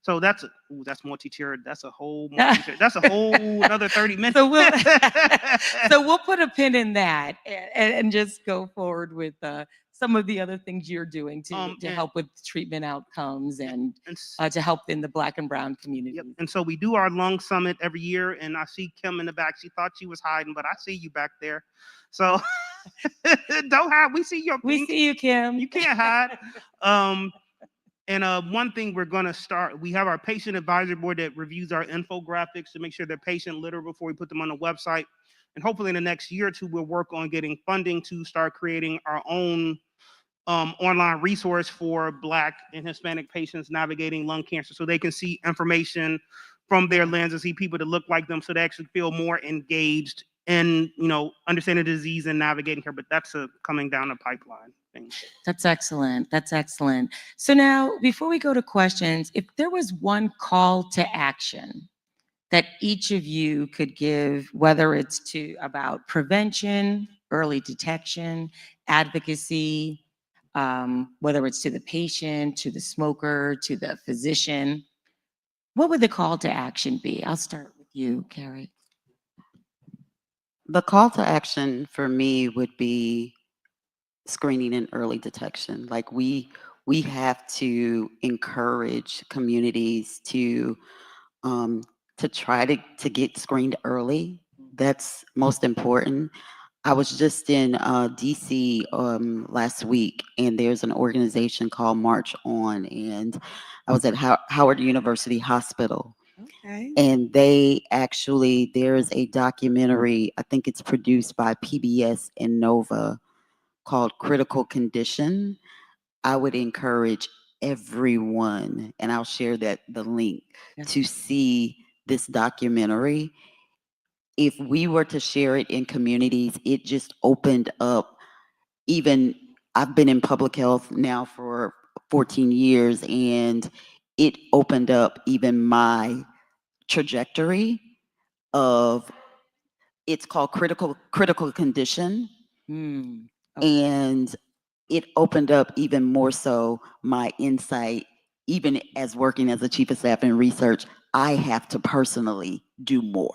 So that's that's multi-tiered. That's a whole that's a whole another 30 minutes. So we'll put a pin in that and just go forward with some of the other things you're doing to help with treatment outcomes and to help in the Black and Brown community. Yep. And so we do our lung summit every year, and I see Kim in the back. She thought she was hiding, but I see you back there. So don't hide. We see your We see you, Kim. You can't hide. And one thing we're going to start, we have our patient advisory board that reviews our infographics to make sure they're patient literate before we put them on the website. And hopefully in the next year or two, we'll work on getting funding to start creating our own online resource for Black and Hispanic patients navigating lung cancer so they can see information from their lens and see people that look like them so they actually feel more engaged in, understanding the disease and navigating here. But that's coming down the pipeline. That's excellent. That's excellent. So now, before we go to questions, if there was one call to action that each of you could give, whether it's about prevention, early detection, advocacy, whether it's to the patient, to the smoker, to the physician, what would the call to action be? I'll start with you, Carrie. The call to action for me would be screening and early detection. Like we have to encourage communities to try to get screened early. That's most important. I was just in DC last week, and there's an organization called March On, and I was at Howard University Hospital. Okay. And there's a documentary, I think it's produced by PBS and Nova, called Critical Condition. I would encourage everyone, and I'll share the link, to see this documentary. If we were to share it in communities, it just opened up, I've been in public health now for 14 years, and it opened up even my trajectory of, it's called critical condition. And it opened up even more so my insight, even as working as a chief of staff in research, I have to personally do more.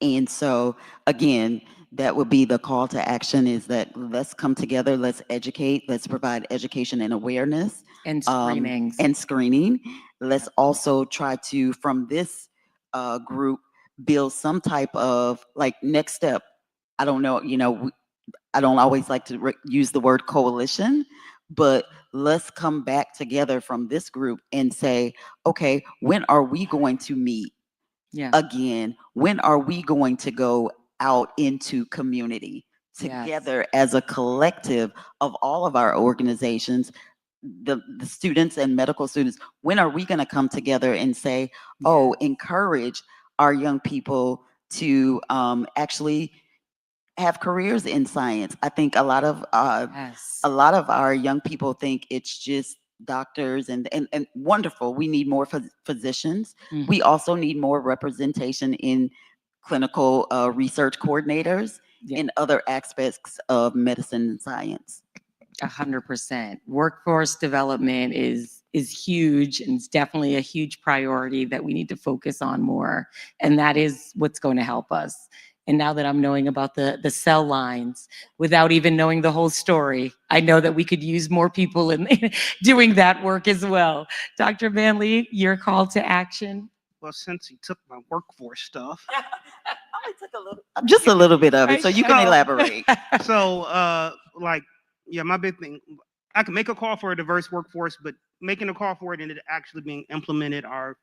And so again, that would be the call to action, is that let's come together, let's educate, let's provide education and awareness. And screenings. And screening. Let's also try to, from this group, build some type of next step. I don't know, I don't always like to use the word coalition, but let's come back together from this group and say, okay, when are we going to meet again? When are we going to go out into community together as a collective of all of our organizations, the students and medical students? When are we going to come together and say, encourage our young people to actually have careers in science? I think a lot of our young people think it's just doctors and wonderful. We need more physicians. We also need more representation in clinical research coordinators in other aspects of medicine and science. 100%. Workforce development is huge, and it's definitely a huge priority that we need to focus on more. And that is what's going to help us. And now that I'm knowing about the cell lines, without even knowing the whole story, I know that we could use more people in doing that work as well. Dr. Manley, your call to action? Well, since he took my workforce stuff. Just a little bit of it, so you can elaborate. So, my big thing, I can make a call for a diverse workforce, but making a call for it and it actually being implemented are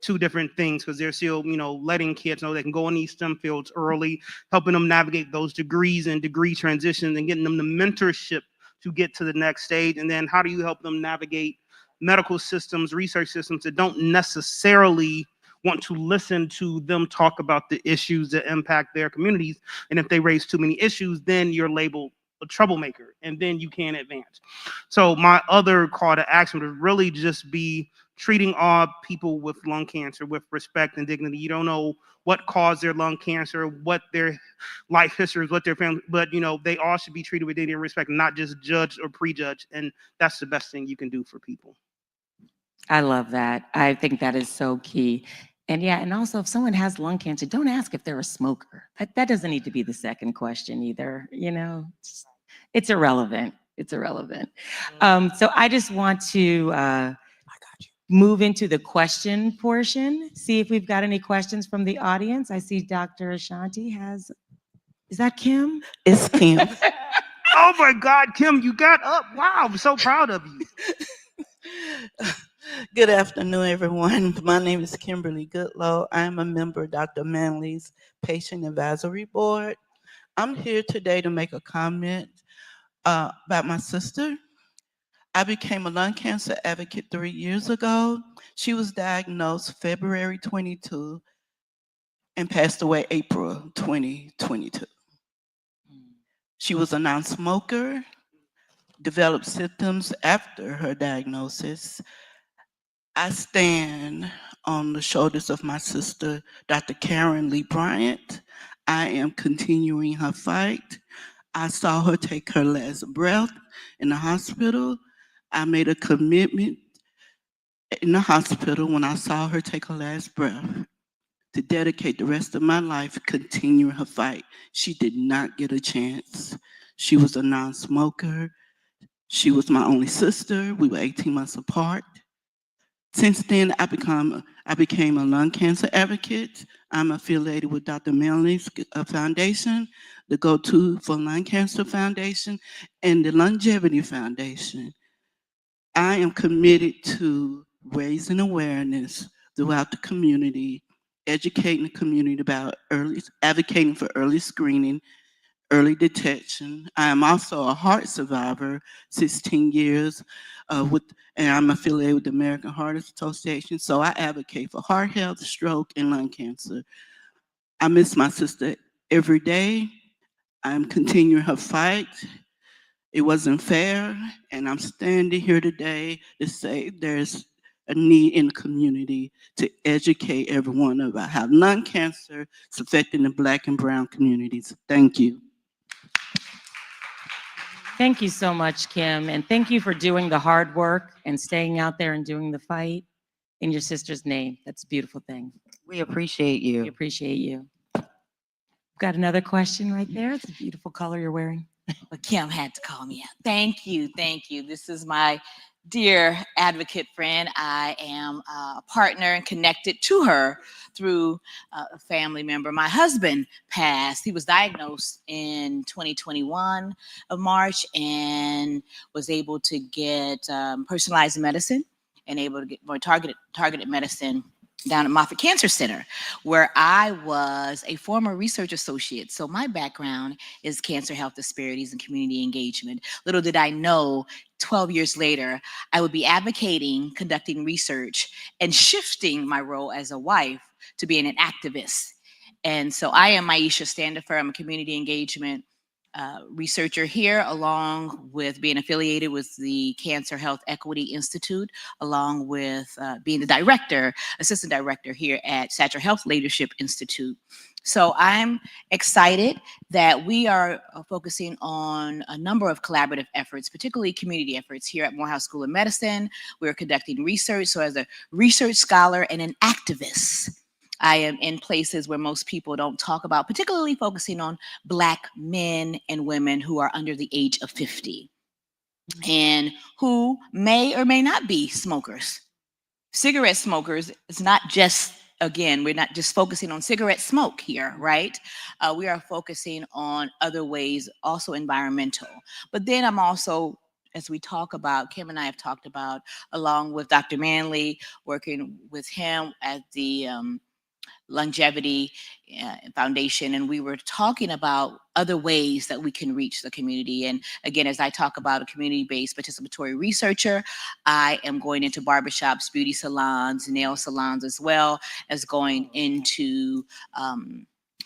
two different things, because they're still, letting kids know they can go in these STEM fields early, helping them navigate those degrees and degree transitions and getting them the mentorship to get to the next stage. And then how do you help them navigate medical systems, research systems that don't necessarily want to listen to them talk about the issues that impact their communities? And if they raise too many issues, then you're labeled a troublemaker, and then you can't advance. So my other call to action would really just be treating all people with lung cancer with respect and dignity. You don't know what caused their lung cancer, what their life history is, what their family, but they all should be treated with dignity and respect, not just judged or prejudged. And that's the best thing you can do for people. I love that. I think that is so key. And yeah, and also if someone has lung cancer, don't ask if they're a smoker. That doesn't need to be the second question either. It's irrelevant. It's irrelevant. So I just want to move into the question portion, see if we've got any questions from the audience. I see Dr. Ashanti has, is that Kim? It's Kim. Oh my God, Kim, you got up. Wow, I'm so proud of you. Good afternoon, everyone. My name is Kimberly Goodlow. I am a member of Dr. Manley's Patient Advisory Board. I'm here today to make a comment about my sister. I became a lung cancer advocate 3 years ago. She was diagnosed February 22 and passed away April 2022. She was a non-smoker, developed symptoms after her diagnosis. I stand on the shoulders of my sister, Dr. Karen Lee Bryant. I am continuing her fight. I saw her take her last breath in the hospital. I made a commitment in the hospital when I saw her take her last breath to dedicate the rest of my life continuing her fight. She did not get a chance. She was a non-smoker. She was my only sister. We were 18 months apart. Since then, I became a lung cancer advocate. I'm affiliated with Dr. Manley's Foundation, the Go-To for Lung Cancer Foundation, and the Longevity Foundation. I am committed to raising awareness throughout the community, educating the community about advocating for early screening, early detection. I am also a heart survivor, 16 years, and I'm affiliated with the American Heart Association, so I advocate for heart health, stroke, and lung cancer. I miss my sister every day. I'm continuing her fight. It wasn't fair, and I'm standing here today to say there's a need in the community to educate everyone about how lung cancer is affecting the Black and brown communities. Thank you. Thank you so much, Kim. And thank you for doing the hard work and staying out there and doing the fight in your sister's name. That's a beautiful thing. We appreciate you. We appreciate you. Got another question right there. It's a beautiful color you're wearing. But Kim had to call me out. Thank you. Thank you. This is my dear advocate friend. I am a partner and connected to her through a family member. My husband passed. He was diagnosed in 2021 of March and was able to get personalized medicine and able to get more targeted medicine down at Moffitt Cancer Center, where I was a former research associate. So my background is cancer health disparities and community engagement. Little did I know, 12 years later, I would be advocating, conducting research, and shifting my role as a wife to being an activist. And so I am Maisha Standifer. I'm a community engagement researcher here, along with being affiliated with the Cancer Health Equity Institute, along with being the assistant director here at Satcher Health Leadership Institute. So I'm excited that we are focusing on a number of collaborative efforts, particularly community efforts here at Morehouse School of Medicine. We're conducting research. So as a research scholar and an activist, I am in places where most people don't talk about, particularly focusing on Black men and women who are under the age of 50 and who may or may not be smokers. Cigarette smokers is not just, again, we're not just focusing on cigarette smoke here, right? We are focusing on other ways, also environmental. But then I'm also, as we talk about, Kim and I have talked about, along with Dr. Manley, working with him at the Longevity Foundation, and we were talking about other ways that we can reach the community. And again, as I talk about a community-based participatory researcher, I am going into barbershops, beauty salons, nail salons, as well as going into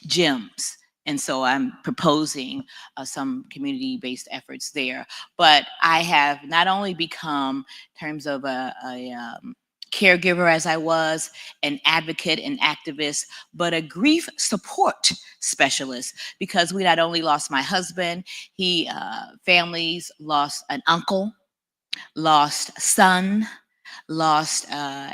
gyms. And so I'm proposing some community-based efforts there. But I have not only become, in terms of a caregiver as I was, an advocate and activist, but a grief support specialist, because we not only lost my husband, families lost an uncle, lost a son,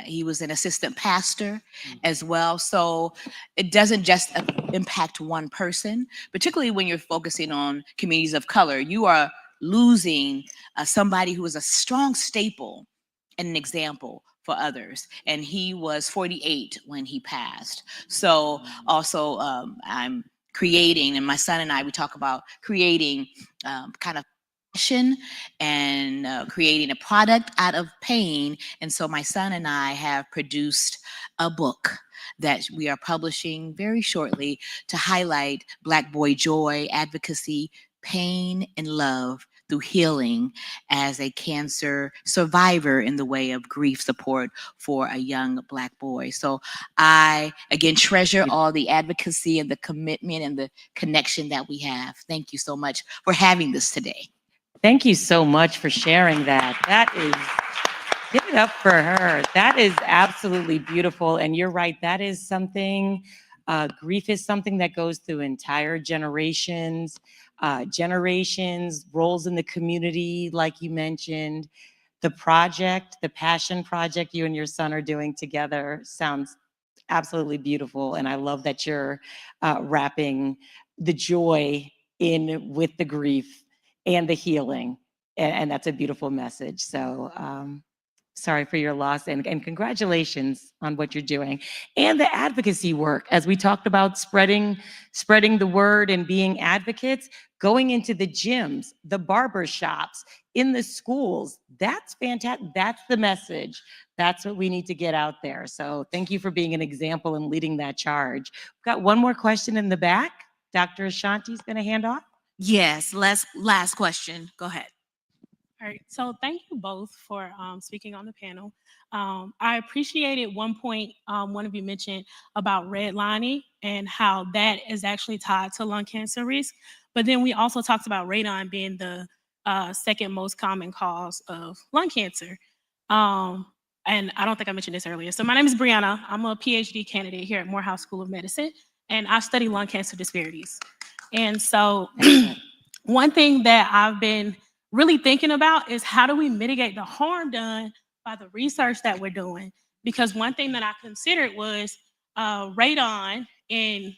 he was an assistant pastor as well. So it doesn't just impact one person, particularly when you're focusing on communities of color. You are losing somebody who was a strong staple and an example for others. And he was 48 when he passed. So also I'm creating, and my son and I, we talk about creating kind of passion and creating a product out of pain. And so my son and I have produced a book that we are publishing very shortly to highlight Black boy joy, advocacy, pain, and love through healing as a cancer survivor in the way of grief support for a young Black boy. So I, again, treasure all the advocacy and the commitment and the connection that we have. Thank you so much for having this today. Thank you so much for sharing that. That is, give it up for her. That is absolutely beautiful. And you're right, that is something, grief is something that goes through entire generations, roles in the community, like you mentioned. The project, the passion project you and your son are doing together sounds absolutely beautiful. And I love that you're wrapping the joy in with the grief and the healing. And that's a beautiful message. So sorry for your loss, and congratulations on what you're doing. And the advocacy work, as we talked about, spreading the word and being advocates, going into the gyms, the barber shops, in the schools. That's fantastic. That's the message. That's what we need to get out there. So thank you for being an example and leading that charge. We've got one more question in the back. Dr. Ashanti's going to hand off. Yes, last question. Go ahead. All right. So thank you both for speaking on the panel. I appreciated one point one of you mentioned about redlining and how that is actually tied to lung cancer risk. But then we also talked about radon being the second most common cause of lung cancer. And I don't think I mentioned this earlier. So my name is Brianna. I'm a PhD candidate here at Morehouse School of Medicine, and I study lung cancer disparities. And so one thing that I've been really thinking about is how do we mitigate the harm done by the research that we're doing? Because one thing that I considered was radon in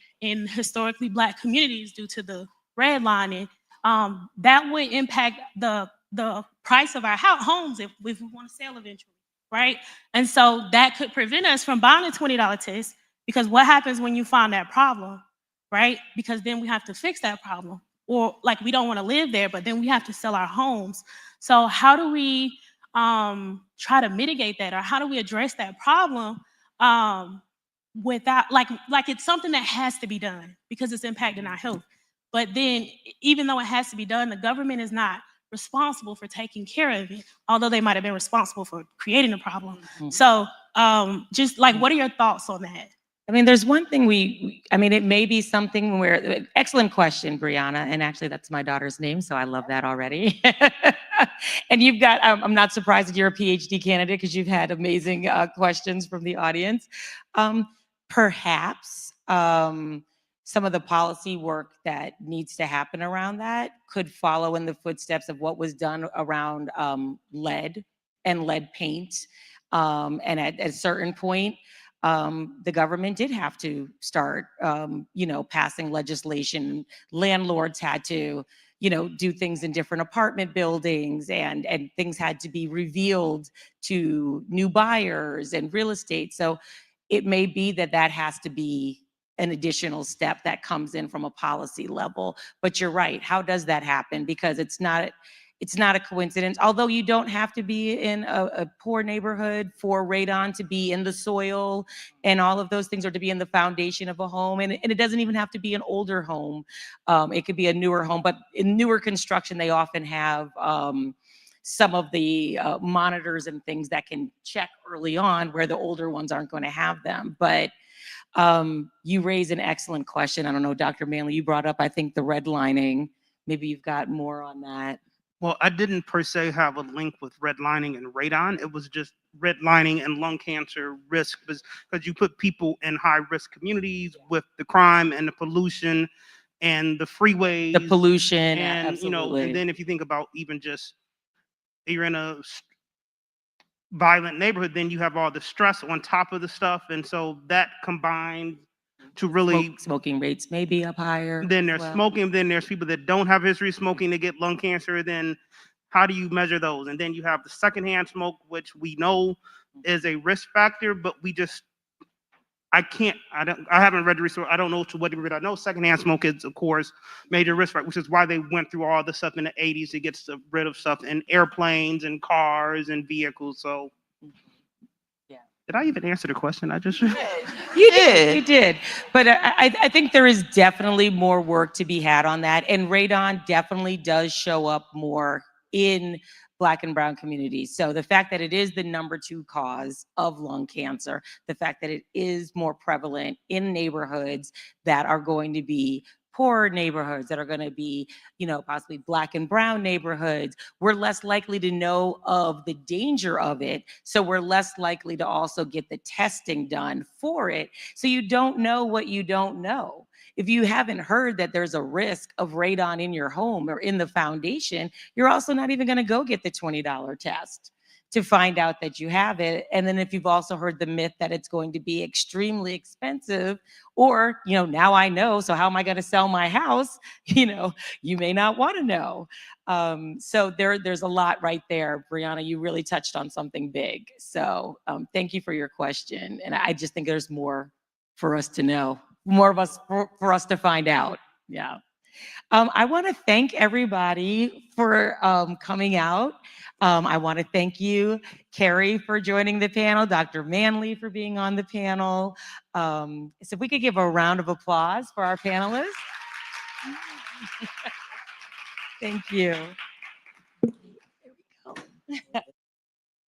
historically Black communities due to the redlining, that would impact the price of our homes if we want to sell eventually, right? And so that could prevent us from buying a $20 test, because what happens when you find that problem, right? Because then we have to fix that problem. Or like we don't want to live there, but then we have to sell our homes. So how do we try to mitigate that, or how do we address that problem without like it's something that has to be done because it's impacting our health. But then even though it has to be done, the government is not responsible for taking care of it, although they might have been responsible for creating the problem. So just like, what are your thoughts on that? I mean, there's one thing I mean, it may be something where, excellent question, Brianna, and actually that's my daughter's name, so I love that already. And you've got, I'm not surprised that you're a PhD candidate because you've had amazing questions from the audience. Perhaps some of the policy work that needs to happen around that could follow in the footsteps of what was done around lead and lead paint. And at a certain point, the government did have to start, passing legislation. Landlords had to, do things in different apartment buildings, and things had to be revealed to new buyers and real estate. So it may be that has to be an additional step that comes in from a policy level. But you're right. How does that happen? Because it's not a coincidence. Although you don't have to be in a poor neighborhood for radon to be in the soil and all of those things, or to be in the foundation of a home. And it doesn't even have to be an older home. It could be a newer home, but in newer construction, they often have some of the monitors and things that can check early on, where the older ones aren't going to have them. But you raise an excellent question. I don't know, Dr. Manley, you brought up, I think, the redlining. Maybe you've got more on that. Well, I didn't per se have a link with redlining and radon. It was just redlining and lung cancer risk because you put people in high risk communities with the crime and the pollution and the freeways, The pollution, and absolutely. and then if you think about even just you're in a violent neighborhood, then you have all the stress on top of the stuff, and so that combined to really Smoking rates may be up higher. then as there's well. smoking, then there's people that don't have history of smoking that get lung cancer. Then how do you measure those? And then you have the secondhand smoke, which we know is a risk factor, but I haven't read the research. I don't know to what degree. I know secondhand smoke is, of course, major risk factor, which is why they went through all the stuff in the 80s to get rid of stuff in airplanes and cars and vehicles. So did I even answer the question? I just You did. But I think there is definitely more work to be had on that. And radon definitely does show up more in Black and brown communities. So the fact that it is the #2 cause of lung cancer, the fact that it is more prevalent in neighborhoods that are going to be poorer neighborhoods, that are going to be, possibly Black and brown neighborhoods, we're less likely to know of the danger of it. So we're less likely to also get the testing done for it. So you don't know what you don't know. If you haven't heard that there's a risk of radon in your home or in the foundation, you're also not even going to go get the $20 test to find out that you have it. And then if you've also heard the myth that it's going to be extremely expensive, or, now I know, so how am I going to sell my house? You may not want to know. So there's a lot right there. Brianna, you really touched on something big. So thank you for your question. And I just think there's more for us to know, more of us for us to find out. Yeah. I want to thank everybody for coming out. I want to thank you, Carrie, for joining the panel, Dr. Manley for being on the panel. So if we could give a round of applause for our panelists. Thank you.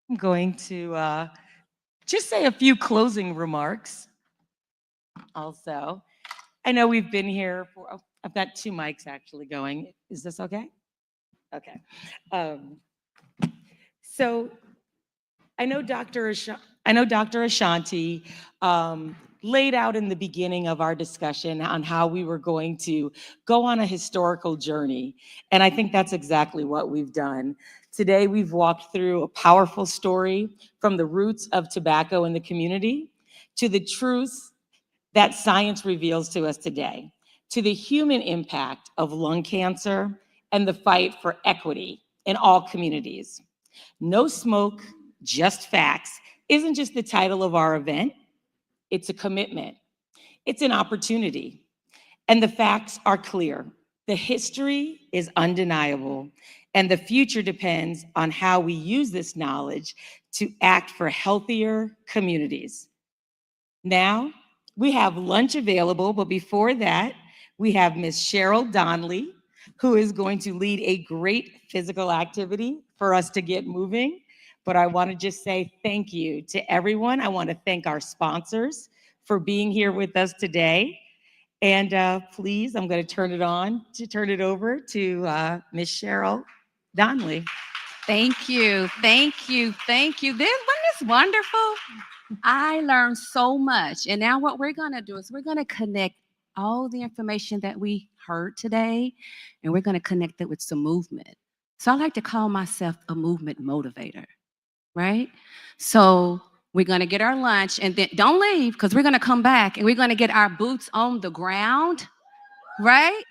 I'm going to just say a few closing remarks also. I know we've been here for, I've got 2 mics actually going. Is this okay? Okay. So I know Dr. Ashanti laid out in the beginning of our discussion on how we were going to go on a historical journey. And I think that's exactly what we've done. Today, we've walked through a powerful story from the roots of tobacco in the community to the truths that science reveals to us today, to the human impact of lung cancer and the fight for equity in all communities. No Smoke, Just Facts isn't just the title of our event, it's a commitment, it's an opportunity. And the facts are clear. The history is undeniable, and the future depends on how we use this knowledge to act for healthier communities. Now, we have lunch available, but before that, we have Miss Cheryl Donnelly, who is going to lead a great physical activity for us to get moving. But I want to just say thank you to everyone. I want to thank our sponsors for being here with us today. And please, I'm going to turn it over to Miss Cheryl Donnelly. Thank you. Thank you. Thank you. Wasn't this wonderful? I learned so much. And now what we're going to do is we're going to connect all the information that we heard today, and we're going to connect it with some movement. So I like to call myself a movement motivator, right? So we're going to get our lunch, and then don't leave, because we're going to come back and we're going to get our boots on the ground, right?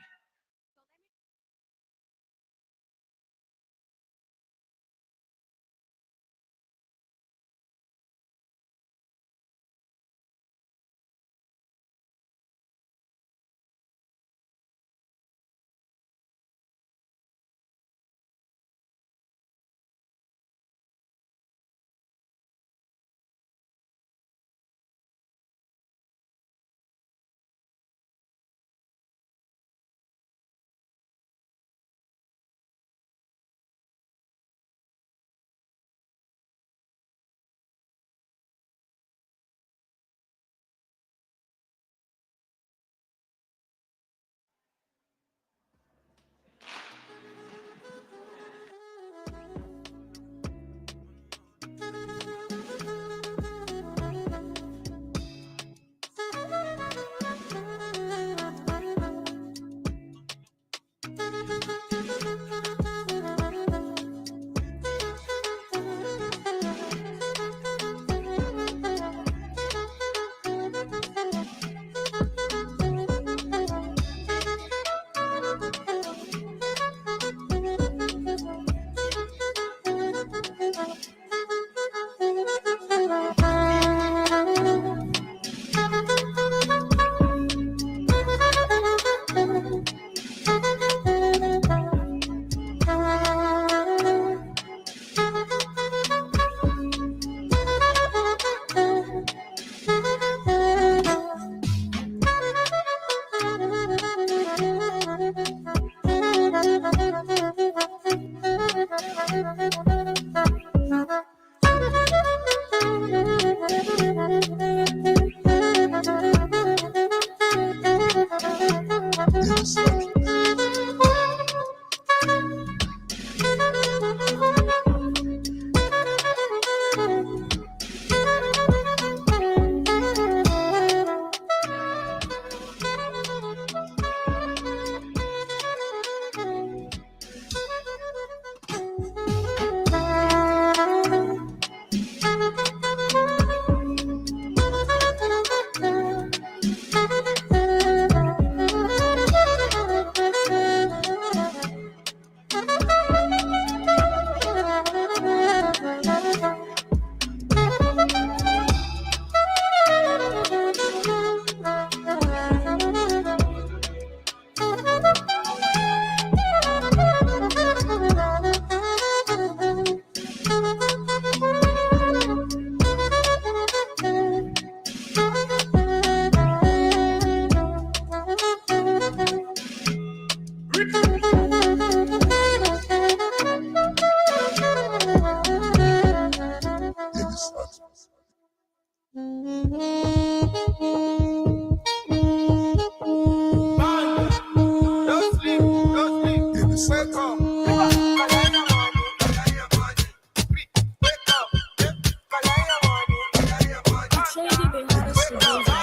It goes